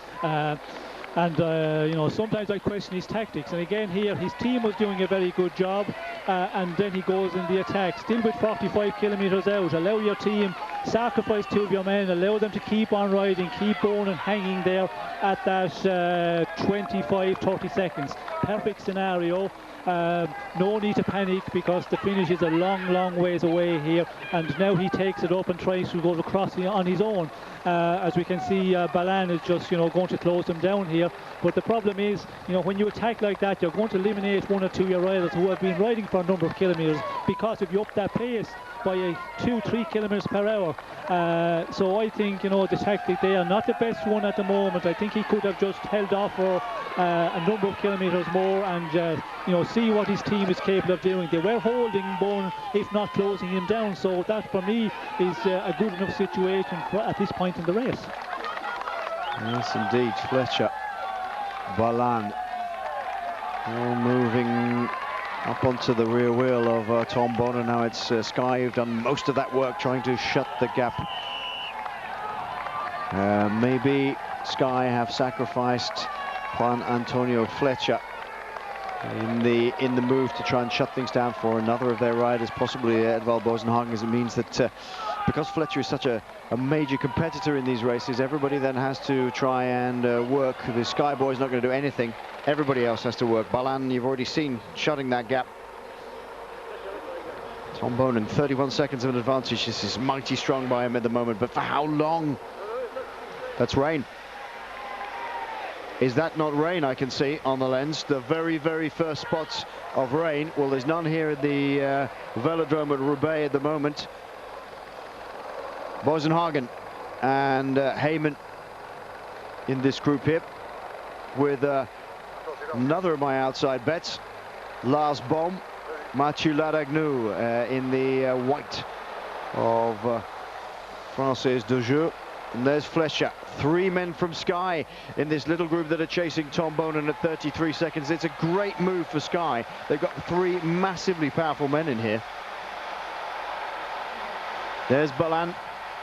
Sometimes I question his tactics, and again here his team was doing a very good job, and then he goes in the attack, still with 45 kilometers out. Allow your team, sacrifice two of your men, allow them to keep on riding, keep going and hanging there at that 25-30 seconds. Perfect scenario. No need to panic, because the finish is a long ways away here, and now he takes it up and tries to go across on his own. As we can see, Balan is just going to close them down here, but the problem is when you attack like that, you're going to eliminate one or two of your riders who have been riding for a number of kilometers, because if you up that pace by 2-3 kilometers per hour. So I think the tactic there, not the best one at the moment. I think he could have just held off for a number of kilometers more and see what his team is capable of doing. They were holding Bonen, if not closing him down, so that for me is a good enough situation at this point in the race. Yes, indeed. Fletcher, Balan, all moving up onto the rear wheel of Tom Bonen. Now it's Sky who've done most of that work trying to shut the gap. Maybe Sky have sacrificed Juan Antonio Fletcher in the move to try and shut things down for another of their riders, possibly Edvald Boisenhagen, as it means that because Fletcher is such a major competitor in these races, everybody then has to try and work. The Sky boy's not going to do anything. Everybody else has to work. Balan, you've already seen shutting that gap. Tom Bonen, 31 seconds of an advantage. This is mighty strong by him at the moment, but for how long? That's rain. Is that not rain? I can see on the lens the very first spots of rain. Well, there's none here at the Velodrome at Roubaix at the moment. Boisenhagen and Heyman in this group here, with Another of my outside bets. Lars Bohm, Mathieu Ladagnou in the white of Francis de Jeu. And there's Flecha. 3 men from Sky in this little group that are chasing Tom Bonan at 33 seconds. It's a great move for Sky. They've got 3 massively powerful men in here. There's Balan,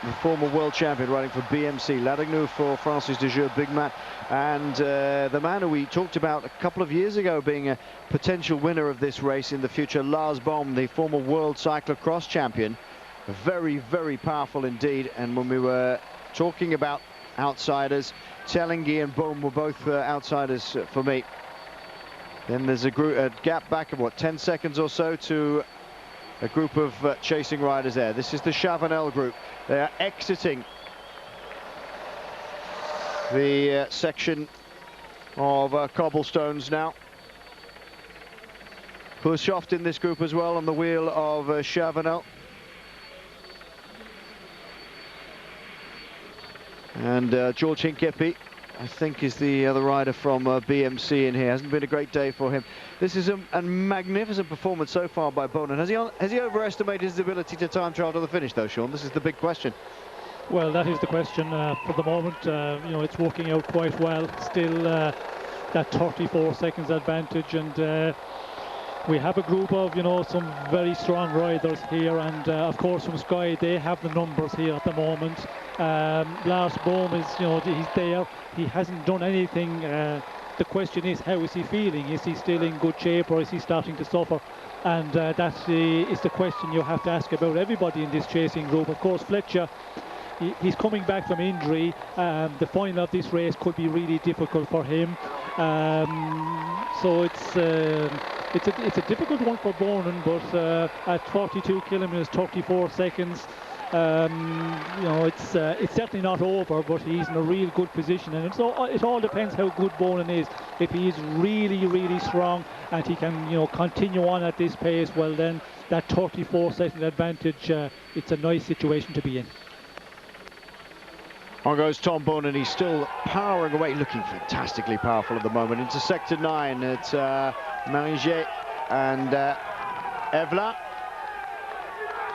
the former world champion, riding for BMC. Ladagnou for Francis de Jeu, big man. And the man who we talked about a couple of years ago being a potential winner of this race in the future, Lars Bohm, the former world cyclocross champion. Very, very powerful indeed. And when we were talking about outsiders, Telingi and Bohm were both outsiders for me. Then there's a gap back of what, 10 seconds or so to a group of chasing riders there. This is the Chavanel group. They are exiting the section of cobblestones now. Hushoft in this group as well on the wheel of Chavanel. And George Hinkepi, I think, is the other rider from BMC in here. Hasn't been a great day for him. This is a magnificent performance so far by Bonan. Has he overestimated his ability to time trial to the finish, though, Sean? This is the big question. Well, that is the question for the moment. You know, it's working out quite well. Still that 34 seconds advantage, and we have a group of, you know, some very strong riders here, and of course from Sky they have the numbers here at the moment. Lars Bohm is, you know, he's there. He hasn't done anything. The question is, how is he feeling? Is he still in good shape, or is he starting to suffer? And that is the question you have to ask about everybody in this chasing group. Of course, Fletcher, he's coming back from injury. The final of this race could be really difficult for him. So it's a difficult one for Bonan, but at 42 kilometers, 34 seconds, you know, it's certainly not over, but he's in a real good position, and it all depends how good Bonan is. If he is really, really strong and he can, you know, continue on at this pace, well then that 34-second advantage, it's a nice situation to be in. On goes Tom Bonan. He's still powering away, looking fantastically powerful at the moment. Into sector 9, it's Maringet and Evla.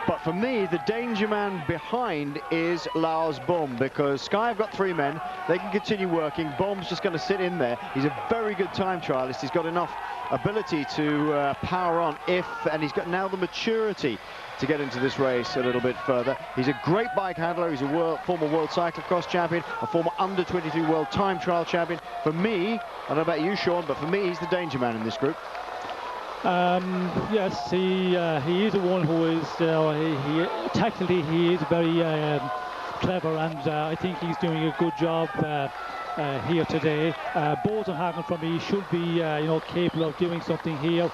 But for me, the danger man behind is Lars Bohm, because Sky have got 3 men. They can continue working. Bohm's just going to sit in there. He's a very good time trialist. He's got enough ability to power on and he's got now the maturity to get into this race a little bit further. He's a great bike handler. He's a former world cyclocross champion, a former under-23 world time trial champion. For me, I don't know about you, Sean, but for me, he's the danger man in this group. Yes, he is the one who is tactically he is very clever, and I think he's doing a good job here today. Bosenhagen for me should be you know, capable of doing something here.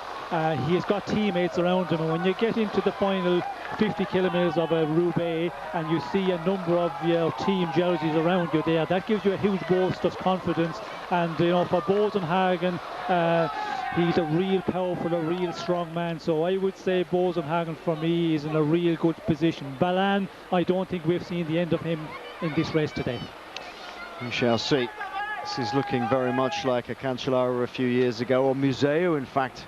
He has got teammates around him, and when you get into the final 50 kilometers of a Roubaix and you see a number of, you know, team jerseys around you there, that gives you a huge boost of confidence. And you know, for Bosenhagen, he's a real powerful, a real strong man. So I would say Bosenhagen for me is in a real good position. Balan, I don't think we've seen the end of him in this race today. We shall see. This is looking very much like a Cancellara a few years ago, or Museo in fact,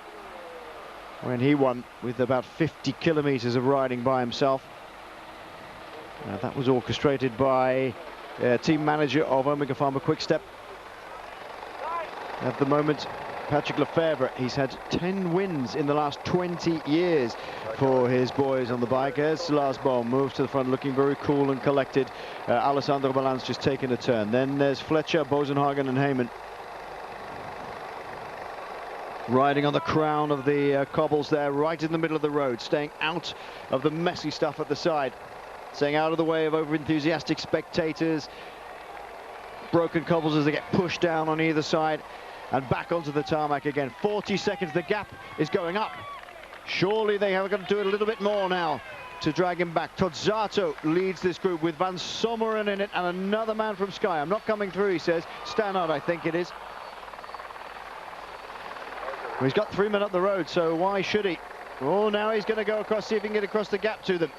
when he won with about 50 kilometers of riding by himself. That was orchestrated by team manager of Omega Pharma Quickstep. At the moment, Patrick Lefebvre, he's had 10 wins in the last 20 years for his boys on the bike. As Lars Bohm moves to the front, looking very cool and collected. Alessandro Balan's just taken a turn. Then there's Fletcher, Bosenhagen and Heyman, riding on the crown of the cobbles there, right in the middle of the road, staying out of the messy stuff at the side, staying out of the way of over-enthusiastic spectators. Broken cobbles as they get pushed down on either side. And back onto the tarmac again. 40 seconds, the gap is going up. Surely they have got to do it a little bit more now to drag him back. Tozzato leads this group with Van Sommeren in it and another man from Sky. I'm not coming through, he says. Stannard, I think it is. Well, he's got 3 men up the road, so why should he? Oh, now he's going to go across, see if he can get across the gap to them.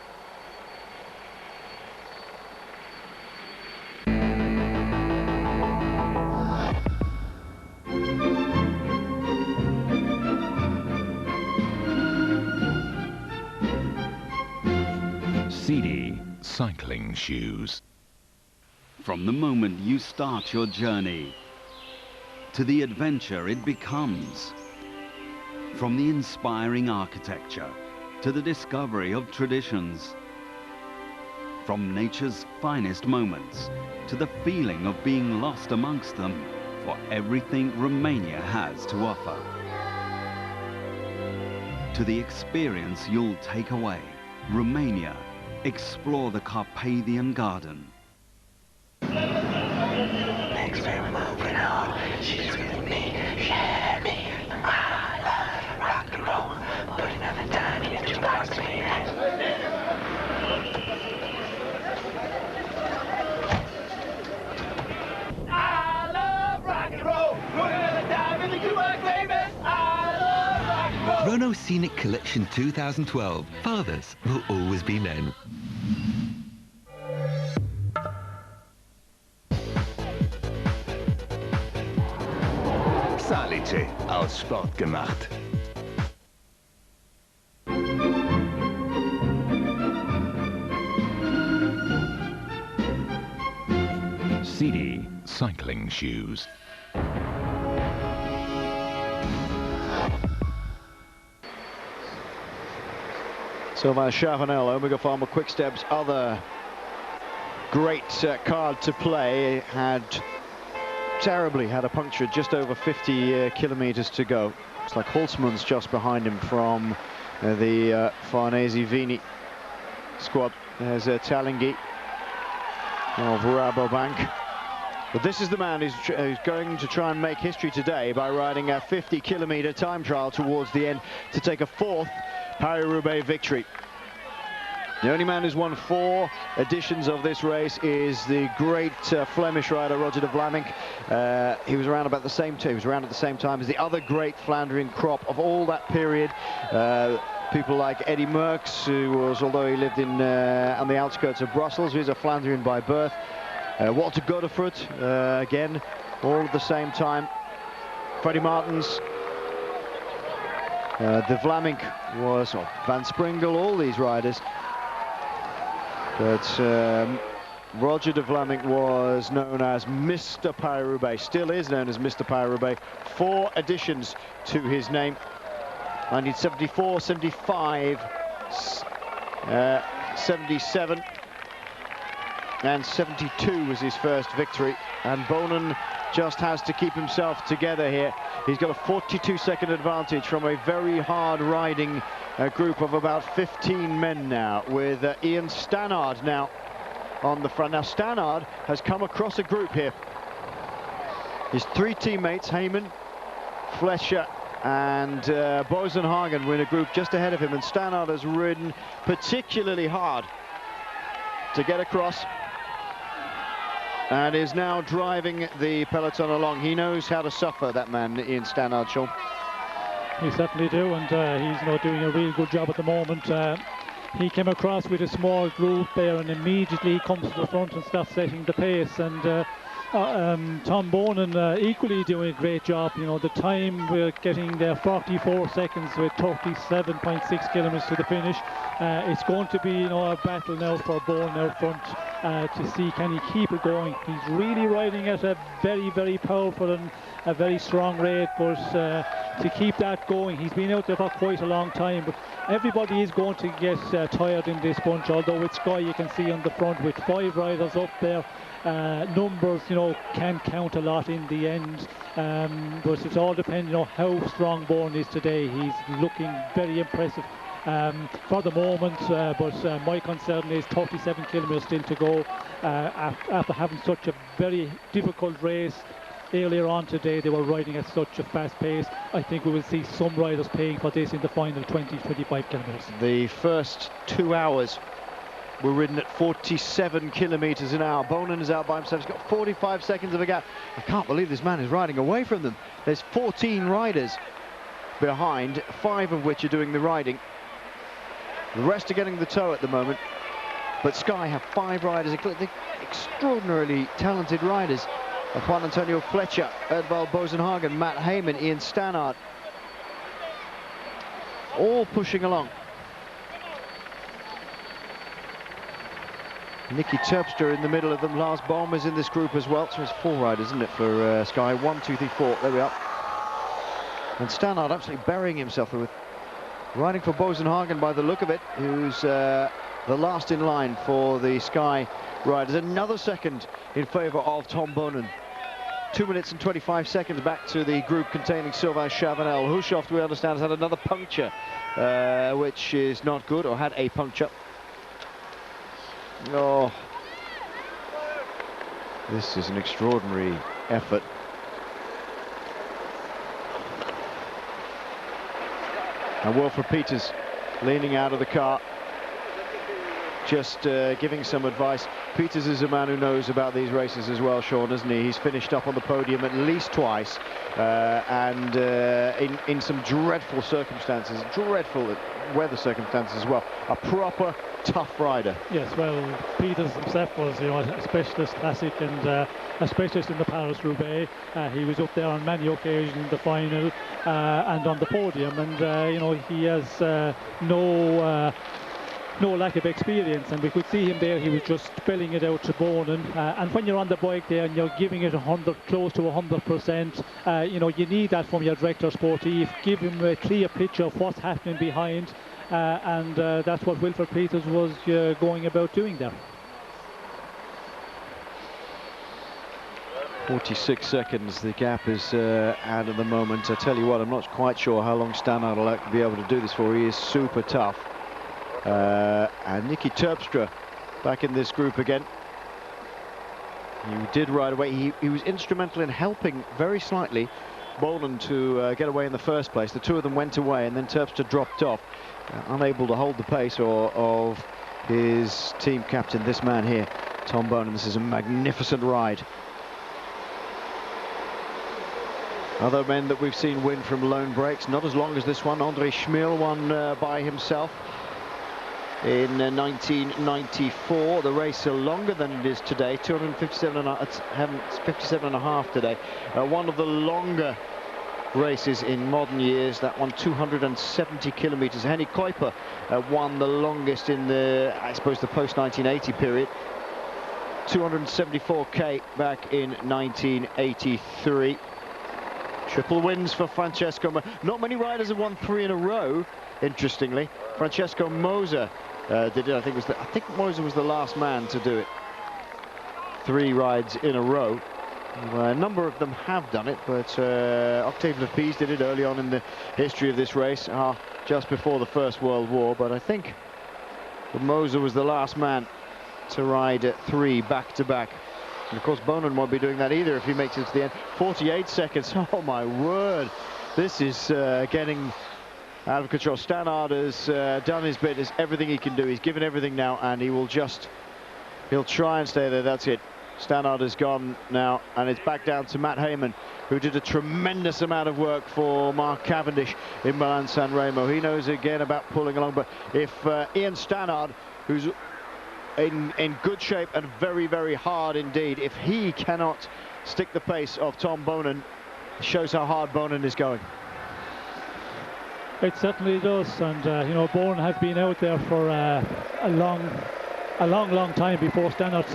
CD cycling shoes. From the moment you start your journey to the adventure it becomes, from the inspiring architecture to the discovery of traditions, from nature's finest moments to the feeling of being lost amongst them, for everything Romania has to offer, to the experience you'll take away. Romania, explore the Carpathian Garden. Thanks for moving on. She's with me, share me. I love rock and roll. Putting on the tiny jukebox me. I love rock and roll. Putting on the tiny jukebox, baby. I love rock and roll. Renault Scenic Collection 2012. Fathers will always be men. Salice aus Sport gemacht. CD cycling shoes. Sylvain Chavanel, Omega Pharma Quickstep's other great card to play, had a puncture just over 50 kilometers to go. It's like Holtzmann's just behind him from the Farnese Vini squad. There's Talinghi of Rabobank. But this is the man who's going to try and make history today by riding a 50-kilometer time trial towards the end to take a fourth Paris-Roubaix victory. The only man who's won 4 editions of this race is the great Flemish rider Roger de Vlaming. He was around about the same time. He was around at the same time as the other great Flandrian crop of all that period. People like Eddy Merckx, who was, although he lived in on the outskirts of Brussels, he's a Flandrian by birth. Walter Godefroot, again, all at the same time. Freddie Martens. De Vlaming was, or Van Springel, all these riders. But Roger de Vlaming was known as Mr. Paris-Roubaix, still is known as Mr. Paris-Roubaix. 4 additions to his name. 1974, 75, 77, and 72 was his first victory. And Bonen just has to keep himself together here. He's got a 42-second advantage from a very hard riding group of about 15 men now, with Ian Stannard now on the front. Now Stannard has come across a group here. His 3 teammates, Heyman, Fletcher and Bosenhagen, were in a group just ahead of him, and Stannard has ridden particularly hard to get across and is now driving the peloton along. He knows how to suffer, that man, Ian Stannard, Sean. He certainly do, and he's doing a real good job at the moment. He came across with a small group there and immediately comes to the front and starts setting the pace. And Tom Bonen equally doing a great job. The time we're getting there, 44 seconds with 37.6 kilometers to the finish. It's going to be a battle now for Bonen out front to see can he keep it going. He's really riding at a very, very powerful and a very strong rate, but to keep that going, he's been out there for quite a long time. But everybody is going to get tired in this bunch, although with Sky you can see on the front with 5 riders up there. Numbers, can count a lot in the end, but it's all depending on how strong Bourne is today. He's looking very impressive for the moment, but my concern is 37 kilometers still to go after having such a very difficult race. Earlier on today they were riding at such a fast pace. I think we will see some riders paying for this in the final 20-25 kilometers. The first 2 hours were ridden at 47 kilometers an hour. Bonen is out by himself. He's got 45 seconds of a gap. I can't believe this man is riding away from them. There's 14 riders behind, 5 of which are doing the riding. The rest are getting the tow at the moment. But Sky have 5 riders, extraordinarily talented riders. Juan Antonio Fletcher, Edvald Bosenhagen, Matt Heyman, Ian Stannard, all pushing along. Nicky Terpstra in the middle of them. Lars Bohm is in this group as well. So it's 4 riders, isn't it, for Sky? 1, 2, 3, 4. There we are. And Stannard absolutely burying himself with riding for Bosenhagen by the look of it, who's the last in line for the Sky riders. Another second in favour of Tom Bonen. 2 minutes and 25 seconds back to the group containing Sylvain Chavanel. Hushoft, we understand, has had another puncture, which is not good, or had a puncture. Oh, this is an extraordinary effort. And Wilfred Peters leaning out of the car, just giving some advice. Peters is a man who knows about these races as well, Sean, isn't he? He's finished up on the podium at least twice, and in some dreadful circumstances, dreadful weather circumstances as well. A proper tough rider. Yes, well, Peters himself was, you know, a specialist classic and a specialist in the Paris-Roubaix. He was up there on many occasions in the final and on the podium, and you know, he has no lack of experience, and we could see him there. He was just spelling it out to Bonen, and when you're on the bike there and you're giving it 100, close to 100%, you know, you need that from your director sportif. Give him a clear picture of what's happening behind, and that's what Wilfred Peters was going about doing there. 46 seconds the gap is out at the moment. I tell you what, I'm not quite sure how long Stannard will be able to do this for. He is super tough. And Nicky Terpstra back in this group again. He did ride away. He was instrumental in helping very slightly Bonen to get away in the first place. The two of them went away, and then Terpstra dropped off, unable to hold the pace of his team captain, this man here, Tom Bonen. This is a magnificent ride. Other men that we've seen win from lone breaks, not as long as this one. André Schmil won by himself in 1994. The race longer than it is today, 257 and a half today. One of the longer races in modern years. That one 270 kilometers. Henny Kuiper won the longest in the, I suppose, the post-1980 period. 274k back in 1983. Triple wins for Francesco. Not many riders have won 3 in a row, interestingly. Francesco Moser did it. I think Moser was the last man to do it. 3 rides in a row. A number of them have done it, but Octave Lepise did it early on in the history of this race, just before the First World War. But I think that Moser was the last man to ride 3 back-to-back. And of course, Bonen won't be doing that either if he makes it to the end. 48 seconds. Oh my word! This is getting out of control. Stannard has done his bit, is everything he can do. He's given everything now, and he'll try and stay there. That's it. Stannard is gone now, and it's back down to Matt Heyman, who did a tremendous amount of work for Mark Cavendish in Milan-San Remo. He knows again about pulling along, but if Ian Stannard, who's in good shape and very, very hard indeed, if he cannot stick the pace of Tom Bonen, it shows how hard Bonen is going. It certainly does, and you know, Bonen has been out there for a long time before Stannard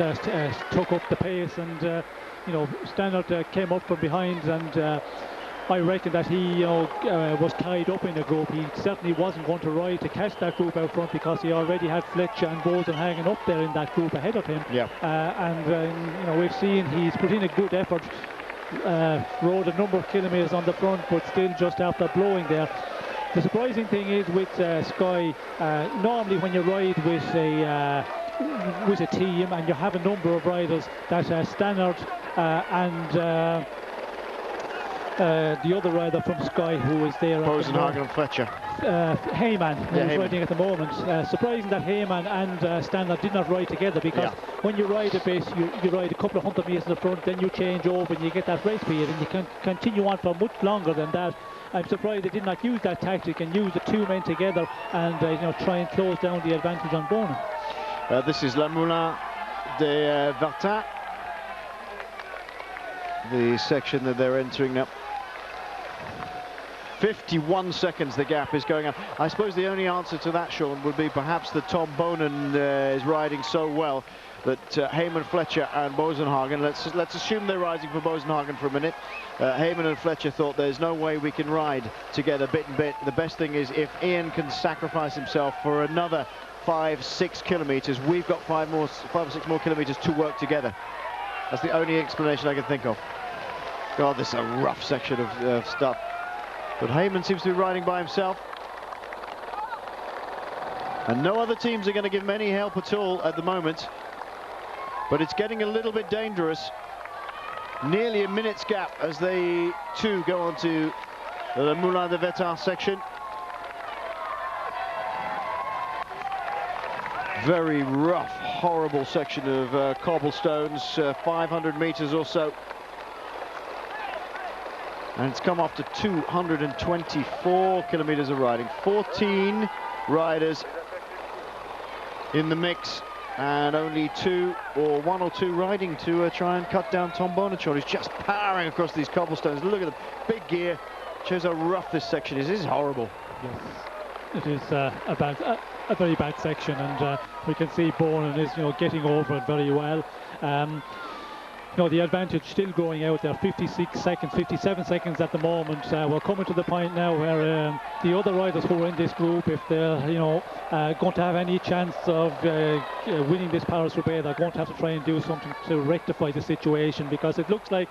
took up the pace, and you know, Stannard came up from behind, and I reckon that he was tied up in a group. He certainly wasn't going to ride to catch that group out front, because he already had Fletcher and Bosen hanging up there in that group ahead of him. Yeah. And you know, we've seen he's put in a good effort, rode a number of kilometres on the front, but still just after blowing there. The surprising thing is with Sky, normally when you ride with a team and you have a number of riders, that Stannard and the other rider from Sky who was there, Bosenhagen and Fletcher, Heyman, who's riding at the moment. Surprising that Heyman and Stannard did not ride together, because when you ride a bit, you ride a couple of 100 metres in the front, then you change over and you get that race period, and you can continue on for much longer than that. I'm surprised they did not use that tactic and use the 2 men together and you know, try and close down the advantage on Bonen. This is La Moulin de Vartin, the section that they're entering now. 51 seconds the gap is going on. I suppose the only answer to that, Sean, would be perhaps that Tom Bonen is riding so well that Heyman, Fletcher and Bosenhagen, let's assume they're rising for Bosenhagen for a minute. Heyman and Fletcher thought there's no way we can ride together bit and bit. The best thing is if Ian can sacrifice himself for another 5-6 kilometers, we've got 5 or 6 more kilometers to work together. That's the only explanation I can think of. God, this is a rough section of stuff. But Heyman seems to be riding by himself. And no other teams are going to give him any help at all at the moment. But it's getting a little bit dangerous. Nearly a minute's gap as they too go on to the Moulin de Vetard section. Very rough, horrible section of cobblestones, 500 meters or so. And it's come after 224 kilometers of riding. 14 riders in the mix, and only one or two riding to try and cut down Tom Bonachon, who's just powering across these cobblestones. Look at the big gear. Shows how rough this section is. This is horrible. Yes, it is a very bad section, and we can see Bonan is, getting over it very well. The advantage still going out there, 56 seconds, 57 seconds at the moment. We're coming to the point now where the other riders who are in this group, if they're, going to have any chance of winning this Paris-Roubaix, they're going to have to try and do something to rectify the situation, because it looks like,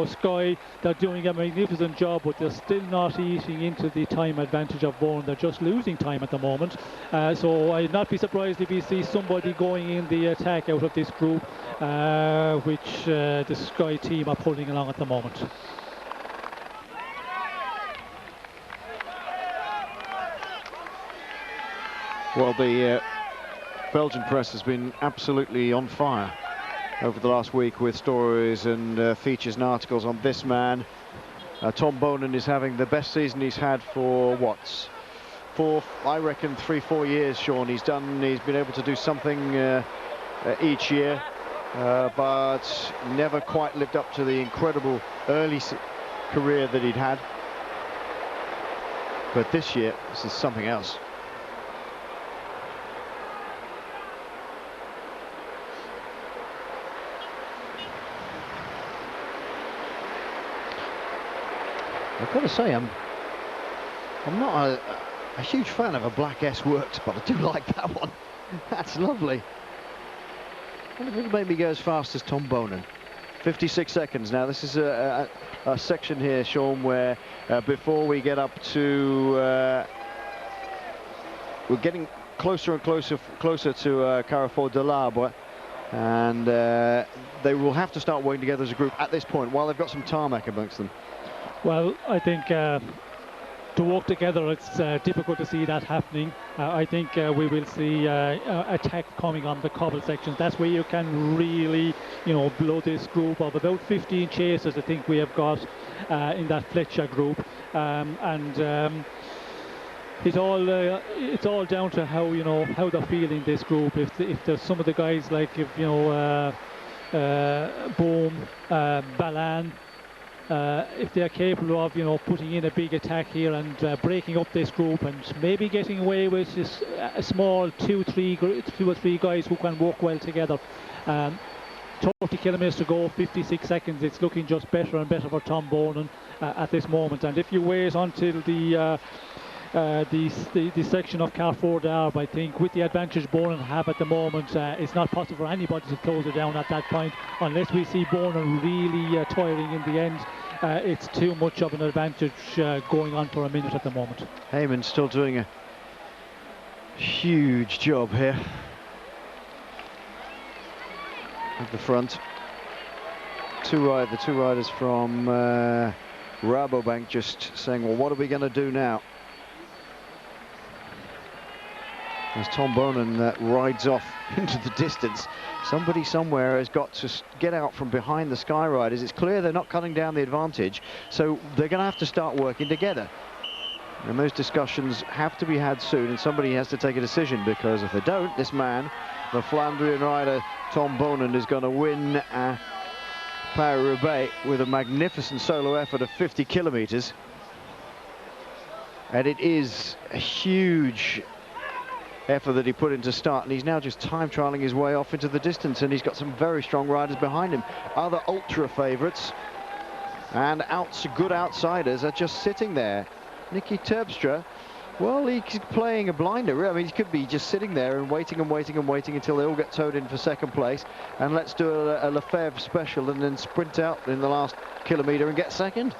Sky, they're doing a magnificent job, but they're still not eating into the time advantage of Bourne. They're just losing time at the moment. So I'd not be surprised if we see somebody going in the attack out of this group, which the Sky team are pulling along at the moment. Well, the Belgian press has been absolutely on fire over the last week with stories and features and articles on this man. Tom Bonan is having the best season he's had for I reckon 3-4 years, Sean. He's been able to do something each year, but never quite lived up to the incredible early career that he'd had. But this year, this is something else. I've got to say, I'm not a huge fan of a black S Works, but I do like that one. That's lovely. And it wouldn't make me go as fast as Tom Bonan. 56 seconds now. This is a section here, Sean, where before we get up to we're getting closer and closer to Carrefour de l'Arbre, and they will have to start working together as a group at this point while they've got some tarmac amongst them. Well, I think to work together, it's difficult to see that happening. I think we will see attack coming on the cobble sections. That's where you can really, blow this group of about 15 chasers. I think we have got in that Fletcher group, it's all down to how they're feeling this group. If there's some of the guys like Boom, Balan. If they're capable of, putting in a big attack here and breaking up this group and maybe getting away with just a small 2 or 3 guys who can work well together. 30 kilometers to go, 56 seconds. It's looking just better and better for Tom Bonan at this moment. And if you wait until the section of Carrefour d'Arbre, I think with the advantage Bonan have at the moment, it's not possible for anybody to close it down at that point unless we see Bonan really tiring in the end. It's too much of an advantage going on for a minute at the moment. Heyman still doing a huge job here at the front. The two riders from Rabobank just saying, well, what are we going to do now? As Tom Bonan rides off into the distance, somebody somewhere has got to get out from behind the Sky Riders. It's clear they're not cutting down the advantage, so they're going to have to start working together. And those discussions have to be had soon, and somebody has to take a decision, because if they don't, this man, the Flandrian rider Tom Bonan, is going to win Paris-Roubaix with a magnificent solo effort of 50 kilometers. And it is a huge effort that he put into start, and he's now just time trialing his way off into the distance, and he's got some very strong riders behind him. Other ultra favourites and good outsiders are just sitting there. Nicky Terpstra, well, he's playing a blinder. I mean, he could be just sitting there and waiting and waiting and waiting until they all get towed in for second place, and let's do a Lefebvre special and then sprint out in the last kilometre and get second.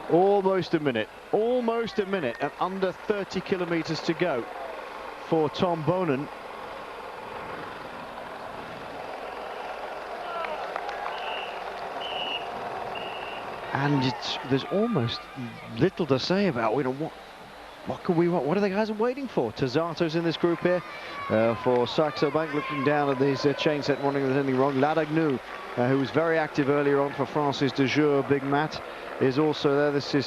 Almost a minute, and under 30 kilometres to go for Tom Bonen. And there's almost little to say about, you know, what are the guys waiting for? Tozzato's in this group here for Saxo Bank, looking down at these chain set, wondering if there's anything wrong. Ladagnou, who was very active earlier on for Francis de Jour, Big Matt, is also there. This is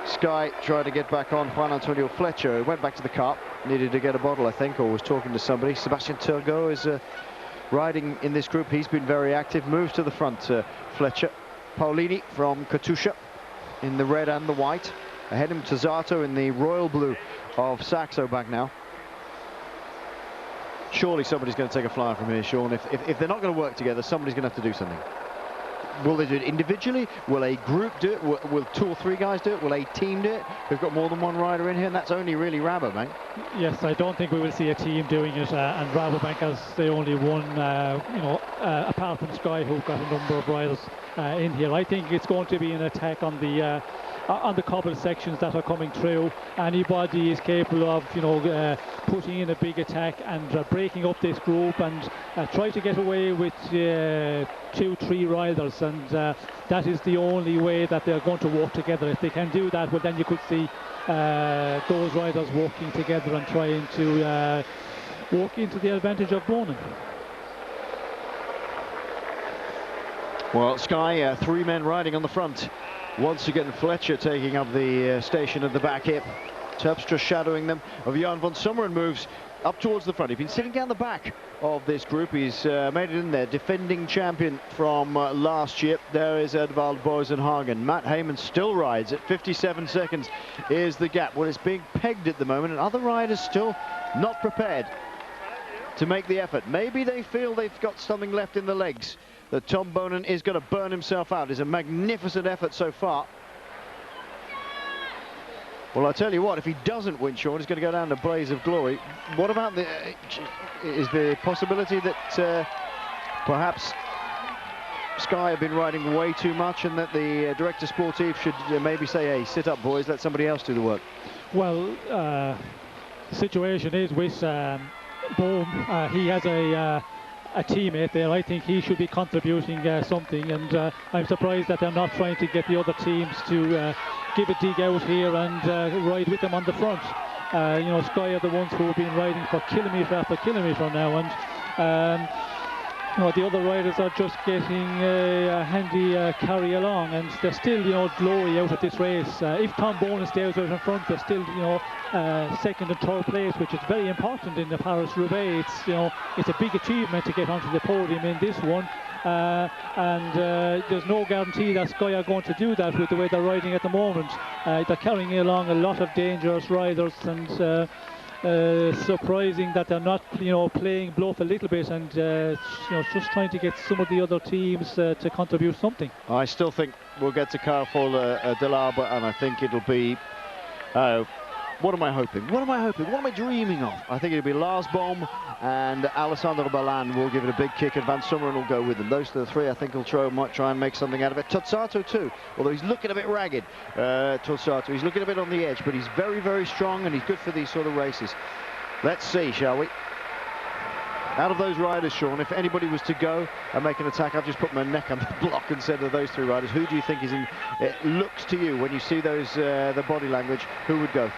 Sky trying to get back on. Juan Antonio Fletcher, who went back to the car, needed to get a bottle, I think, or was talking to somebody. Sebastian Turgot is riding in this group. He's been very active, moves to the front, Fletcher. Paolini from Katusha in the red and the white. Ahead him Tozzato in the royal blue of Saxo Bank now. Surely somebody's going to take a flyer from here, Sean. If they're not going to work together, somebody's going to have to do something. Will they do it individually? Will a group do it? Will 2 or 3 guys do it? Will a team do it? We've got more than one rider in here, and that's only really Rabobank. Yes, I don't think we will see a team doing it, and Rabobank has the only one, apart from Sky, who've got a number of riders in here. I think it's going to be an attack on the couple of sections that are coming through. Anybody is capable of, putting in a big attack and breaking up this group and try to get away with 2-3 riders, and that is the only way that they're going to work together. If they can do that, well, then you could see those riders working together and trying to walk into the advantage of Bonen. Well, Sky, 3 men riding on the front. Once again, Fletcher taking up the station at the back here. Terpstra shadowing them. Of Jan van Summeren moves up towards the front. He's been sitting down the back of this group. He's made it in there. Defending champion from last year. There is Edvald Bosenhagen. Matt Heyman still rides at 57 seconds. Is the gap. Well, it's being pegged at the moment, and other riders still not prepared to make the effort. Maybe they feel they've got something left in the legs, that Tom Bonen is going to burn himself out. It's a magnificent effort so far. Well, I tell you what, if he doesn't win, Sean, he's going to go down to blaze of glory. What about is the possibility that perhaps Sky have been riding way too much, and that the director sportif should maybe say, hey, sit up, boys, let somebody else do the work? Well, the situation is with Bohm, he has a teammate there. I think he should be contributing something, and I'm surprised that they're not trying to get the other teams to give a dig out here and ride with them on the front. Sky are the ones who have been riding for kilometre after kilometre now, and the other riders are just getting a handy carry along, and they're still, glory out of this race. If Tom Bonen stays out in front, they're still, second and third place, which is very important in the Paris-Roubaix. It's a big achievement to get onto the podium in this one, and there's no guarantee that Sky are going to do that with the way they're riding at the moment. They're carrying along a lot of dangerous riders, and surprising that they're not, playing bluff a little bit, and just trying to get some of the other teams to contribute something. I still think we'll get to Carrefour de l'Arbre, and I think it'll be what am I hoping? What am I dreaming of? I think it'll be Lars Bohm and Alessandro Ballan will give it a big kick, and Van Summeren will go with them. Those are the 3 I think will might try and make something out of it. Tozzato too, although he's looking a bit ragged. Tozzato, he's looking a bit on the edge, but he's very, very strong, and he's good for these sort of races. Let's see, shall we? Out of those riders, Sean, if anybody was to go and make an attack, I've just put my neck on the block and said of those 3 riders, who do you think is in? It looks to you when you see those the body language, who would go?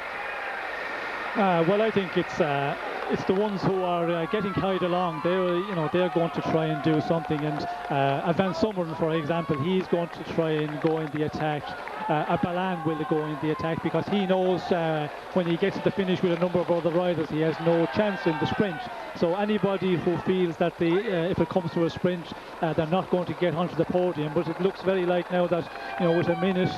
Well, I think it's the ones who are getting carried along. They're going to try and do something, and Van Summeren, for example, he's going to try and go in the attack. Balan will go in the attack, because he knows when he gets to the finish with a number of other riders, he has no chance in the sprint. So anybody who feels that if it comes to a sprint, they're not going to get onto the podium, but it looks very like now that, you know, with a minute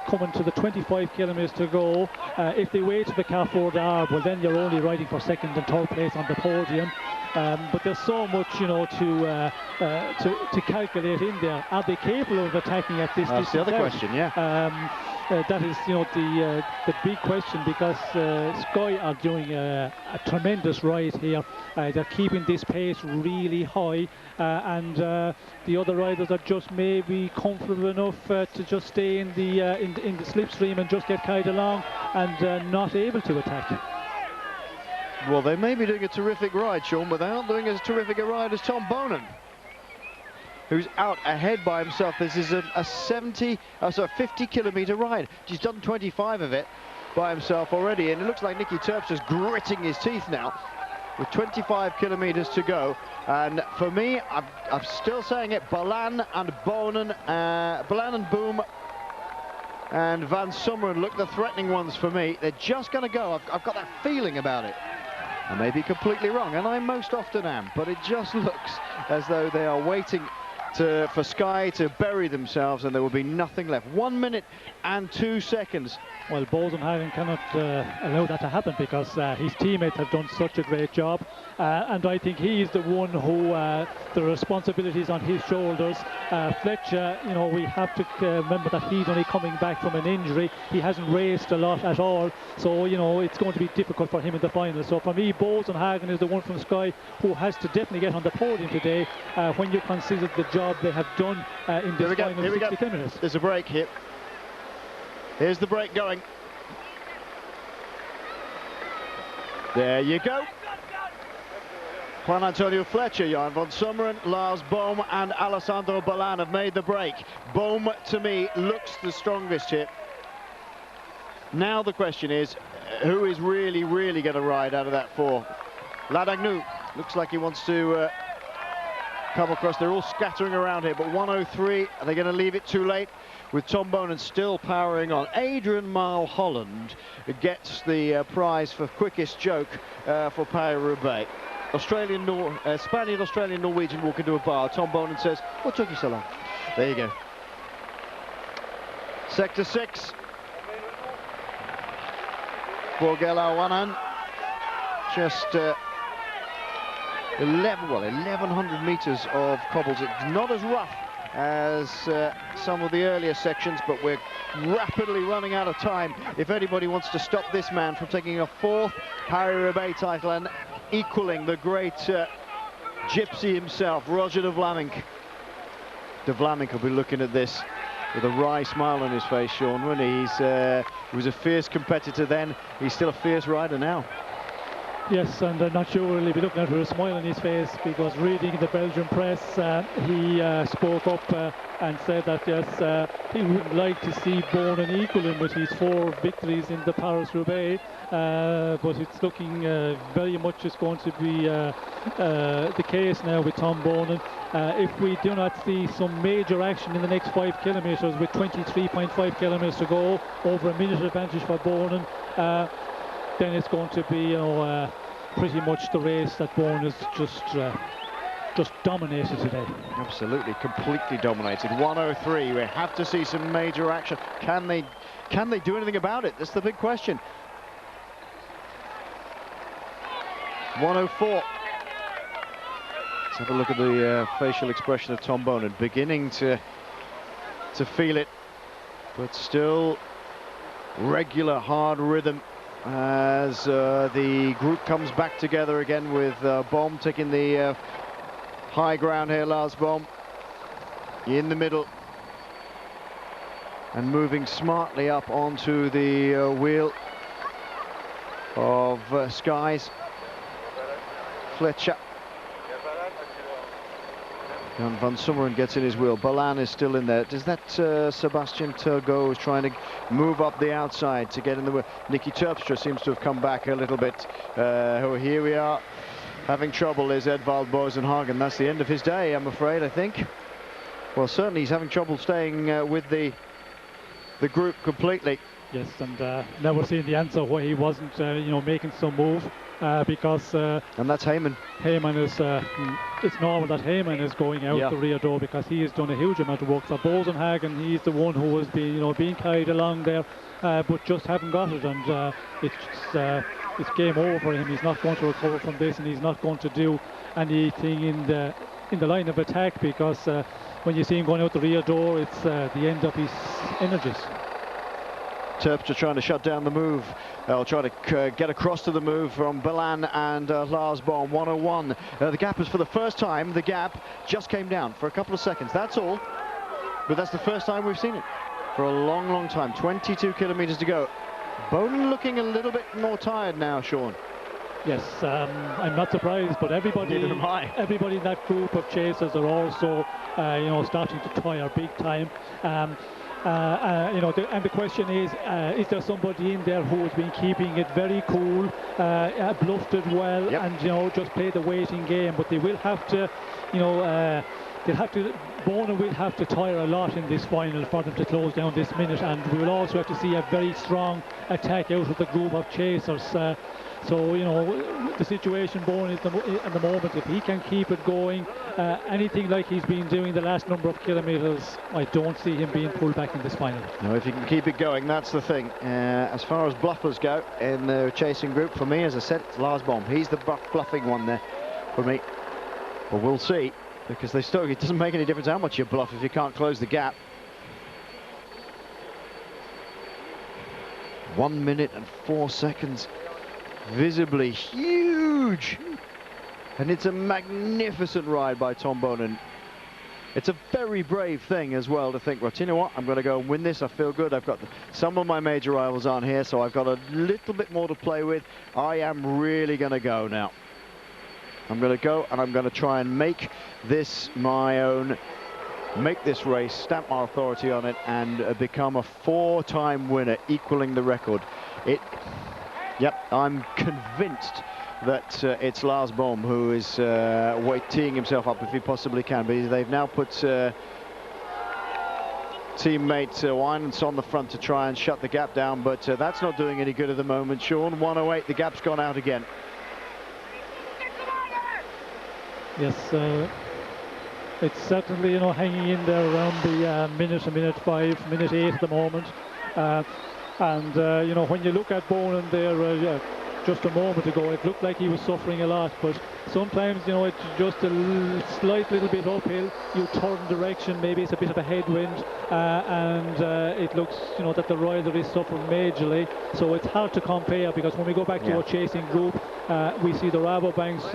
coming to the 25 kilometres to go, if they wait to the Carrefour d'Arbre, well, then you're only riding for second and third place on the podium. But there's so much, you know, to calculate in there. Are they capable of attacking at this distance? That's the other question, yeah. That is, you know, the big question, because Sky are doing a tremendous ride here. They're keeping this pace really high, and the other riders are just maybe comfortable enough to just stay in the slipstream and just get carried along and not able to attack. Well, they may be doing a terrific ride, Sean, but they're not doing as terrific a ride as Tom Bonan, who's out ahead by himself. This is a 50-kilometre ride. He's done 25 of it by himself already, and it looks like Nicky Terpstra's gritting his teeth now with 25 kilometres to go. And for me, I'm still saying it, Balan and Bonan, Balan and Boom and Van Summeren look the threatening ones for me. They're just going to go. I've got that feeling about it. I may be completely wrong, and I most often am, but it just looks as though they are waiting for Sky to bury themselves, and there will be nothing left. 1 minute and 2 seconds. Well, Bosenhagen cannot allow that to happen, because his teammates have done such a great job, and I think he is the one who the responsibility is on his shoulders. Fletcher, you know, we have to remember that he's only coming back from an injury. He hasn't raced a lot at all, so, you know, it's going to be difficult for him in the final. So for me, Bosenhagen is the one from Sky who has to definitely get on the podium today, when you consider the job they have done in this final 60 kilometres. There's a break here. Here's the break going. There you go. Juan Antonio Fletcher, Jan van Summeren, Lars Boom and Alessandro Balan have made the break. Boom, to me, looks the strongest here. Now the question is, who is really going to ride out of that four? Ladagnou looks like he wants to come across. They're all scattering around here, but 103, are they going to leave it too late? With Tom Bonan still powering on. Adrian Mulholland gets the prize for quickest joke for Paris-Roubaix. Spaniard, Australian, Norwegian walk into a bar. Tom Bonan says, "What took you so long?" There you go. Sector 6. Borgela-Wanan. Just 1,100 metres of cobbles. It's not as rough as some of the earlier sections, but we're rapidly running out of time if anybody wants to stop this man from taking a 4th Paris-Roubaix title and equaling the great gypsy himself, Roger de Vlaeminck. De Vlaeminck will be looking at this with a wry smile on his face, Sean, wouldn't he? He was a fierce competitor then. He's still a fierce rider now. Yes, and I'm not sure he'll be looking at with a smile on his face, because reading the Belgian press, he spoke up and said that, yes, he would like to see Bonan equaling with his 4 victories in the Paris-Roubaix, but it's looking very much is going to be the case now with Tom Bonan. If we do not see some major action in the next 5 kilometres with 23.5 kilometres to go, over a minute advantage for Bonan, then it's going to be, you know, pretty much the race that Bourne has just dominated today. Absolutely, completely dominated. 103. We have to see some major action. Can they do anything about it? That's the big question. 104. Let's have a look at the facial expression of Tom Bonan, beginning to feel it, but still regular hard rhythm as the group comes back together again, with Bohm taking the high ground here. Lars Bohm in the middle and moving smartly up onto the wheel of Skies. Fletcher. Jan van Summeren gets in his wheel. Balan is still in there. Does that Sebastian Turgot is trying to move up the outside to get in the wheel? Nicky Terpstra seems to have come back a little bit. Here we are having trouble. Is Edvald Bosenhagen. That's the end of his day, I'm afraid, I think. Well, certainly he's having trouble staying with the the group completely. Yes, and now we're seeing the answer why he wasn't, making some move, because and that's Heyman. Heyman is. It's normal that Heyman is going out the rear door because he has done a huge amount of work for Bosenhagen. He's the one who has been, being carried along there, but just haven't got it, and it's game over for him. He's not going to recover from this, and he's not going to do anything in the line of attack, because when you see him going out the rear door, it's the end of his energies. Terpstra trying to shut down the move. They'll try to get across to the move from Belan and Lars Bohm. 101. The gap is for the first time. The gap just came down for a couple of seconds. That's all. But that's the first time we've seen it for a long, long time. 22 kilometers to go. Bohn looking a little bit more tired now, Sean. Yes, I'm not surprised, but everybody in that group of chasers are also, starting to tire big time. And the question is there somebody in there who has been keeping it very cool, bluffed it well, and just play the waiting game? But they will have to, Bohn will have to tire a lot in this final for them to close down this minute, and we will also have to see a very strong attack out of the group of chasers. So, the situation Bohn is at the moment, if he can keep it going, anything like he's been doing the last number of kilometres, I don't see him being pulled back in this final. No, if he can keep it going, that's the thing. As far as bluffers go in the chasing group, for me, as I said, it's Lars Bohm. He's the bluffing one there for me. But we'll see, because it doesn't make any difference how much you bluff if you can't close the gap. 1 minute and 4 seconds. Visibly huge, and it's a magnificent ride by Tom Bohn. It's a very brave thing as well to think, well, you know what, I'm going to go and win this. I feel good. I've got some of my major rivals aren't here, so I've got a little bit more to play with. I am really going to go now. I'm going to go, and I'm going to try and make this my own, make this race, stamp my authority on it, and become a 4-time winner, equaling the record. Yep, I'm convinced that it's Lars Bohm who is teeing himself up if he possibly can. But they've now put teammate Winans on the front to try and shut the gap down, but that's not doing any good at the moment, Sean. 108, the gap's gone out again. Yes, it's certainly, hanging in there around the minute 5, minute 8 at the moment. And when you look at Bohn there just a moment ago, it looked like he was suffering a lot, but sometimes, it's just a slight little bit uphill. You turn direction, maybe it's a bit of a headwind, and it looks, that the rider is suffering majorly. So it's hard to compare, because when we go back to our chasing group, we see the Rabobanks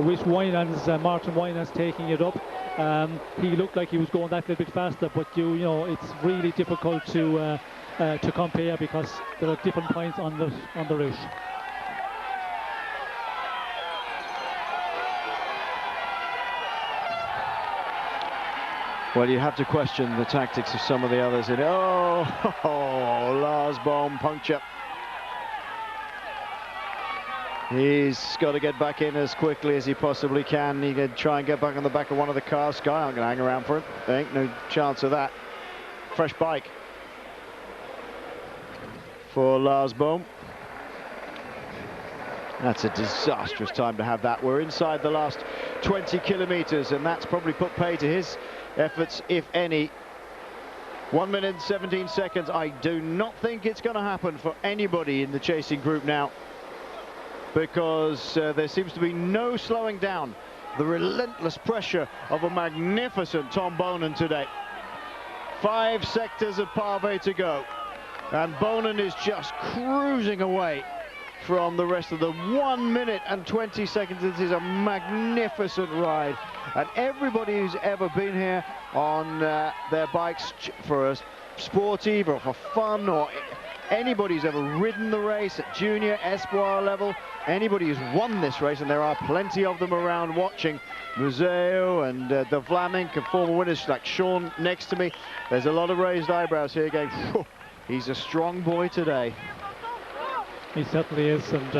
with Winans, Martin Winans taking it up. He looked like he was going that little bit faster, but it's really difficult to compare, because there are different points on the route. Well, you have to question the tactics of some of the others. Lars Bohm puncture. He's got to get back in as quickly as he possibly can. He can try and get back on the back of one of the cars. Sky aren't going to hang around for it. There ain't no chance of that. Fresh bike for Lars Bohm. That's a disastrous time to have that. We're inside the last 20 kilometers, and that's probably put pay to his efforts, if any. 1 minute and 17 seconds. I do not think it's going to happen for anybody in the chasing group now, because there seems to be no slowing down the relentless pressure of a magnificent Tom Bohn today. 5 sectors of Pave to go, and Bohn is just cruising away from the rest of the 1 minute and 20 seconds. This is a magnificent ride, and everybody who's ever been here on their bikes for a sportive or for fun, or anybody who's ever ridden the race at junior, espoir level, anybody who's won this race, and there are plenty of them around watching, Museo and De Vlaming, and former winners like Sean next to me. There's a lot of raised eyebrows here going, he's a strong boy today. He certainly is, and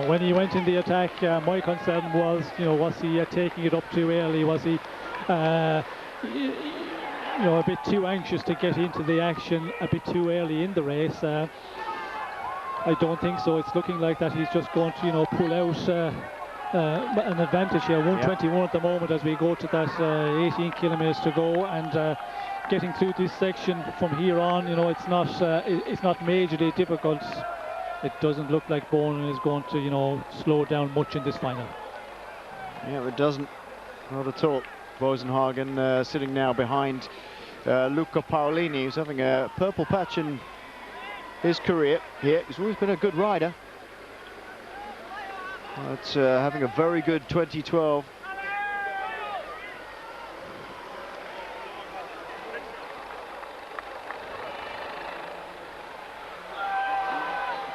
when he went in the attack, my concern was, was he taking it up too early? Was he you know, a bit too anxious to get into the action a bit too early in the race. I don't think so. It's looking like that he's just going to, you know, pull out an advantage here. 121 at the moment as we go to that 18 kilometers to go, and getting through this section from here on, you know, it's not majorly difficult. It doesn't look like Bonin is going to, you know, slow down much in this final. Yeah, it doesn't. Not at all. Bosenhagen sitting now behind Luca Paolini, who's having a purple patch in his career here. He's always been a good rider. But having a very good 2012.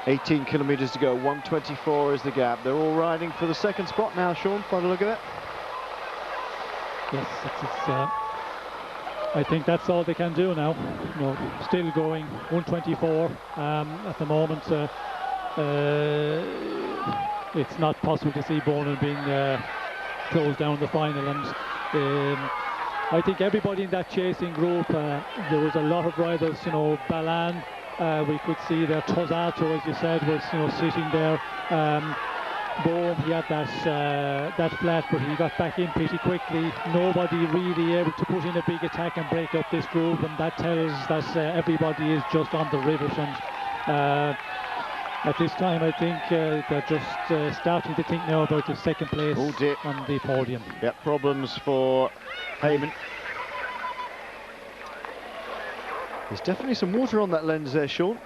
$18 kilometers to go, 124 is the gap. They're all riding for the second spot now, Sean, by the look of it. Yes, I think that's all they can do now. You know, still going 124 at the moment. It's not possible to see Bonin being closed down the final, and I think everybody in that chasing group, there was a lot of riders, you know, Balan, we could see there, Tosato, as you said, was, you know, sitting there. Bohm, he had that flat, but he got back in pretty quickly. Nobody really able to put in a big attack and break up this group, and that tells that everybody is just on the rivet. And at this time, I think they're just starting to think now about the second place on the podium. Yeah, problems for Heyman. There's definitely some water on that lens there, Sean.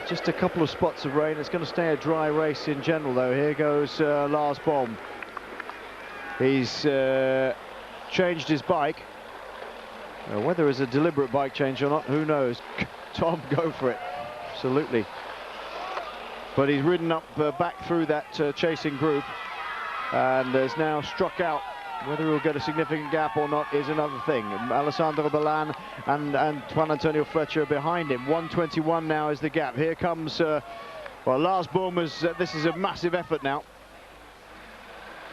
Just a couple of spots of rain. It's going to stay a dry race in general, though. Here goes Lars Bohm. He's changed his bike. Whether it's a deliberate bike change or not, who knows? Tom, go for it. Absolutely. But he's ridden up back through that chasing group and has now struck out. Whether he'll get a significant gap or not is another thing. Alessandro Balan and Juan Antonio Fletcher behind him. 121 now is the gap. Here comes, well, Lars Bohm. This is a massive effort now.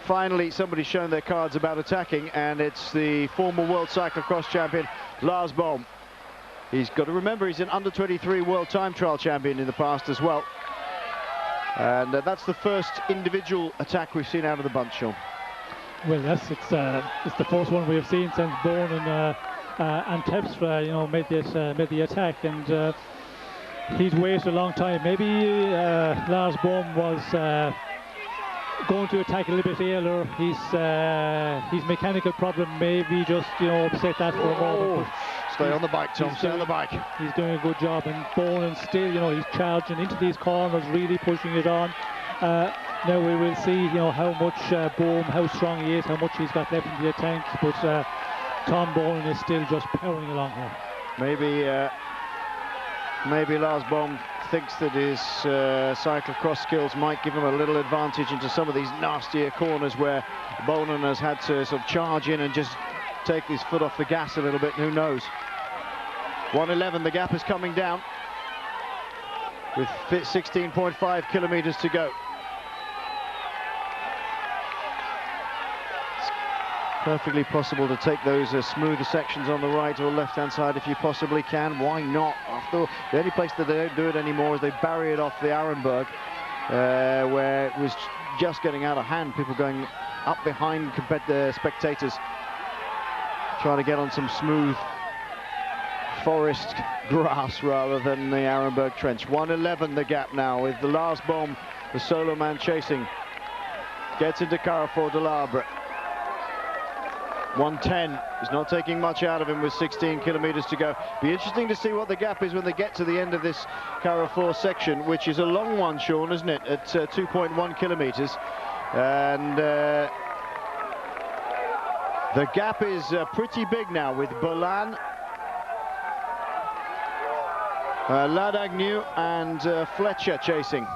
Finally, somebody's shown their cards about attacking, and it's the former World Cyclocross champion, Lars Bohm. He's got to remember he's an under-23 World Time Trial champion in the past as well. And that's the first individual attack we've seen out of the bunch, Sean. Well, yes, it's the first one we have seen since Bourne and Tepstra, you know, made the attack, and he's waited a long time. Maybe Lars Bohm was going to attack a little bit earlier. His mechanical problem maybe just, you know, upset that for a moment. Stay on the bike, Tom. Stay on the bike. He's doing a good job, and Bourne still, you know, he's charging into these corners, really pushing it on. Now we will see, you know, how much Bohm, how strong he is, how much he's got left in the tank, but Tom Bowen is still just powering along here. Maybe Lars Bohm thinks that his cyclocross skills might give him a little advantage into some of these nastier corners where Bonin has had to sort of charge in and just take his foot off the gas a little bit. Who knows? 1:11, the gap is coming down with 16.5 kilometers to go. Perfectly possible to take those smoother sections on the right or left-hand side if you possibly can. Why not? After all, the only place that they don't do it anymore is they bury it off the Arenberg, where it was just getting out of hand. People going up behind the spectators, trying to get on some smooth forest grass rather than the Arenberg trench. 1:11 the gap now with the Lars Bohm, the solo man chasing. Gets into Carrefour de l'Arbre. 1:10 is not taking much out of him with 16 kilometers to go. Be interesting to see what the gap is when they get to the end of this Carrefour section, which is a long one, Sean, isn't it? At 2.1 kilometers. And the gap is pretty big now with Bolan, Ladagnew and Fletcher chasing.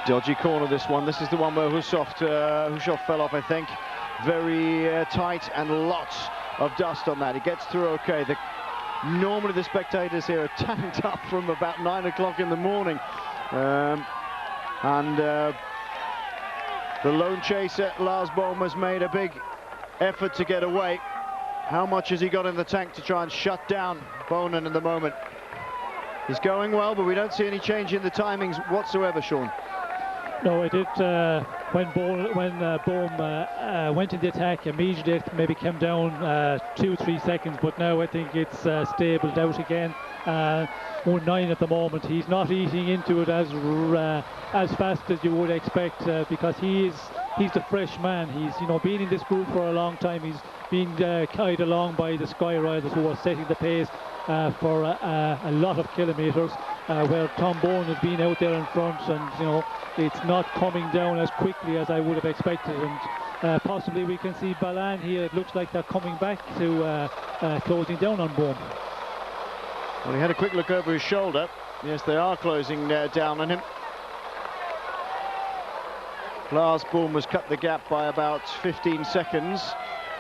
Dodgy corner, this one. This is the one where Hushoff fell off, I think. Very tight and lots of dust on that. He gets through okay. Normally the spectators here are tanked up from about 9 o'clock in the morning. The lone chaser, Lars Bohm, has made a big effort to get away. How much has he got in the tank to try and shut down Bohnen in the moment? He's going well, but we don't see any change in the timings whatsoever, Sean. No, it did. When Bohm went in the attack, immediately it maybe came down 2-3 seconds, but now I think it's stabled out again. 1.9 at the moment. He's not eating into it as fast as you would expect, because he's the fresh man. He's been in this group for a long time. He's being carried along by the Sky Riders, who are setting the pace for a lot of kilometres, where Tom Bohnen has been out there in front, and it's not coming down as quickly as I would have expected, and possibly we can see Ballan here. It looks like they're coming back to closing down on Bohm. Well, he had a quick look over his shoulder. Yes, they are closing down on him. Lars Bohm has cut the gap by about 15 seconds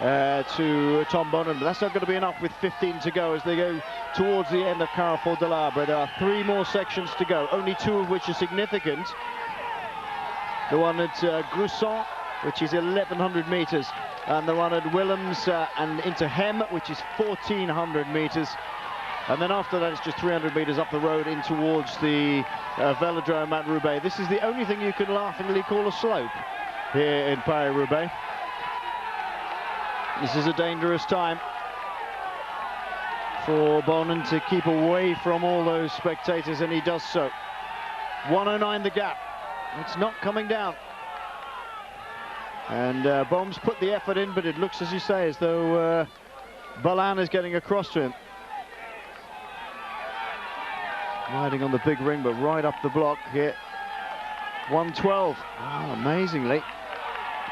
to Tom Bohnen, but that's not going to be enough with 15 to go as they go towards the end of Carrefour de l'Arbre. There are 3 more sections to go, only 2 of which are significant. The one at Gruson, which is 1,100 metres, and the one at Willems and into Hem, which is 1,400 metres. And then after that, it's just 300 metres up the road in towards the velodrome at Roubaix. This is the only thing you can laughingly call a slope here in Paris-Roubaix. This is a dangerous time for Bohnen to keep away from all those spectators, and he does so. 1:09 the gap. It's not coming down. And Bohm's put the effort in, but it looks, as you say, as though Ballan is getting across to him. Riding on the big ring, but right up the block here. 1:12. Oh, amazingly,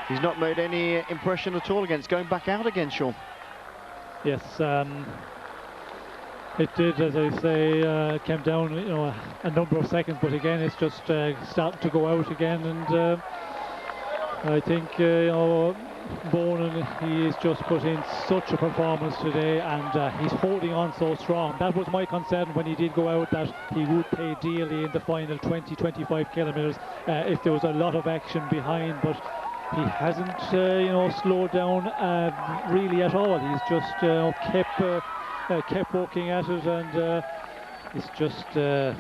he's not made any impression at all against going back out again, Sean. Yes, it did, as I say, came down a number of seconds, but again it's just starting to go out again, and I think Bohnen, he has just put in such a performance today, and he's holding on so strong. That was my concern when he did go out, that he would pay dearly in the final 20-25 kilometres if there was a lot of action behind, but he hasn't slowed down really at all. He's just kept working at it, and it's just a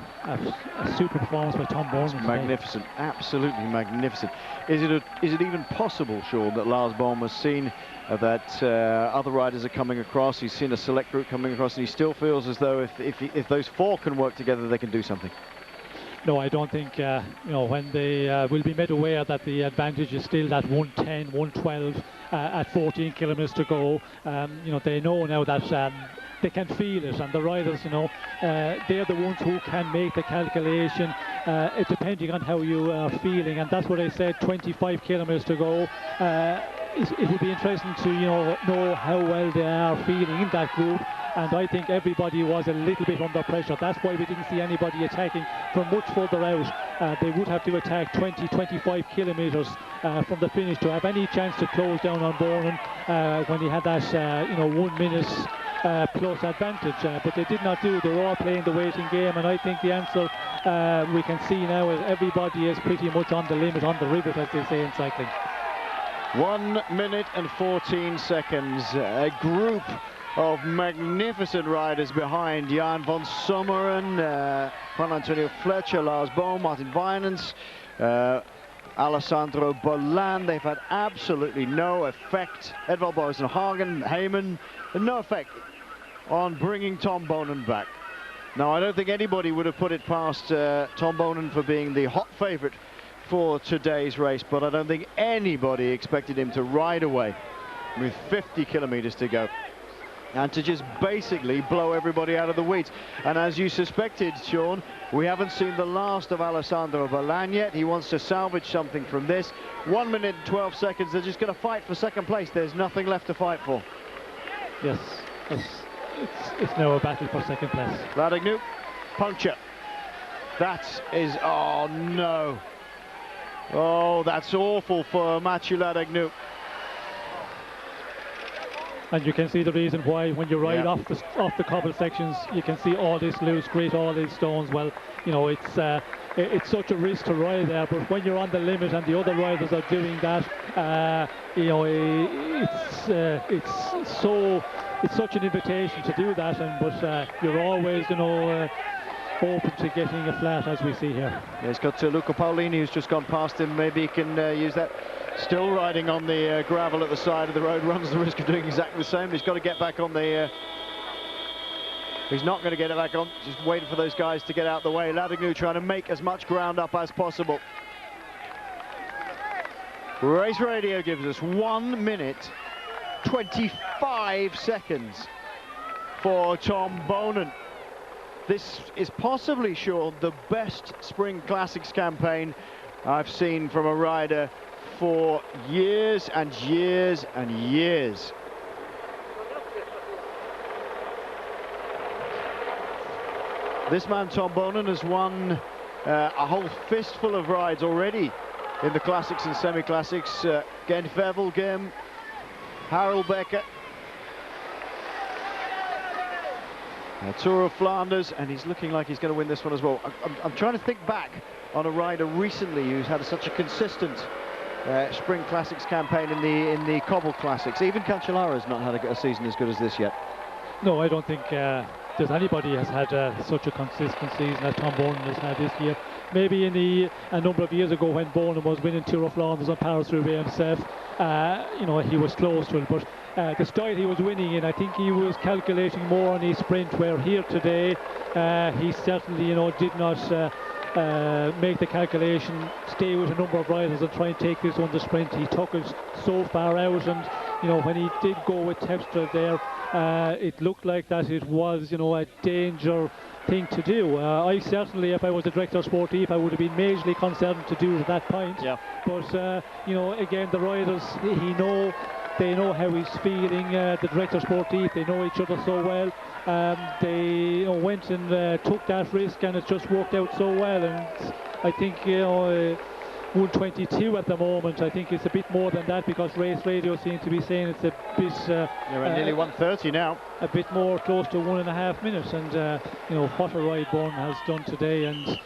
super performance by Tom Bohnen. Magnificent, absolutely magnificent. Is it even possible, Sean, that Lars Bohm has seen that other riders are coming across? He's seen a select group coming across, and he still feels as though if those 4 can work together, they can do something. No, I don't think, when they will be made aware that the advantage is still that 1:10, 1:12 at 14 kilometres to go. They know now that they can feel it, and the riders, they're the ones who can make the calculation, depending on how you are feeling, and that's what I said, 25 kilometres to go. It would be interesting to know how well they are feeling in that group, and I think everybody was a little bit under pressure. That's why we didn't see anybody attacking from much further out. They would have to attack 20-25 kilometres from the finish to have any chance to close down on Bohnen when he had that 1 minute plus advantage, but they did not do. They were all playing the waiting game, and I think the answer we can see now is everybody is pretty much on the limit, on the rivet, as they say in cycling. 1 minute and 14 seconds. A group of magnificent riders behind Jan van Sommeren, Juan Antonio Fletcher, Lars Bohm, Martin Weinens, Alessandro Ballan. They've had absolutely no effect. Edvald Boasson Hagen, Heyman, no effect on bringing Tom Bohnen back. Now, I don't think anybody would have put it past Tom Bohnen for being the hot favourite for today's race, but I don't think anybody expected him to ride away with 50 kilometres to go and to just basically blow everybody out of the weeds. And as you suspected, Sean, we haven't seen the last of Alessandro Ballan yet. He wants to salvage something from this. 1 minute and 12 seconds. They're just going to fight for second place. There's nothing left to fight for. Yes, it's now a battle for second place. Ladagnu, puncture. That is, oh no. Oh, that's awful for Mathieu Ladagnu. And you can see the reason why when you ride off the cobble sections, you can see all this loose grit, all these stones. Well, you know, it's such a risk to ride there, but when you're on the limit and the other riders are doing that, you know, it's such an invitation to do that, but you're always, you know, open to getting a flat, as we see here. Yeah, he's got Luca Paolini, who's just gone past him. Maybe he can use that. Still riding on the gravel at the side of the road, runs the risk of doing exactly the same. He's got to get back on the... he's not going to get it back on, just waiting for those guys to get out of the way. Ladagnou trying to make as much ground up as possible. Race Radio gives us 1 minute 25 seconds for Tom Bonen. This is possibly, Sean, the best Spring Classics campaign I've seen from a rider for years and years and years. This man, Tom Bonen, has won a whole fistful of rides already in the Classics and Semi-Classics. Gent Wevelgem, Harold Becker, Tour of Flanders, and he's looking like he's going to win this one as well. I'm trying to think back on a rider recently who's had such a consistent Spring Classics campaign in the Cobble Classics. Even Cancellara has not had a season as good as this yet. No, I don't think there's anybody has had such a consistent season as Tom Bonen has had this year. Maybe a number of years ago when Bonen was winning Tour of Flanders and Paris-Roubaix himself, you know, he was close to it, but the style he was winning in, I think he was calculating more on his sprint, where here today he certainly, you know, did not make the calculation, stay with a number of riders and try and take this on the sprint. He took it so far out, and you know, when he did go with Terpstra there, it looked like that it was, you know, a danger thing to do. I certainly, if I was the director of Sportif, I would have been majorly concerned to do at that point. Yeah. But you know, again, the riders, they know how he's feeling. The director of Sportif, they know each other so well. They, you know, went and took that risk, and it just worked out so well. And I think, you know, 122 at the moment. I think it's a bit more than that, because Race Radio seems to be saying it's a bit... You're at nearly 130 now. A bit more, close to 1.5 minutes. And, you know, what a ride Bonen has done today. And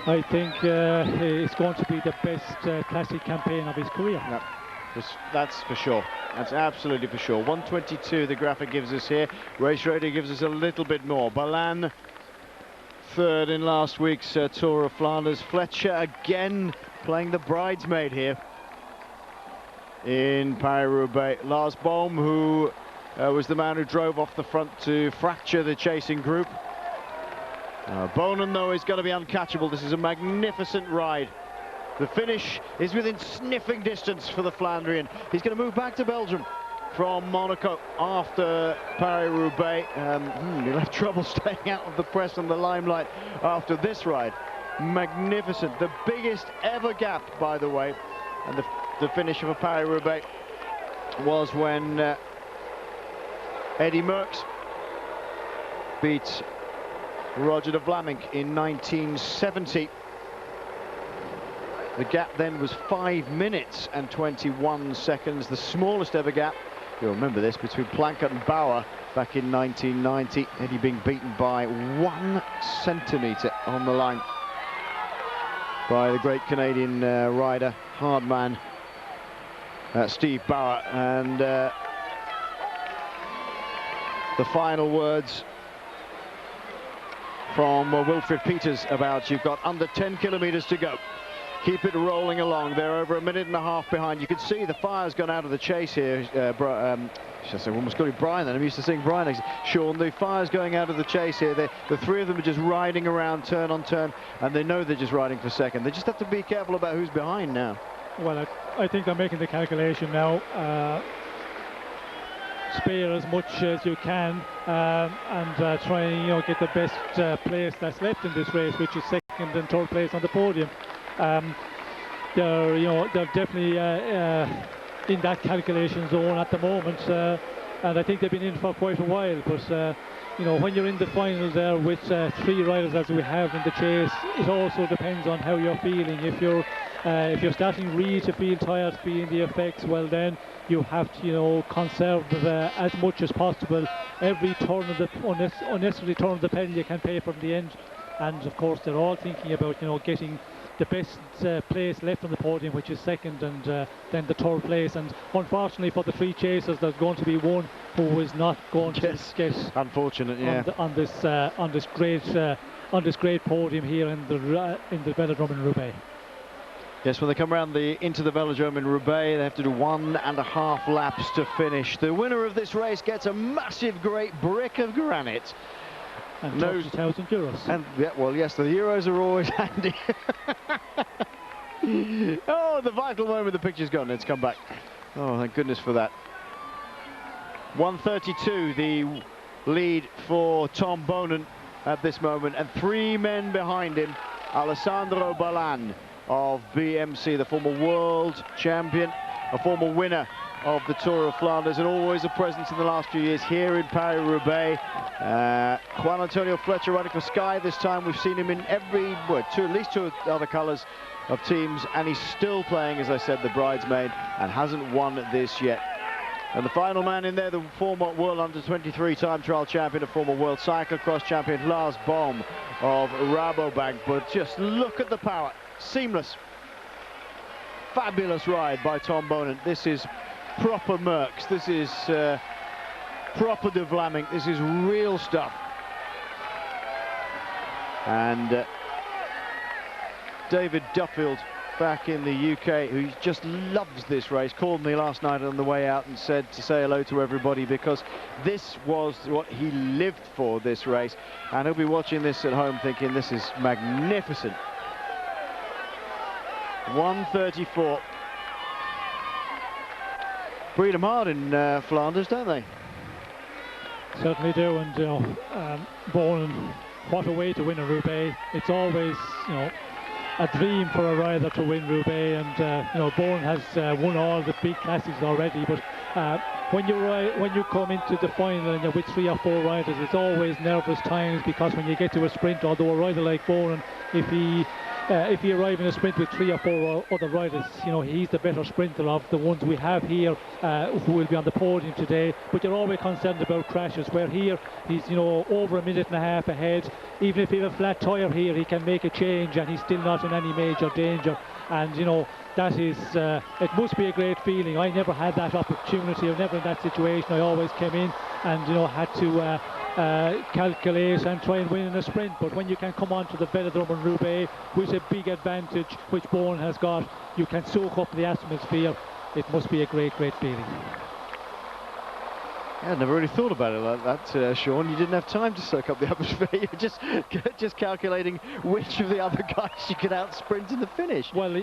I think it's going to be the best classic campaign of his career. Yep. That's for sure. That's absolutely for sure. 122 the graphic gives us here. Race Radio gives us a little bit more. Balan third in last week's Tour of Flanders. Fletcher again playing the bridesmaid here in Paris-Roubaix. Lars Bohm, who was the man who drove off the front to fracture the chasing group. Bonen, though, is going to be uncatchable. This is a magnificent ride. The finish is within sniffing distance for the Flandrian. He's going to move back to Belgium from Monaco after Paris-Roubaix. He'll have trouble staying out of the press and the limelight after this ride. Magnificent. The biggest ever gap, by the way. And the finish of a Paris-Roubaix was when Eddy Merckx beat Roger de Vlamingh in 1970. The gap then was 5 minutes and 21 seconds, the smallest ever gap, you'll remember this, between Plankett and Bauer back in 1990. Eddie being beaten by 1 centimetre on the line by the great Canadian rider, hard man, Steve Bauer. And the final words from Wilfried Peters about you've got under 10 kilometres to go. Keep it rolling along. They're over 1.5 minutes behind. You can see the fire's gone out of the chase here. I almost call you Brian then. I'm used to seeing Brian. Sean, the fire's going out of the chase here. The three of them are just riding around turn on turn, and they know they're just riding for second. They just have to be careful about who's behind now. Well, I think they're making the calculation now. Spare as much as you can and try and, you know, get the best place that's left in this race, which is second and third place on the podium. They're definitely in that calculation zone at the moment, and I think they've been in for quite a while. But you know, when you're in the final there with 3 riders as we have in the chase, it also depends on how you're feeling. If you're starting really to feel tired, feeling the effects, well then you have to, you know, conserve as much as possible. Every turn of the unnecessary turn of the pedal you can pay from the end. And of course, they're all thinking about, you know, getting the best place left on the podium, which is second, and then the third place. And unfortunately for the three chasers, there's going to be one who is not going to get unfortunate, yeah, on this great podium here in the velodrome in Roubaix. Yes, when they come around into the velodrome in Roubaix, they have to do 1.5 laps to finish. The winner of this race gets a massive, great brick of granite. And 30,000 euros. And yeah, well, yes, the euros are always handy. Oh, the vital moment, the picture's gone. It's come back. Oh, thank goodness for that. 1:32, the lead for Tom Bonen at this moment, and 3 men behind him. Alessandro Ballan of BMC, the former world champion, a former winner of the Tour of Flanders, and always a presence in the last few years here in Paris-Roubaix. Juan Antonio Fletcher riding for Sky this time. We've seen him in every, well, at least 2 other colours of teams, and he's still playing, as I said, the bridesmaid, and hasn't won this yet. And the final man in there, the former World Under-23 time trial champion, a former World Cyclocross champion, Lars Bohm of Rabobank. But just look at the power. Seamless. Fabulous ride by Tom Bonen. This is proper Merckx. This is proper De Vlaming. This is real stuff. And David Duffield, back in the UK, who just loves this race, called me last night on the way out and said to say hello to everybody, because this was what he lived for, this race. And he'll be watching this at home thinking this is magnificent. 1:34. Breed them hard in Flanders, don't they? Certainly do. And you know, Bonen, what a way to win a Roubaix. It's always, you know, a dream for a rider to win Roubaix, and you know, Bonen has won all the big classics already. But when you come into the final and you're with 3 or 4 riders, it's always nervous times, because when you get to a sprint, although a rider like Bonen, if he arrives in a sprint with 3 or 4 other riders, you know, he's the better sprinter of the ones we have here who will be on the podium today. But you're always concerned about crashes, where here he's, you know, over 1.5 minutes ahead. Even if he has a flat tyre here, he can make a change, and he's still not in any major danger. And you know, that is, it must be a great feeling. I never had that opportunity. I was never in that situation. I always came in and, you know, had to calculate and try and win in a sprint. But when you can come on to the velodrome in Roubaix with a big advantage, which Bonen has got, you can soak up the atmosphere. It must be a great, great feeling. Yeah, I never really thought about it like that, Sean. You didn't have time to soak up the atmosphere. You were just calculating which of the other guys you could out-sprint in the finish. Well,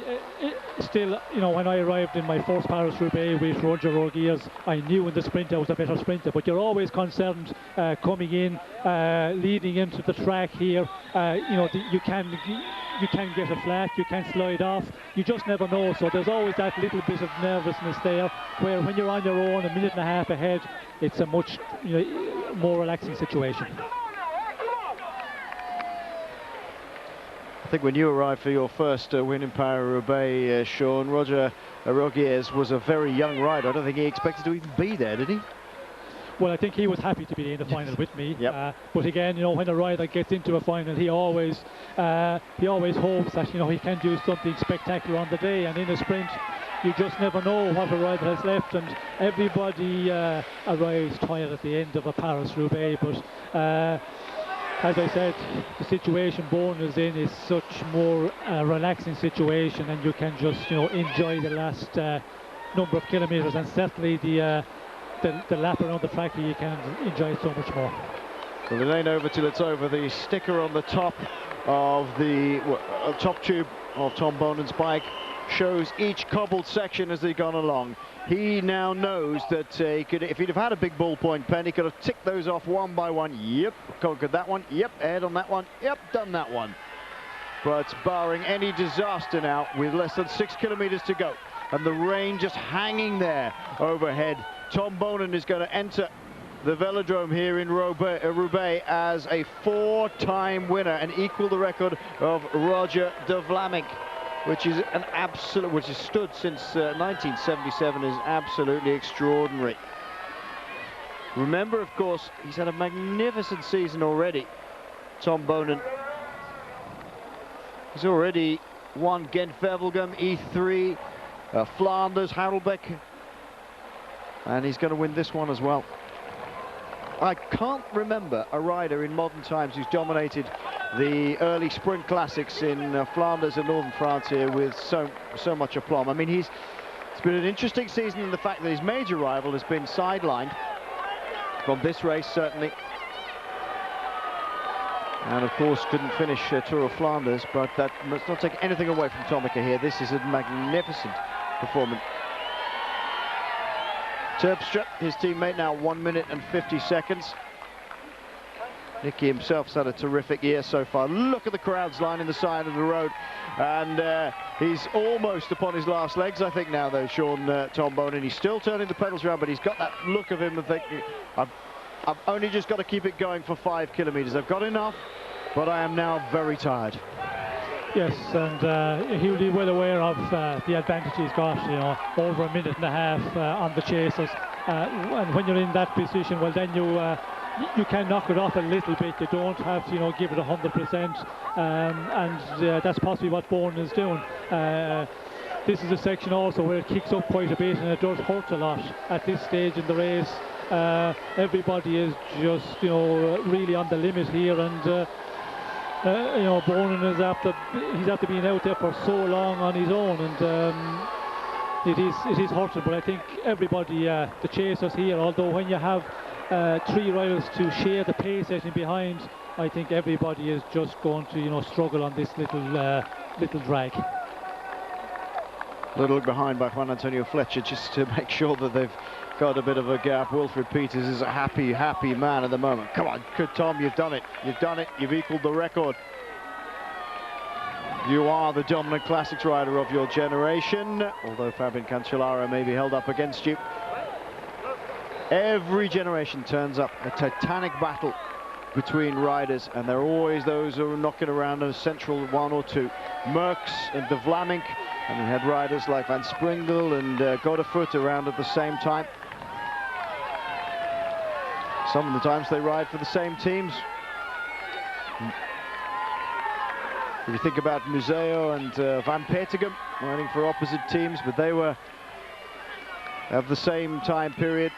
still, you know, when I arrived in my first Paris-Roubaix with Roger Rogiers, I knew in the sprint I was a better sprinter. But you're always concerned coming in, leading into the track here. You know, you can get a flat, you can slide off. You just never know. So there's always that little bit of nervousness there, where when you're on your own 1.5 minutes ahead, it's a much, you know, more relaxing situation. I think when you arrived for your first win in Paris-Roubaix, Sean, Roger Rogiers was a very young rider. I don't think he expected to even be there, did he? Well, I think he was happy to be in the final with me. Yep. But again, you know, when a rider gets into a final, he always hopes that, you know, he can do something spectacular on the day. And in a sprint, you just never know what a rider has left, and everybody arrives tired at the end of a Paris-Roubaix. But as I said, the situation Bonen is in is such more relaxing situation, and you can just, you know, enjoy the last number of kilometres, and certainly the lap around the track here, you can enjoy it so much more. Well, it ain't over till it's over. The sticker on the top of the top tube of Tom Bonen's bike shows each cobbled section as they've gone along. He now knows that he could, if he'd have had a big ballpoint pen, he could have ticked those off one by one. Yep, conquered that one. Yep, ahead on that one. Yep, done that one. But barring any disaster now, with less than 6 kilometers to go, and the rain just hanging there overhead, Tom Bonen is going to enter the velodrome here in Roubaix as a 4-time winner and equal the record of Roger De Vlaming. which is which has stood since 1977, is absolutely extraordinary. Remember, of course, he's had a magnificent season already. Tom Bonen. He's already won Gent-Wevelgem, E3, Flanders, Roubaix, and he's going to win this one as well. I can't remember a rider in modern times who's dominated the early sprint classics in Flanders and northern France here with so much aplomb. I mean, it's been an interesting season in the fact that his major rival has been sidelined from this race, certainly. And of course couldn't finish Tour of Flanders, but that must not take anything away from Tomica here. This is a magnificent performance. Terpstra, his teammate, now 1 minute and 50 seconds. Nicky himself's had a terrific year so far. Look at the crowds lining the side of the road, and he's almost upon his last legs, I think, now though, Sean, Tom Bonen. He's still turning the pedals around, but he's got that look of him of thinking, I've only just got to keep it going for 5 kilometers. I've got enough, but I am now very tired. Yes, and he'll be well aware of the advantage he's got, you know, over a minute and a half on the chasers. And when you're in that position, well, then you can knock it off a little bit. You don't have to, you know, give it 100%, and that's possibly what Bonen is doing. This is a section also where it kicks up quite a bit, and it does hurt a lot at this stage in the race. Everybody is just, you know, really on the limit here, and you know, Bonen is he's after being out there for so long on his own, and it is hurting. But I think everybody, the chasers here, although when you have 3 riders to share the pace setting behind, I think everybody is just going to, you know, struggle on this little drag. Little behind by Juan Antonio Fletcher, just to make sure that they've got a bit of a gap. Wilfred Peters is a happy man at the moment. Come on, good Tom, you've done it. You've done it. You've equaled the record. You are the dominant classics rider of your generation, although Fabian Cancellara may be held up against you. Every generation turns up a titanic battle between riders, and there are always those who are knocking around a central 1 or 2. Merckx and De Vlaming, and we had riders like Van Springel and Godefroot around at the same time. Some of the times they ride for the same teams. If you think about Museo and Van Petegem riding for opposite teams, but they were of the same time period.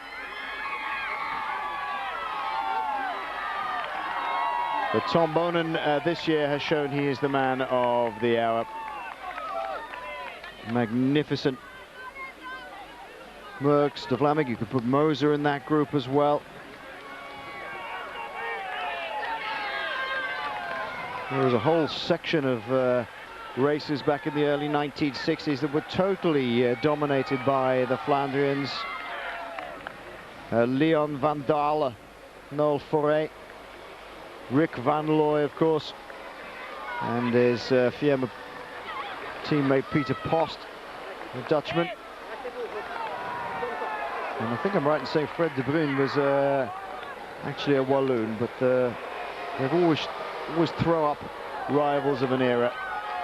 But Tom Bonen this year has shown he is the man of the hour. Magnificent. Merckx, De Vlaming, you could put Moser in that group as well. There was a whole section of races back in the early 1960s that were totally dominated by the Flandrians. Leon van Dalen, Noel Forêt, Rick van Looy, of course, and his Fiemme teammate Peter Post, the Dutchman. And I think I'm right in saying Fred de Bruyn was actually a Walloon, but they've always throw up rivals of an era.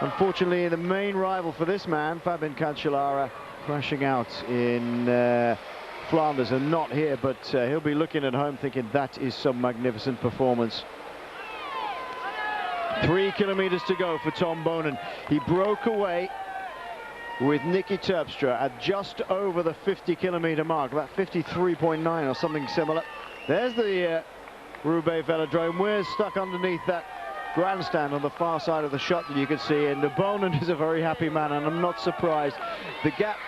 Unfortunately, the main rival for this man, Fabian Cancellara, crashing out in Flanders and not here, but he'll be looking at home thinking that is some magnificent performance. 3 kilometers to go for Tom Bonen. He broke away with Nicky Terpstra at just over the 50-kilometer mark, about 53.9 or something similar. There's the Roubaix Velodrome. We're stuck underneath that grandstand on the far side of the shot that you can see, and Bonen is a very happy man, and I'm not surprised. The gap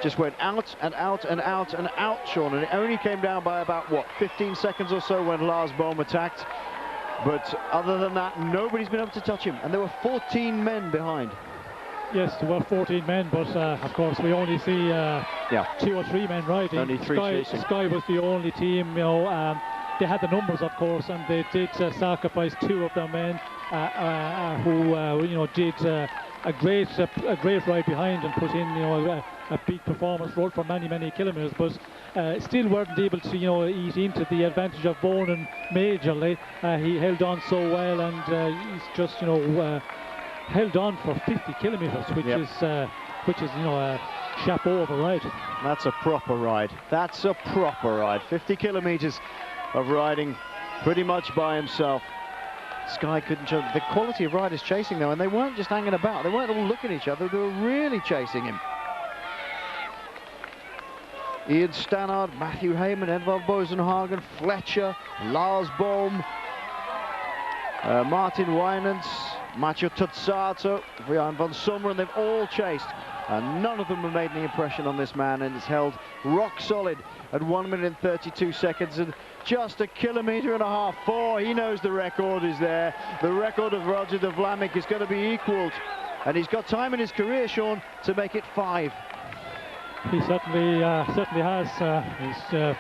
just went out and out and out and out, Sean, and it only came down by about, what, 15 seconds or so when Lars Bohm attacked. But other than that, nobody's been able to touch him, and there were 14 men behind. Yes, there were 14 men, but of course we only see 2 or 3 men riding. Only 3 chasing. Sky was the only team, you know. They had the numbers, of course, and they did sacrifice 2 of their men who, you know, did a great ride behind and put in, you know, a big performance, rode for many kilometers, but still weren't able to, you know, eat into the advantage of Bonen majorly. He held on so well, and he's just, you know, held on for 50 kilometres, which is you know, a chapeau of a ride. That's a proper ride. That's a proper ride. 50 kilometres of riding pretty much by himself. Sky couldn't show the quality of riders chasing though, and they weren't just hanging about. They weren't all looking at each other. They were really chasing him. Ian Stannard, Matthew Heyman, Edvald Bosenhagen, Fletcher, Lars Bohm, Martin Wijnands, Macho Tuzzato, Brian van Sommeren. They've all chased, and none of them have made any impression on this man, and it's held rock solid at 1 minute and 32 seconds and just a kilometre and a half. He knows the record is there. The record of Roger de Vlaminck is going to be equalled, and he's got time in his career, Sean, to make it 5. He certainly has. He's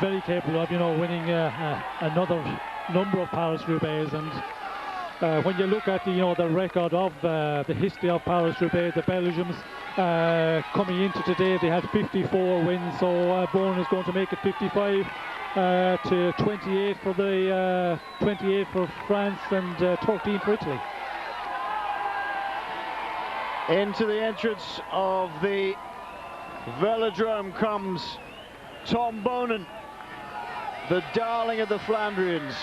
very capable of, you know, winning another number of Paris-Roubaix, and when you look at the record of the history of Paris-Roubaix, the Belgians coming into today, they had 54 wins, so Bourne is going to make it 55 to 28 for the 28 for France and 13 for Italy. Into the entrance of the velodrome comes Tom Bonen, the darling of the Flandrians.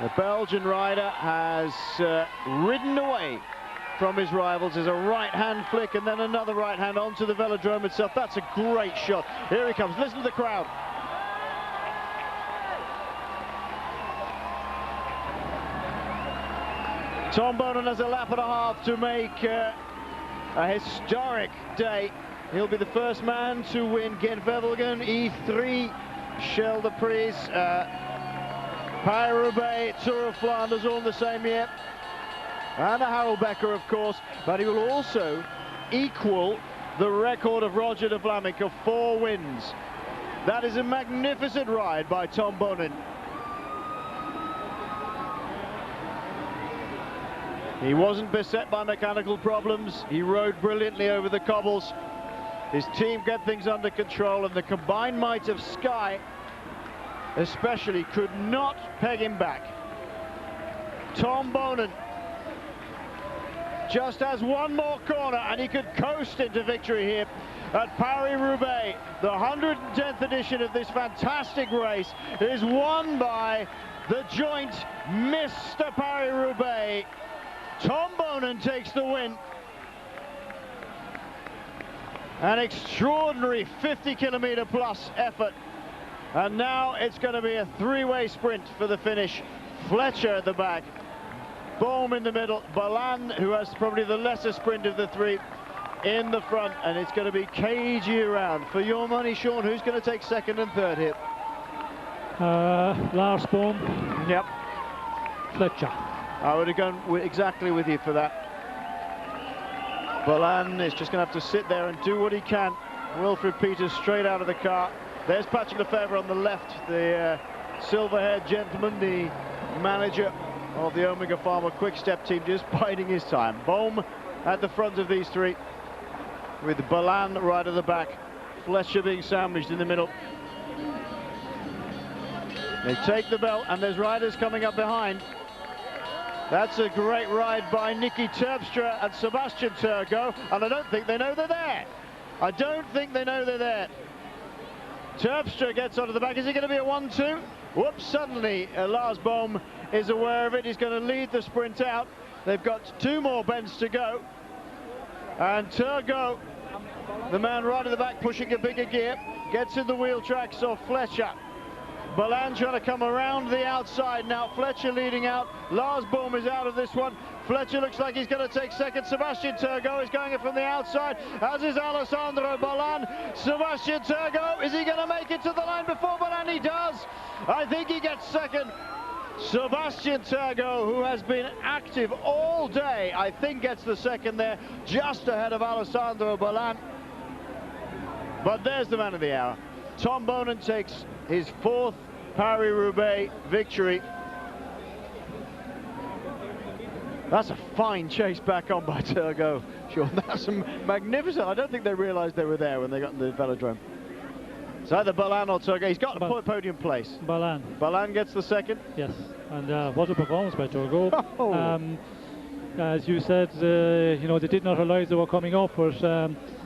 The Belgian rider has ridden away from his rivals. There's a right-hand flick and then another right hand onto the velodrome itself. That's a great shot. Here he comes. Listen to the crowd. Tom Bonen has a lap and a half to make a historic day. He'll be the first man to win Gent-Wevelgem, E3, Chelles de Pries, Paris-Roubaix, Tour of Flanders, all in the same year. And a Harold Becker, of course, but he will also equal the record of Roger de Vlaminck of 4 wins. That is a magnificent ride by Tom Bonen. He wasn't beset by mechanical problems. He rode brilliantly over the cobbles. His team get things under control, and the combined might of Sky especially could not peg him back. Tom Bonen just has one more corner and he could coast into victory here at Paris-Roubaix. The 110th edition of this fantastic race is won by the joint Mr. Paris-Roubaix. Tom Bonen takes the win. An extraordinary 50-kilometre plus effort. And now it's going to be a 3-way sprint for the finish. Fletcher at the back, Bohm in the middle, Balan, who has probably the lesser sprint of the 3, in the front, and it's going to be cagey around. For your money, Sean, who's going to take 2nd and 3rd here? Lars Bohm. Yep. Fletcher. I would have gone exactly with you for that. Balan is just going to have to sit there and do what he can. Wilfred Peters straight out of the car. There's Patrick Lefevre on the left, the silver-haired gentleman, the manager of the Omega Pharma Quick Step team, just biding his time. Bohm at the front of these 3, with Balan right at the back, Fletcher being sandwiched in the middle. They take the belt, and there's riders coming up behind. That's a great ride by Nicky Terpstra and Sebastian Turgot, and I don't think they know they're there. I don't think they know they're there. Terpstra gets onto the back. Is it going to be a 1-2? Whoops, suddenly Lars Bohm is aware of it. He's going to lead the sprint out. They've got 2 more bends to go. And Turgot, the man right at the back, pushing a bigger gear, gets in the wheel tracks of Fletcher. Balan trying to come around the outside now. Fletcher leading out. Lars Bohm is out of this one. Fletcher looks like he's going to take 2nd. Sebastian Turgot is going in from the outside, as is Alessandro Balan. Sebastian Turgot, is he going to make it to the line before Balan? He does. I think he gets 2nd. Sebastian Turgot, who has been active all day, I think gets the 2nd there, just ahead of Alessandro Balan. But there's the man of the hour. Tom Bonen takes his 4th Paris-Roubaix victory. That's a fine chase back on by Turgot. Sure, that's magnificent. I don't think they realised they were there when they got in the velodrome. It's either Balan or Turgot. He's got a podium place. Balan. Balan gets the 2nd. Yes, and what a performance by Turgot. as you said, you know, they did not realize they were coming up, but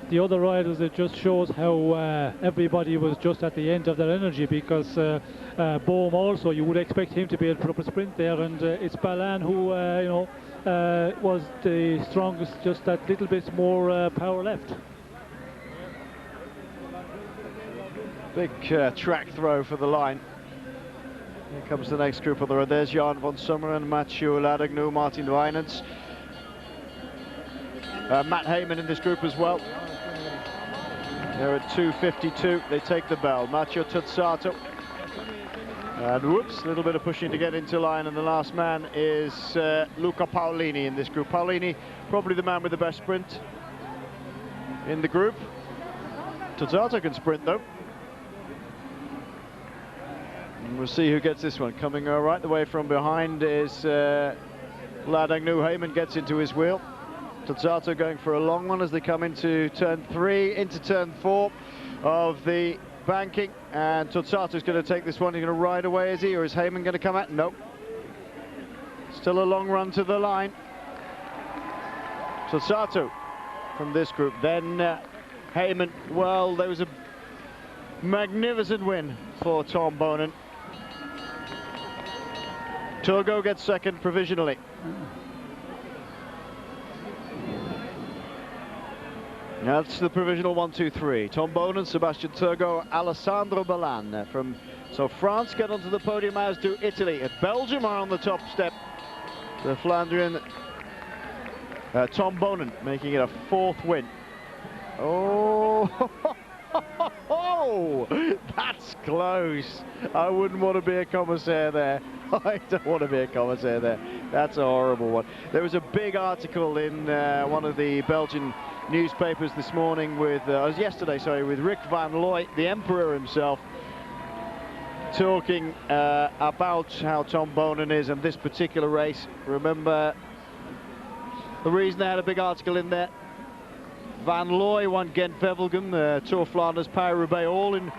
the other riders, it just shows how everybody was just at the end of their energy, because Bohm also, you would expect him to be able to put up a sprint there, and it's Ballan who, you know, was the strongest, just that little bit more power left. Big track throw for the line. Here comes the next group on the road. There's Jan van Summeren, Mathieu Ladagnou, Martin Weinens. Matt Heyman in this group as well. They're at 2:52. They take the bell. Matteo Tozzato. And whoops, a little bit of pushing to get into line. And the last man is Luca Paolini in this group. Paolini, probably the man with the best sprint in the group. Tozzato can sprint though. And we'll see who gets this one. Coming right the way from behind is Ladagnou. Heyman gets into his wheel. Tozzato going for a long one as they come into turn 3, into turn 4 of the banking. And Tozzato's going to take this one. He's going to ride away, is he? Or is Heyman going to come out? Nope. Still a long run to the line. Tozzato from this group. Then Heyman. Well, there was a magnificent win for Tom Bonen. Turgot gets second provisionally. That's the provisional 1, 2, 3. Tom Bonen, Sebastian Turgot, Alessandro Ballan from. So France get onto the podium, as do Italy. Belgium are on the top step. The Flandrian Tom Bonen making it a 4th win. Oh, that's close. I wouldn't want to be a commissaire there. I don't want to be a commissaire there. That's a horrible one. There was a big article in one of the Belgian newspapers this morning with, yesterday, sorry, with Rick van Looy, the Emperor himself, talking about how Tom Bonen is and this particular race. Remember the reason they had a big article in there? Van Looy won Gent-Wevelgem, Tour Flanders, Paris-Roubaix, all in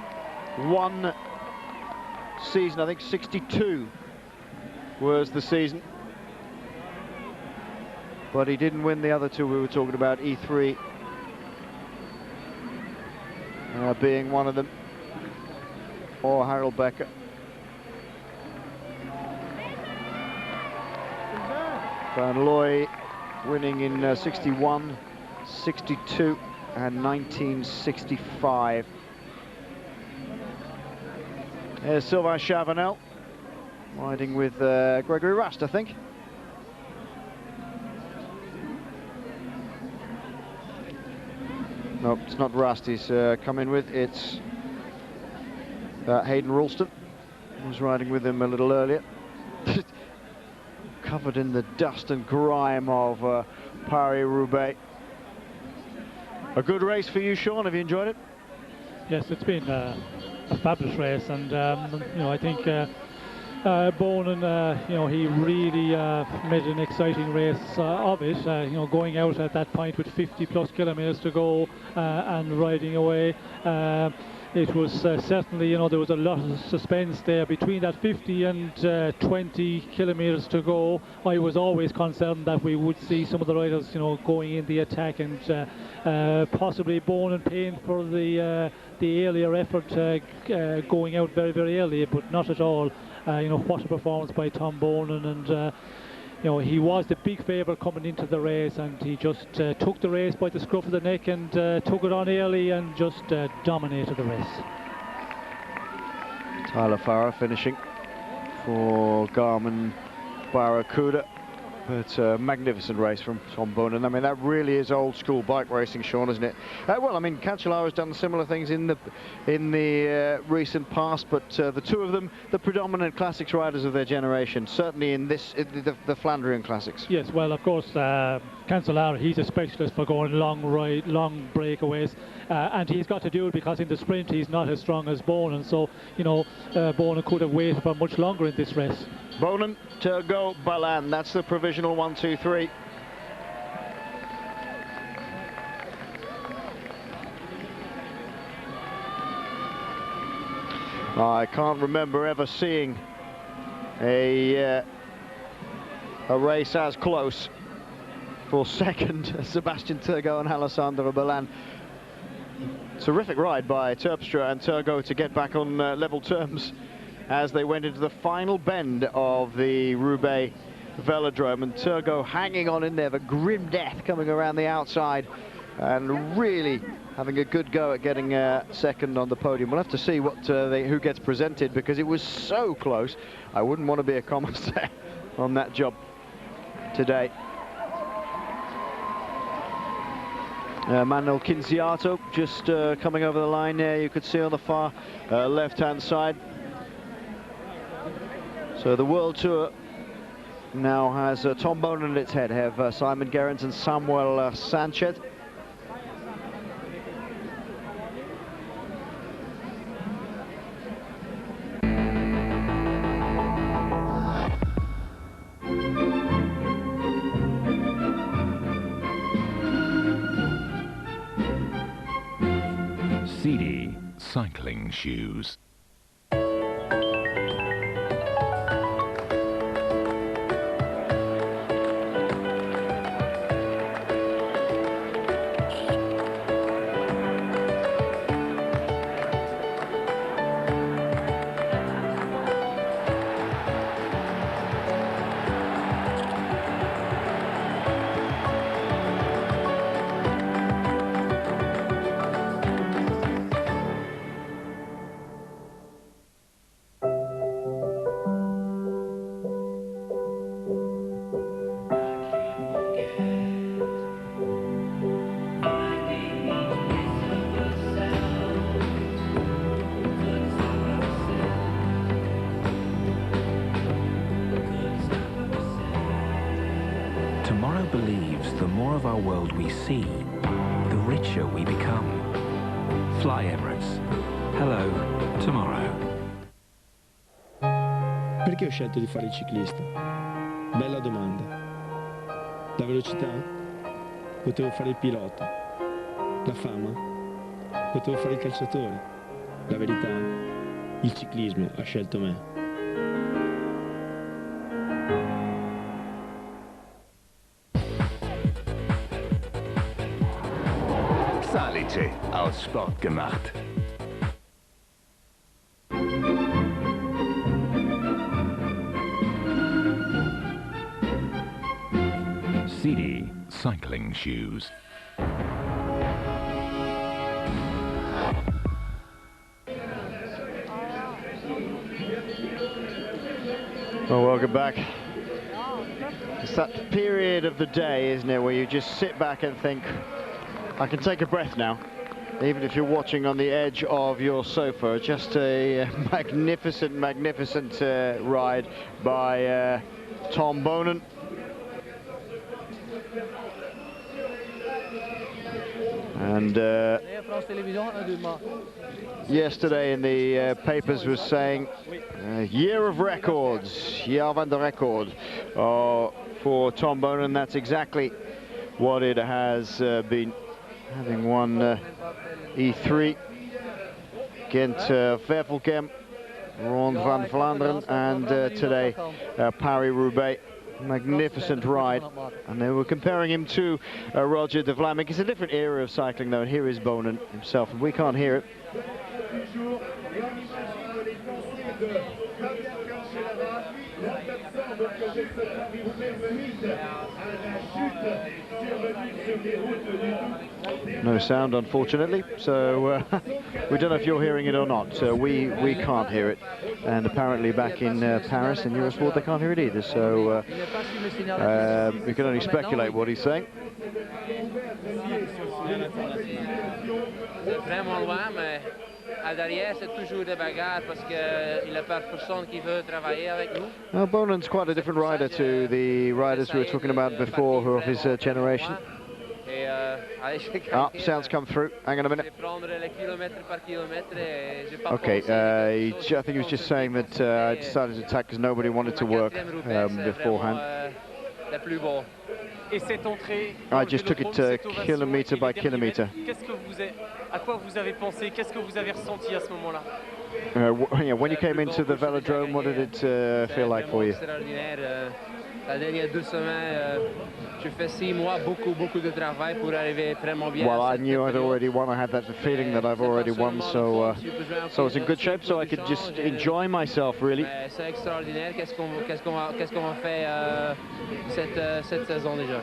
one season. I think 62 was the season. But he didn't win the other two we were talking about, E3 being one of them, or Harold Becker. Van Looy winning in 61, 62 and 1965. There's Sylvain Chavanel riding with Gregory Rast, I think. No, it's not Rast he's come in with, it's Hayden Ralston, who was riding with him a little earlier. Covered in the dust and grime of Paris-Roubaix. A good race for you, Sean. Have you enjoyed it? Yes, it's been a fabulous race, and you know, I think Bonen, you know, he really made an exciting race of it. You know, going out at that point with 50+ kilometers to go and riding away. It was certainly, you know, there was a lot of suspense there between that 50 and 20 kilometers to go. I was always concerned that we would see some of the riders, you know, going in the attack, and possibly Bonen paying for the earlier effort, going out very, very early, but not at all. You know, what a performance by Tom Bonen, and you know, he was the big favourite coming into the race, and he just took the race by the scruff of the neck and took it on early and just dominated the race. Tyler Farrar finishing for Garmin Barracuda. But a magnificent race from Tom Bonen. I mean, that really is old school bike racing, Sean, isn't it? Well, I mean, Cancellara's done similar things in the recent past, but the two of them, the predominant classics riders of their generation, certainly in the Flandrian classics. Yes, well, of course, Cancellara, he's a specialist for going long breakaways, and he's got to do it because in the sprint he's not as strong as Bonen. So, you know, Bonen could have waited for much longer in this race. Bonen, Turgot, Ballan. That's the provisional 1, 2, 3. I can't remember ever seeing a race as close for second, Sebastian Turgot and Alessandro Ballan. Terrific ride by Terpstra and Turgot to get back on level terms as they went into the final bend of the Roubaix velodrome, and Turgot hanging on in there, but grim death coming around the outside and really having a good go at getting second on the podium. We'll have to see what who gets presented, because it was so close. I wouldn't want to be a commissaire on that job today. Manuel Cinziato just coming over the line there, you could see on the far left-hand side. So the World Tour now has Tom Boonen at its head, have Simon Gerrans and Samuel Sanchez. CD cycling shoes. Tomorrow believes the more of our world we see, the richer we become. Fly Emirates. Hello, tomorrow. Perché ho scelto di fare il ciclista? Bella domanda. La velocità? Potevo fare il pilota. La fama? Potevo fare il calciatore. La verità? Il ciclismo ha scelto me. Salice, aus Sport gemacht. CD cycling shoes. Well, welcome back. It's that period of the day, isn't it, where you just sit back and think, I can take a breath now, even if you're watching on the edge of your sofa. Just a magnificent, magnificent ride by Tom Boonen. And yesterday in the papers was saying, year of records, jaar van de record for Tom Boonen. That's exactly what it has been. Having won E3, Ghent, Wevelgem, Ronde van Vlaanderen, and today Paris-Roubaix. Magnificent ride, and they were comparing him to Roger de Vlaeminck. It's a different era of cycling though, and here is Boonen himself, and we can't hear it. No sound, unfortunately, so we don't know if you're hearing it or not. We can't hear it, and apparently back in Paris and Eurosport they can't hear it either, so we can only speculate what he's saying. Vraiment loin, mais à derrière c'est toujours des bagarres parce qu'il n'y a personne qui veut travailler avec nous. Now, Boonen's quite a different rider to the riders we were talking about before, who are of his generation. Sounds come through. Hang on a minute. Okay, I think he was just saying that I decided to attack because nobody wanted to work beforehand. I just took it kilometre by kilometre. À quoi vous avez pensé? Qu'est-ce que vous avez ressenti à ce moment-là? When you came into the velodrome, what did it feel like for you? La dernière 2 semaines, j'ai fait 6 mois, beaucoup de travail pour arriver vraiment bien. Well, I knew I'd already won. I had that feeling that I've already won, so so I was in good shape, so I could just enjoy myself, really. C'est extraordinaire. Qu'est-ce qu'on va faire cette saison déjà?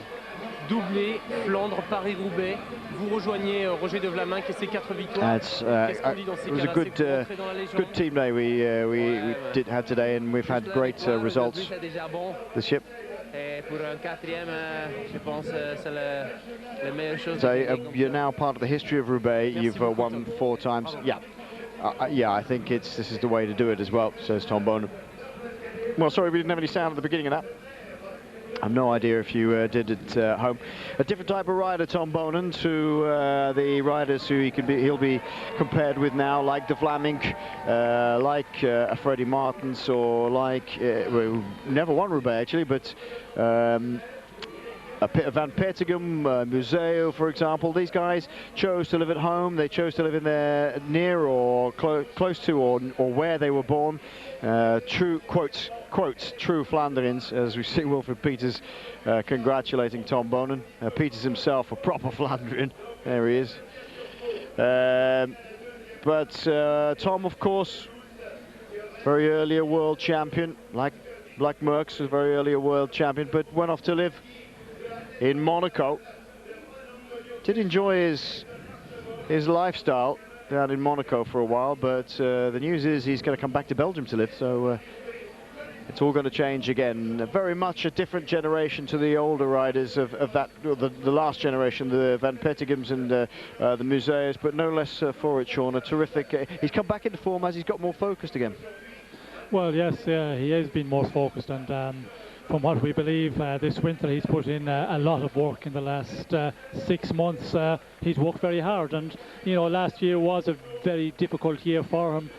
Doublé, Flandre, Paris-Roubaix. Vous rejoignez Roger de Vlaminck et ses 4 victoires. Qu'est-ce qu'on dit dans ces It was a good team day we did have today, and we've had great results this year. Et pour un 4e, je pense c'est la meilleure chose. So you're now part of the history of Roubaix. You've won 4 times. Yeah, yeah. I think this is the way to do it as well, says Tom Bonen. Well, sorry we didn't have any sound at the beginning of that. I've no idea if you did at home. A different type of rider, Tom Bonen, to the riders who he'll be compared with now, like de Vlaminck, like Freddie Martens, or like well, never won Roubaix actually, but Van Petegem, Museo, for example. These guys chose to live at home. They chose to live in their near or close to or where they were born. True quotes, true Flandrians, as we see Wilfred Peters congratulating Tom Bonen. Peters himself, a proper Flandrian. There he is. But Tom, of course, very early a world champion, like Merckx was very early a world champion, but went off to live in Monaco. Did enjoy his lifestyle down in Monaco for a while, but the news is he's going to come back to Belgium to live, so it's all going to change again. Very much a different generation to the older riders of that, the last generation, the Van Petegems and the Museus, but no less for it, Sean. A terrific. He's come back into form as he's got more focused again. Well, yes, he has been more focused, and from what we believe, this winter he's put in a lot of work in the last 6 months. He's worked very hard, and you know, last year was a very difficult year for him.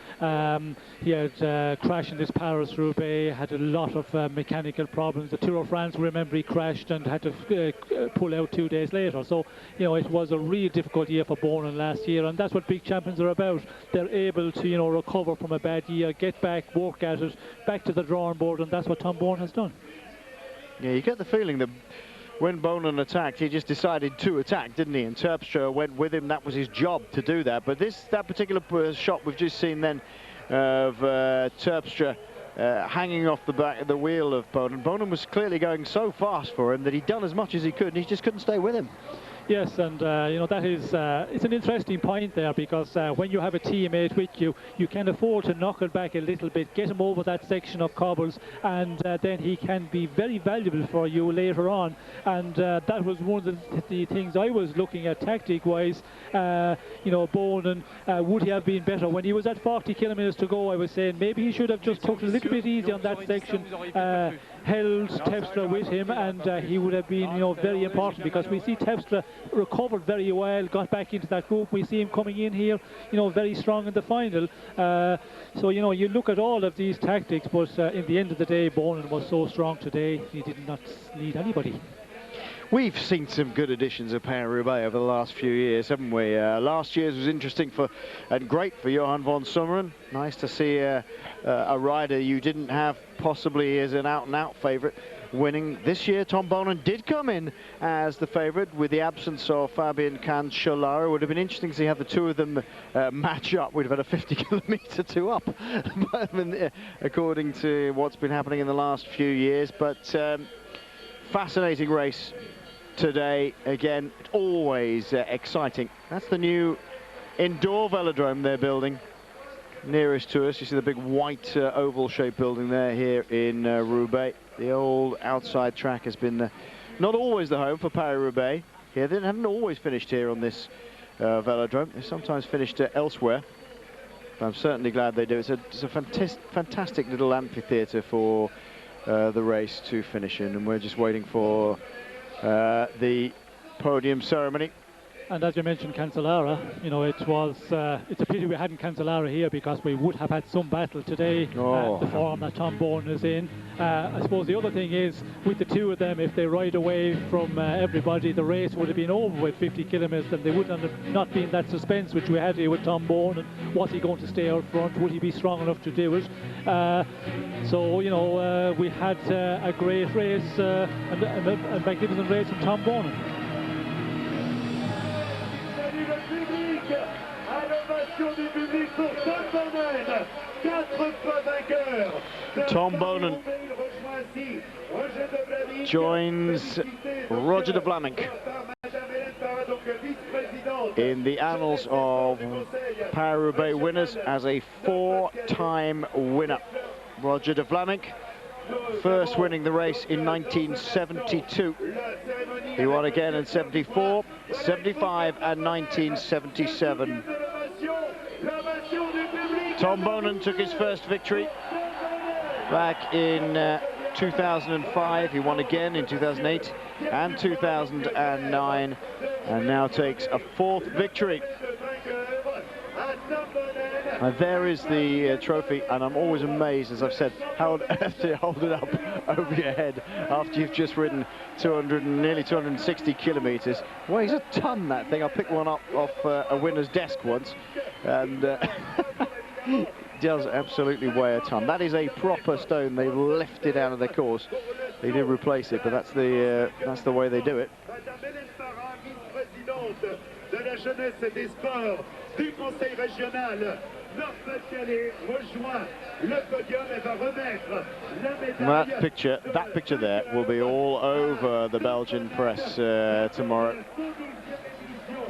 He had crashed in this Paris-Roubaix, had a lot of mechanical problems. The Tour of France, remember, he crashed and had to pull out 2 days later. So, you know, it was a really difficult year for Bonen last year, and that's what big champions are about. They're able to, you know, recover from a bad year, get back, work at it, back to the drawing board, and that's what Tom Bonen has done. Yeah, you get the feeling that when Bonen attacked, he just decided to attack, didn't he? And Terpstra went with him. That was his job to do that. But that particular shot we've just seen then of Terpstra hanging off the wheel of Bonen. Bonen was clearly going so fast for him that he'd done as much as he could, and he just couldn't stay with him. Yes, and you know, that is it's an interesting point there, because when you have a teammate with you, you can afford to knock it back a little bit, get him over that section of cobbles, and then he can be very valuable for you later on. And that was one of the things I was looking at tactic-wise. You know, Bonen, would he have been better when he was at 40 kilometers to go? I was saying maybe he should have just took it a little bit easy on that section, held Terpstra with him, and he would have been, you know, very important, because we see Terpstra recovered very well, got back into that group. We see him coming in here, you know, very strong in the final. So, you know, you look at all of these tactics, but in the end of the day, Bonen was so strong today, he did not need anybody. We've seen some good editions of Paris-Roubaix over the last few years, haven't we? Last year's was interesting and great for Johan van Summeren. Nice to see a rider you didn't have possibly as an out-and-out favourite winning. This year, Tom Bonen did come in as the favourite with the absence of Fabian Cancellara. It would have been interesting to see how the two of them match up. We'd have had a 50-kilometre two-up, according to what's been happening in the last few years. But fascinating race today. Again, always exciting. That's the new indoor velodrome they're building nearest to us. You see the big white oval-shaped building there here in Roubaix. The old outside track has been not always the home for Paris-Roubaix. Yeah, they haven't always finished here on this velodrome. They've sometimes finished elsewhere. But I'm certainly glad they do. It's a fantastic little amphitheatre for the race to finish in, and we're just waiting for the podium ceremony. And as you mentioned, Cancellara, you know, it's a pity we hadn't Cancellara here, because we would have had some battle today. The form that Tom Bowden is in. I suppose the other thing is, with the two of them, if they ride away from everybody, the race would have been over with 50 kilometres, and there would not been that suspense which we had here with Tom Bowden. And was he going to stay out front? Would he be strong enough to do it? So, you know, we had a great race, and a magnificent race from Tom Bowden. Tom Bowden joins Roger de Vlamingh in the annals of Paris-Roubaix winners as a 4-time winner. Roger de Vlamingh, first winning the race in 1972. He won again in 74, 75 and 1977. Tom Bowden took his first victory back in 2005. He won again in 2008 and 2009, and now takes a 4th victory. There is the trophy, and I'm always amazed, as I've said, how on earth do you hold it up over your head after you've just ridden nearly 260 kilometres. Weighs a ton, that thing. I picked one up off a winner's desk once, and it does absolutely weigh a ton. That is a proper stone. They've lifted out of the course. They did replace it, but that's the way they do it. Du Conseil régional, Nord-Pas-de-Calais rejoint le podium et va remettre la médaille. That picture there will be all over the Belgian press tomorrow.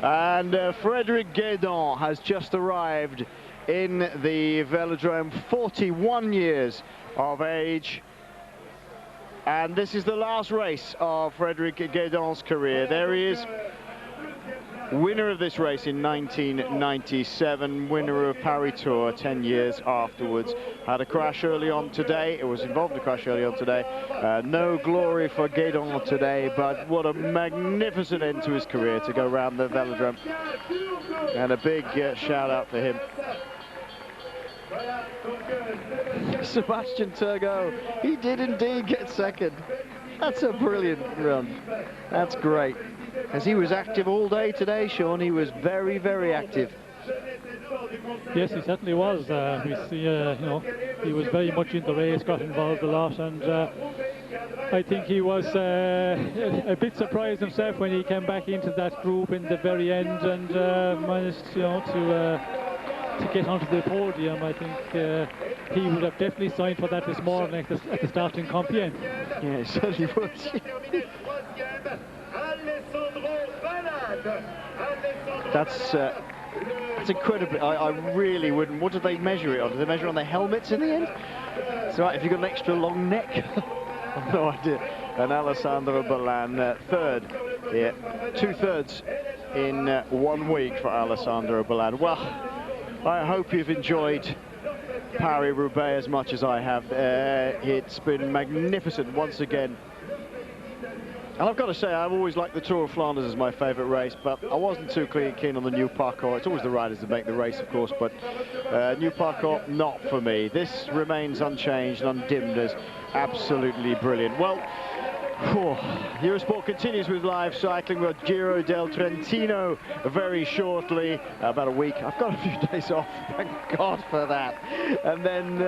And Frédéric Guédon has just arrived in the velodrome, 41 years of age. And this is the last race of Frédéric Guédon's career. There he is. Winner of this race in 1997, winner of Paris Tour 10 years afterwards. Had a crash early on today. It was involved in a crash early on today. No glory for Guédon today, but what a magnificent end to his career to go around the velodrome. And a big shout out for him. Sebastian Turgot, he did indeed get second. That's a brilliant run. That's great. As he was active all day today, Sean, he was very, very active. Yes, he certainly was. We see, you know, he was very much in the race, got involved a lot, and I think he was a bit surprised himself when he came back into that group in the very end and managed, you know, to get onto the podium. I think he would have definitely signed for that this morning at the start in Compiègne. Yeah, he certainly would. That's incredible. I really wouldn't. What did they measure it on? Did they measure on the helmets in the end? So if you've got an extra long neck. I've no idea. And Alessandro Ballan, third here. 2/3 in 1 week for Alessandro Ballan. Well, I hope you've enjoyed Paris-Roubaix as much as I have. It's been magnificent once again. And I've got to say, I've always liked the Tour of Flanders as my favourite race, but I wasn't too keen on the New Parcours. It's always the riders that make the race, of course, but New Parcours, not for me. This remains unchanged and undimmed as absolutely brilliant. Well, Eurosport continues with live cycling. We've got Giro del Trentino very shortly, about a week. I've got a few days off, thank God for that. And then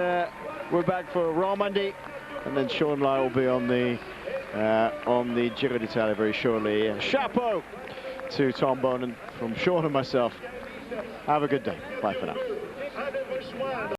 we're back for Romandie, and then Sean and I will be on the Giro d'Italia very shortly. Chapeau to Tom Bowden from Sean and myself. Have a good day. Bye for now.